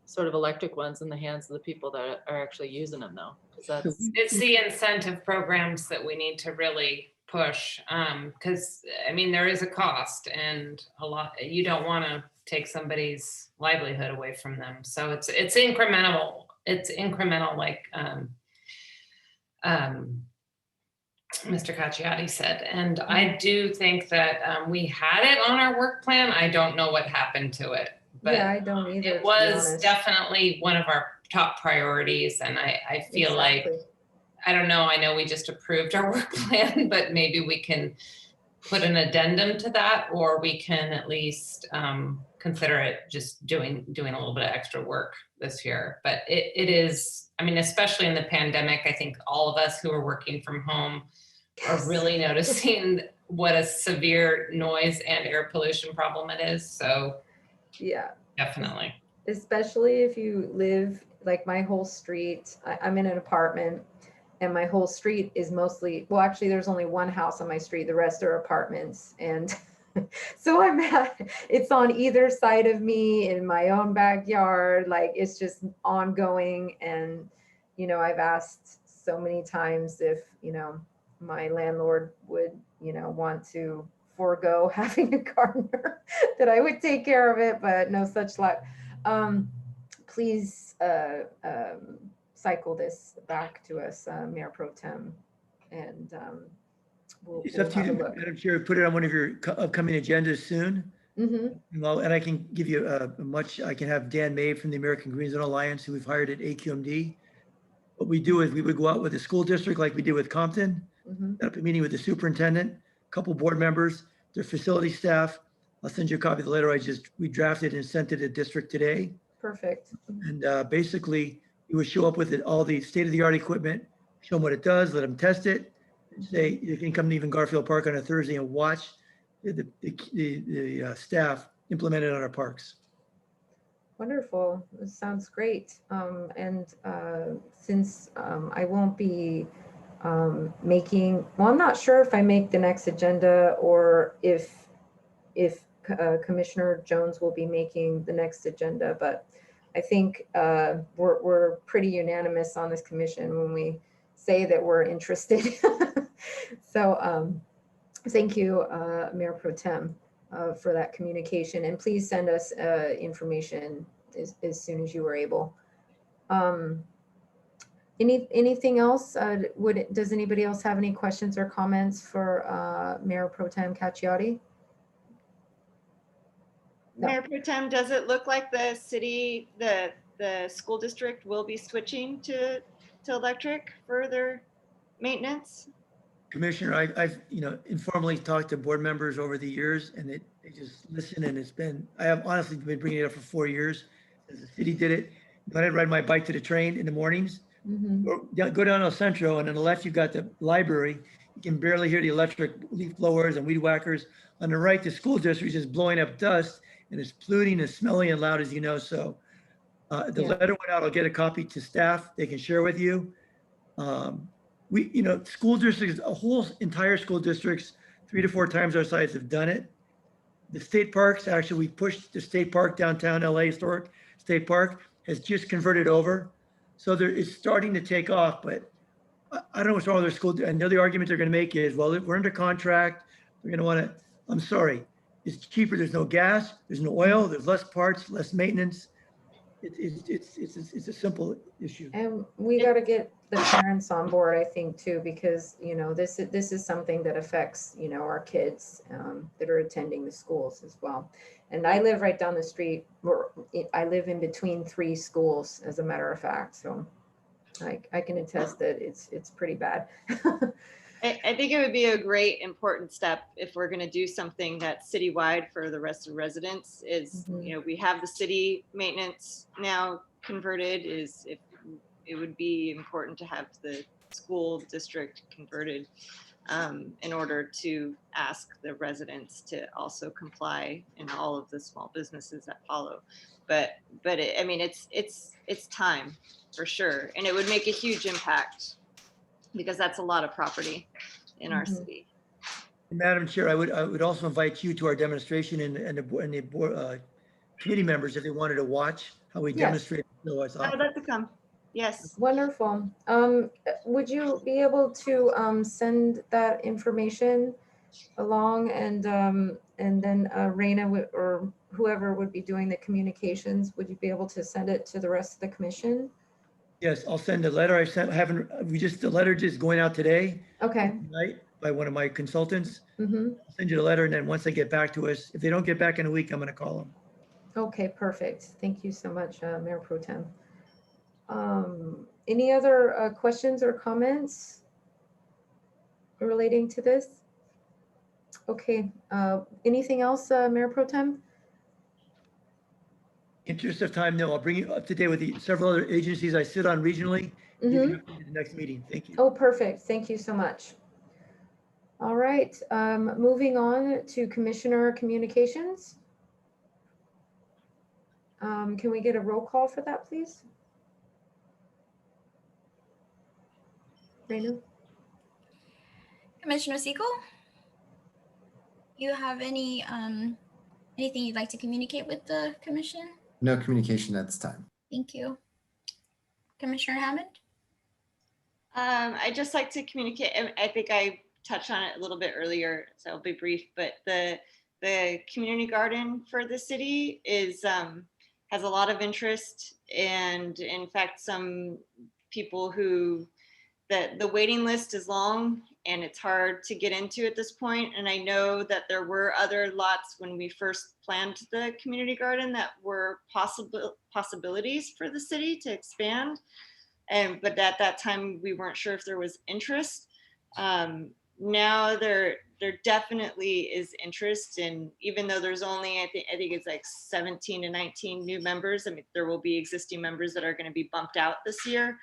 sort of electric ones in the hands of the people that are actually using them though? 'Cause that's, It's the incentive programs that we need to really push, because I mean, there is a cost, and a lot, you don't want to take somebody's livelihood away from them. So it's incremental. It's incremental, like Mr. Cacciati said. And I do think that we had it on our work plan. I don't know what happened to it, but Yeah, I don't either. it was definitely one of our top priorities. And I feel like, I don't know, I know we just approved our work plan, but maybe we can put an addendum to that, or we can at least consider it just doing a little bit of extra work this year. But it is, I mean, especially in the pandemic, I think all of us who are working from home are really noticing what a severe noise and air pollution problem it is. So yeah, definitely. Especially if you live, like my whole street, I'm in an apartment, and my whole street is mostly, well, actually there's only one house on my street, the rest are apartments. And so it's on either side of me in my own backyard. Like, it's just ongoing. And, you know, I've asked so many times if, you know, my landlord would, you know, want to forego having a gardener, that I would take care of it, but no such luck. Please cycle this back to us, Mayor Pro Tem, and It's up to you, Madam Chair, put it on one of your upcoming agendas soon. Mm-hmm. And I can give you I can have Dan May from the American Green Zone Alliance, who we've hired at AQMD. What we do is we would go out with the school district like we did with Compton, set up a meeting with the superintendent, a couple board members, their facility staff. I'll send you a copy of the letter we drafted and sent to the district today. Perfect. And basically, you would show up with all the state-of-the-art equipment, show them what it does, let them test it, and say, you can come to even Garfield Park on a Thursday and watch the staff implement it on our parks. Wonderful. This sounds great. Since I won't be making, well, I'm not sure if I make the next agenda, or if Commissioner Jones will be making the next agenda, but I think we're pretty unanimous on this commission when we say that we're interested. So thank you, Mayor Pro Tem, for that communication, and please send us information as soon as you are able. Anything else? Does anybody else have any questions or comments for Mayor Pro Tem Cacciati? No. Mayor Pro Tem, does it look like the city, the school district will be switching to electric for their maintenance? Commissioner, I've informally talked to board members over the years, and they just listen, and I have honestly been bringing it up for 4 years since the city did it. When I ride my bike to the train in the mornings, go down El Centro, and on the left you've got the library. You can barely hear the electric leaf blowers and weed whackers. On the right, the school district is just blowing up dust, and it's polluting and smelly and loud, as you know. So the letter went out. I'll get a copy to staff. They can share with you. School districts, entire school districts, 3 to 4 times our size have done it. The state parks, actually, we pushed the state park downtown LA, historic state park, has just converted over. So it's starting to take off, but I don't know what's wrong with their school. I know the argument they're going to make is, well, if we're under contract, we're going to want to, I'm sorry, it's cheaper. There's no gas, there's no oil, there's less parts, less maintenance. It's a simple issue. And we got to get the parents on board, I think, too, because, this is something that affects, our kids that are attending the schools as well. And I live right down the street. I live in between 3 schools, as a matter of fact. So I can attest that it's pretty bad. I think it would be a great important step if we're going to do something that's citywide for the rest of the residents is, you know, we have the city maintenance now converted is if it would be important to have the school district converted in order to ask the residents to also comply in all of the small businesses that follow. But I mean, it's time for sure. And it would make a huge impact because that's a lot of property in our city. Madam Chair, I would also invite you to our demonstration and the board, committee members if they wanted to watch how we Yes. demonstrate. So I I would like to come. Yes. Wonderful. Would you be able to send that information along and then Raina or whoever would be doing the communications, would you be able to send it to the rest of the commission? Yes, I'll send a letter. The letter just going out today. Okay. Tonight by one of my consultants. Mm-hmm. I'll send you the letter and then once they get back to us, if they don't get back in a week, I'm going to call them. Okay, perfect. Thank you so much, Mayor Pro Tem. Any other questions or comments relating to this? Okay, anything else, Mayor Pro Tem? Interest of time, no, I'll bring you up to date with the several other agencies I sit on regionally. You can have the next meeting. Thank you. Oh, perfect. Thank you so much. All right, moving on to Commissioner Communications. Can we get a roll call for that, please? Raina? Commissioner Siegel, you have any anything you'd like to communicate with the commission? No communication at this time. Thank you. Commissioner Hammond? I'd just like to communicate, I think I touched on it a little bit earlier, so I'll be brief, but the community garden for the city is has a lot of interest, and in fact, some people who the waiting list is long and it's hard to get into at this point. And I know that there were other lots when we first planned the community garden that were possibilities for the city to expand. But at that time, we weren't sure if there was interest. Now there definitely is interest, and even though there's only, I think it's like 17 to 19 new members. I mean, there will be existing members that are going to be bumped out this year,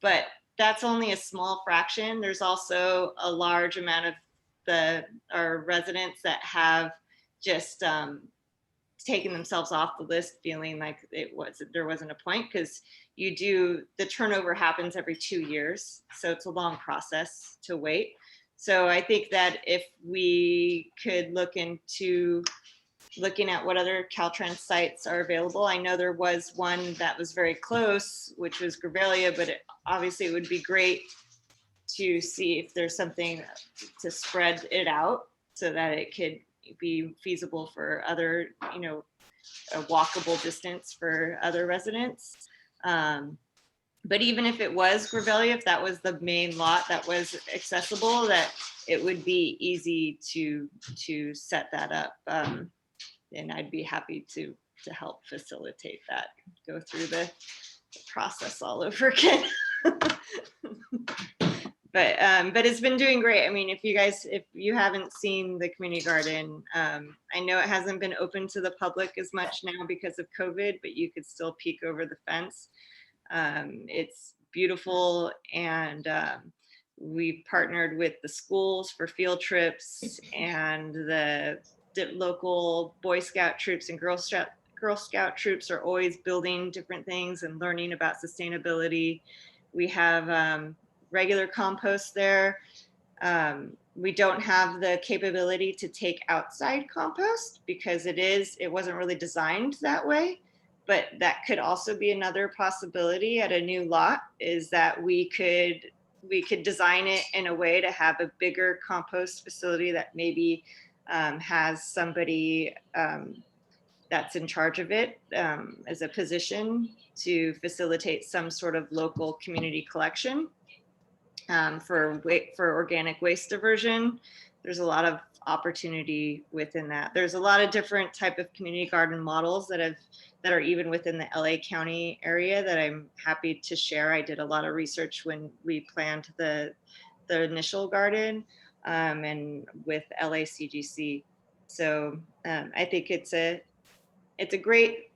but that's only a small fraction. There's also a large amount of our residents that have just taken themselves off the list, feeling like there wasn't a point, because the turnover happens every 2 years, so it's a long process to wait. So I think that if we could look into looking at what other Caltrans sites are available. I know there was one that was very close, which was Gravalia, but obviously it would be great to see if there's something to spread it out so that it could be feasible for other, a walkable distance for other residents. But even if it was Gravalia, if that was the main lot that was accessible, that it would be easy to set that up. And I'd be happy to help facilitate that, go through the process all over again. But it's been doing great. I mean, if you haven't seen the community garden, I know it hasn't been open to the public as much now because of COVID, but you could still peek over the fence. It's beautiful, and we've partnered with the schools for field trips, and the local Boy Scout troops and Girl Scout troops are always building different things and learning about sustainability. We have regular compost there. We don't have the capability to take outside compost because it wasn't really designed that way. But that could also be another possibility at a new lot, is that we could design it in a way to have a bigger compost facility that maybe has somebody that's in charge of it as a position to facilitate some sort of local community collection. for organic waste diversion. There's a lot of opportunity within that. There's a lot of different type of community garden models that are even within the LA County area that I'm happy to share. I did a lot of research when we planned the initial garden and with LACGC. So I think it's a great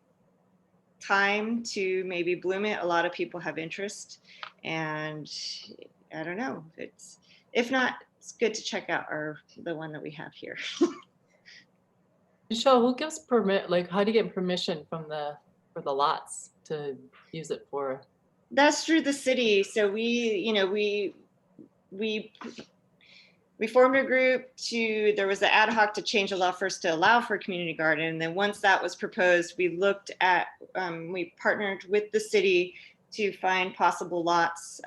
time to maybe bloom it. A lot of people have interest, and I don't know, if not, it's good to check out the one that we have here. Michelle, who gives permit? Like, how do you get permission for the lots to use it for? That's through the city. So we formed a group there was the ad hoc to change the law first to allow for community garden. And then once that was proposed, we looked at, we partnered with the city to find possible lots.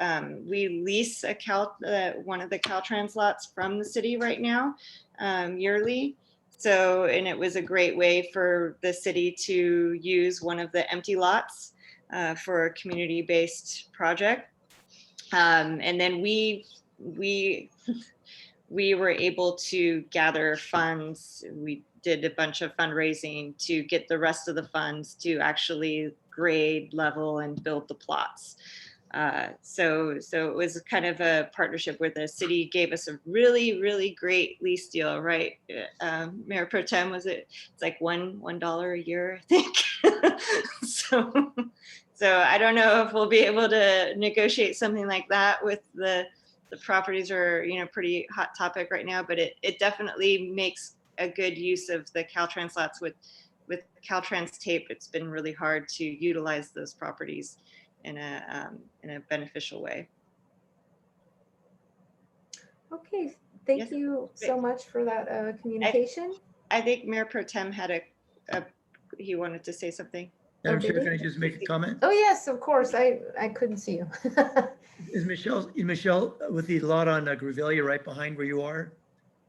We lease one of the Caltrans lots from the city right now, yearly. So, and it was a great way for the city to use one of the empty lots for a community-based project. And then we were able to gather funds. We did a bunch of fundraising to get the rest of the funds to actually grade, level, and build the plots. So it was kind of a partnership where the city gave us a really, really great lease deal, right? Mayor Pro Tem, it's like $1 a year, I think. So I don't know if we'll be able to negotiate something like that with the properties are, pretty hot topic right now, but it definitely makes a good use of the Caltrans lots. With Caltrans tape, it's been really hard to utilize those properties in a beneficial way. Okay, thank you so much for that communication. I think Mayor Pro Tem had he wanted to say something. Madam Chair, can I just make a comment? Oh yes, of course. I couldn't see you. Is Michelle with the lot on Grevillea right behind where you are?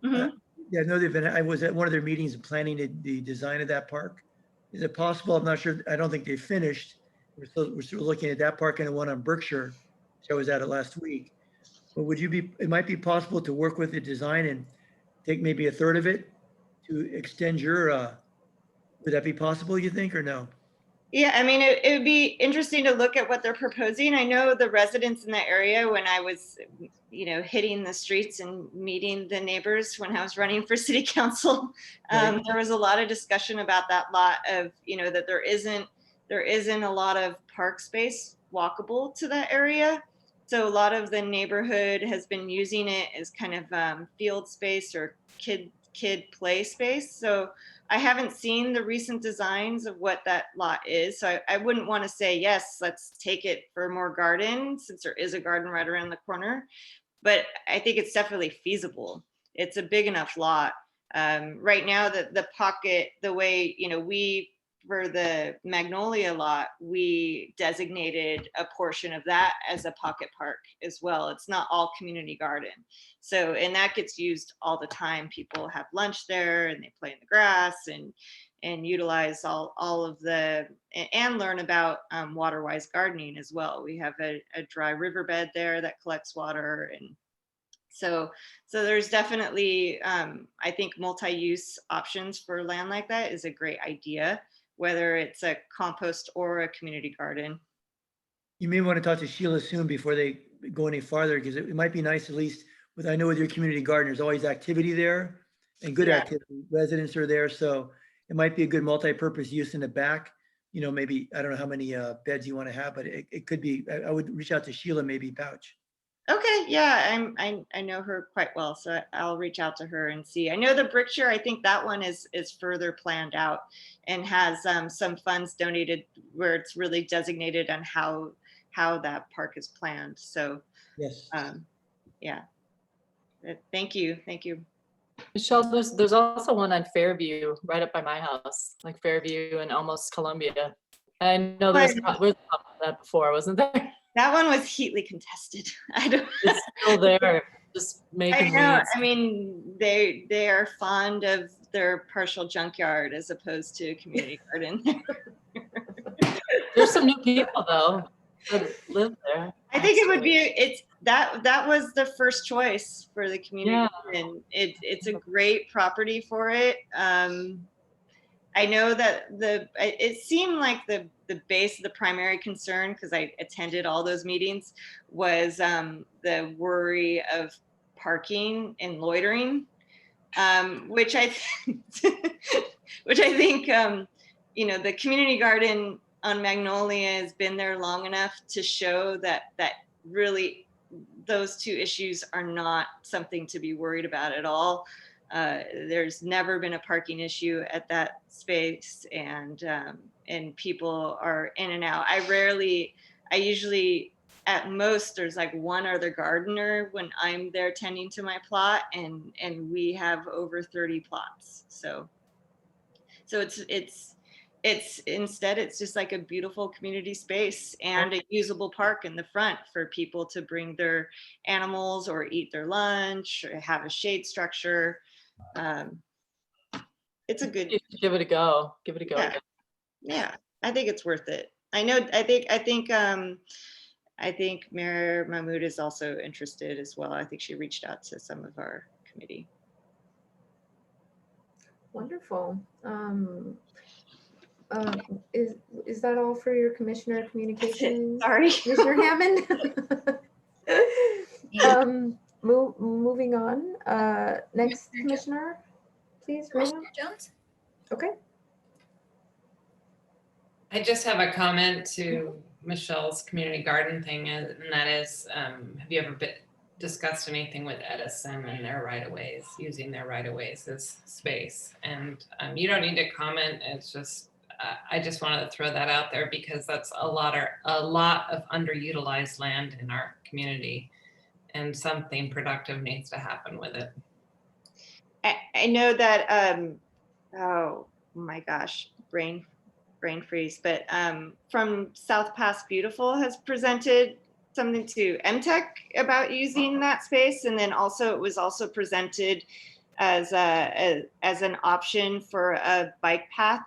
Mm-hmm. Yeah, no, I was at one of their meetings planning the design of that park. Is it possible? I'm not sure. I don't think they finished. We're still looking at that park and the one on Berkshire. So I was at it last week. But it might be possible to work with the design and take maybe a third of it to extend your, would that be possible, you think, or no? Yeah, I mean, it would be interesting to look at what they're proposing. I know the residents in the area, when I was, hitting the streets and meeting the neighbors when I was running for city council, Right. there was a lot of discussion about that lot of, that there isn't a lot of park space walkable to that area. So a lot of the neighborhood has been using it as kind of field space or kid play space. So I haven't seen the recent designs of what that lot is. So I wouldn't want to say, yes, let's take it for more garden, since there is a garden right around the corner. But I think it's definitely feasible. It's a big enough lot. Right now, the pocket, the way, for the Magnolia lot, we designated a portion of that as a pocket park as well. It's not all community garden. So, and that gets used all the time. People have lunch there and they play in the grass and utilize all of and learn about water-wise gardening as well. We have a dry riverbed there that collects water. And so there's definitely, I think multi-use options for land like that is a great idea, whether it's a compost or a community garden. You may want to talk to Sheila soon before they go any farther, because it might be nice, at least I know with your community garden, there's always activity there and good activity. Residents are there. So it might be a good multi-purpose use in the back. Maybe, I don't know how many beds you want to have, but it could be, I would reach out to Sheila, maybe Pouch. Okay, yeah, I know her quite well, so I'll reach out to her and see. I know the Berkshire, I think that one is further planned out and has some funds donated where it's really designated on how that park is planned. So yes, yeah, thank you. Michelle, there's also one on Fairview right up by my house, like Fairview and almost Columbia. I know there's that before, wasn't there? That one was heatly contested. It's still there, just making I know. weeds. I mean, they are fond of their partial junkyard as opposed to community garden. There's some new people though that live there. I think it would be, that was the first choice for the community, and it's a great property for it. I know that it seemed like the base of the primary concern, because I attended all those meetings, was the worry of parking and loitering, which I think the community garden on Magnolia has been there long enough to show that really those two issues are not something to be worried about at all. There's never been a parking issue at that space, and people are in and out. I usually, at most, there's like one other gardener when I'm there tending to my plot, and we have over 30 plots. So it's just like a beautiful community space and a usable park in the front for people to bring their animals or eat their lunch or have a shade structure. It's a good. Give it a go. Give it a go. Yeah, I think it's worth it. I think Mayor Mahmood is also interested as well. I think she reached out to some of our committee. Wonderful. Is that all for your commissioner communications? Sorry, Commissioner Hammond. Moving on. Next commissioner, please. Commissioner Jones. Okay. I just have a comment to Michelle's community garden thing, and that is, have you ever discussed anything with Edison and their right-of-ways, using their right-of-ways as space? And you don't need to comment. It's just, I just wanted to throw that out there because that's a lot of underutilized land in our community, and something productive needs to happen with it. I know that, oh my gosh, brain freeze, but from South Pass Beautiful has presented something to MTech about using that space. And then also it was also presented as an option for a bike path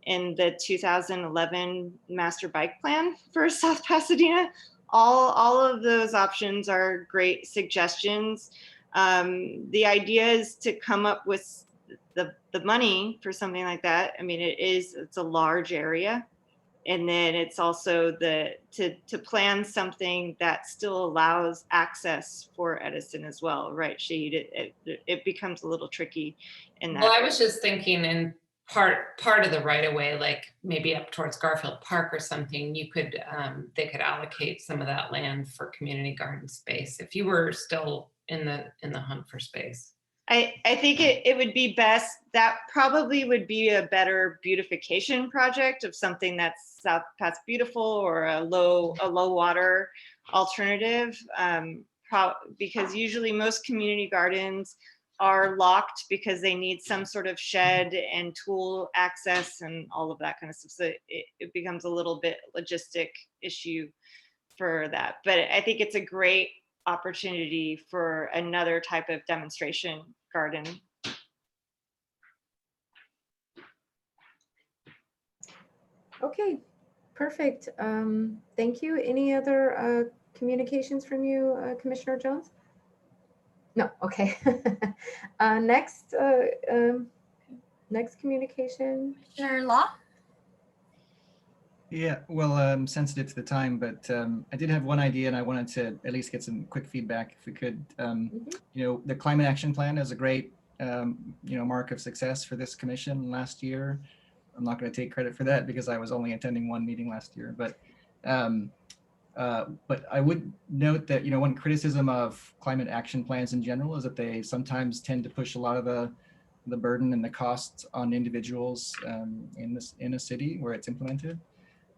in the 2011 master bike plan for South Pasadena. All of those options are great suggestions. The idea is to come up with the money for something like that. I mean, it's a large area. And then it's also to plan something that still allows access for Edison as well, right, Shahid? It becomes a little tricky in that. Well, I was just thinking in part of the right of way, like maybe up towards Garfield Park or something, you could they could allocate some of that land for community garden space if you were still in the hunt for space. I think it would be best, that probably would be a better beautification project of something that's South Pass Beautiful or a low water alternative, because usually most community gardens are locked because they need some sort of shed and tool access and all of that kind of stuff. So it becomes a little bit logistic issue for that. But I think it's a great opportunity for another type of demonstration garden. Okay, perfect. Thank you. Any other communications from you, Commissioner Jones? No, okay. Next communication. Commissioner Law. Yeah, well, I'm sensitive to the time, but I did have one idea and I wanted to at least get some quick feedback if we could. The Climate Action Plan is a great, mark of success for this commission last year. I'm not going to take credit for that because I was only attending one meeting last year, but I would note that, one criticism of climate action plans in general is that they sometimes tend to push a lot of the burden and the costs on individuals in a city where it's implemented.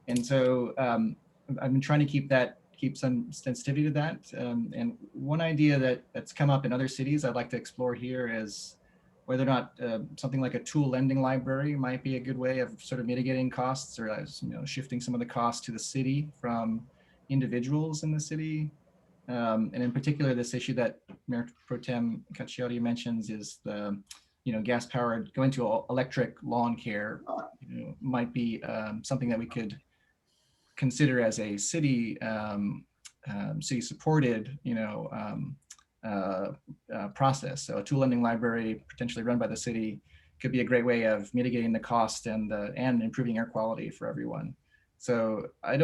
And so I've been trying to keep some sensitivity to that. And one idea that's come up in other cities I'd like to explore here is whether or not something like a tool lending library might be a good way of sort of mitigating costs or shifting some of the costs to the city from individuals in the city. And in particular, this issue that Mayor Pro Tem Cacciari mentions is the gas powered going to electric lawn care might be something that we could consider as a city city supported, process. So a tool lending library potentially run by the city could be a great way of mitigating the cost and improving air quality for everyone. So I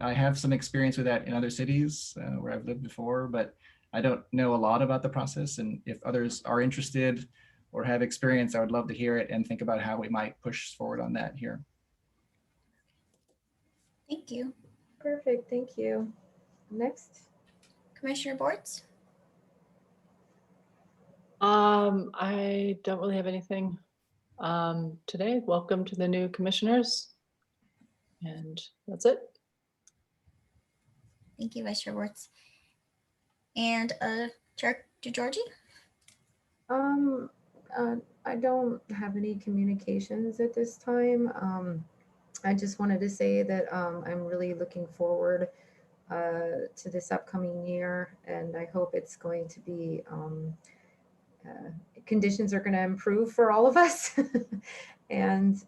have some experience with that in other cities where I've lived before, but I don't know a lot about the process. And if others are interested or have experience, I would love to hear it and think about how we might push forward on that here. Thank you. Perfect, thank you. Next. Commissioner Boards? I don't really have anything today. Welcome to the new commissioners. And that's it. Thank you, Vice Chair Boards. And Chair DeGiorgi? I don't have any communications at this time. I just wanted to say that I'm really looking forward to this upcoming year, and I hope it's going to be conditions are going to improve for all of us. And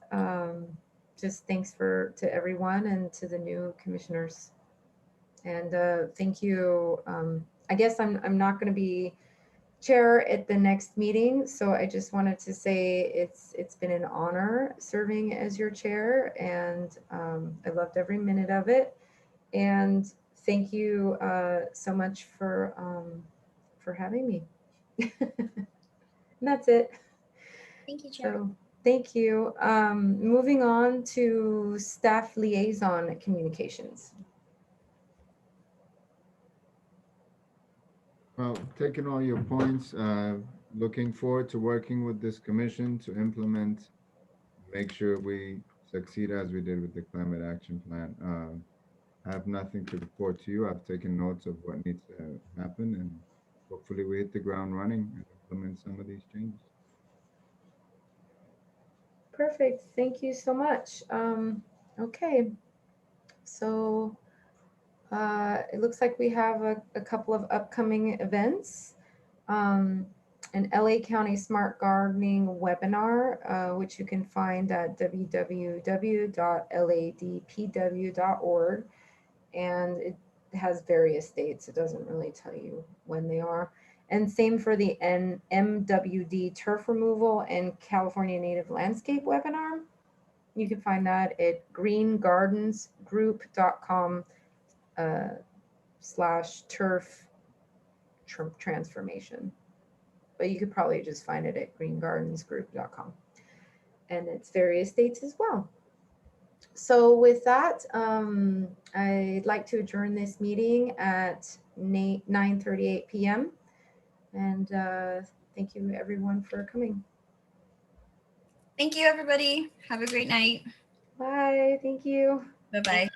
just thanks to everyone and to the new commissioners. And thank you. I guess I'm not going to be chair at the next meeting, so I just wanted to say it's been an honor serving as your chair, and I loved every minute of it. And thank you so much for having me. And that's it. Thank you, Chair. So thank you. Moving on to staff liaison communications. Well, taking all your points, looking forward to working with this commission to implement, make sure we succeed as we did with the climate action plan. I have nothing to report to you. I've taken notes of what needs to happen, and hopefully we hit the ground running and implement some of these changes. Perfect. Thank you so much. Okay. So it looks like we have a couple of upcoming events. An LA County Smart Gardening webinar, which you can find at www.ladpw.org. And it has various dates. It doesn't really tell you when they are. And same for the MWD turf removal and California Native Landscape webinar. You can find that at greengardensgroup.com /turf transformation. But you could probably just find it at greengardensgroup.com. And it's various dates as well. So with that, I'd like to adjourn this meeting at 9:38 p.m. And thank you everyone for coming. Thank you, everybody. Have a great night. Bye. Thank you. Bye-bye.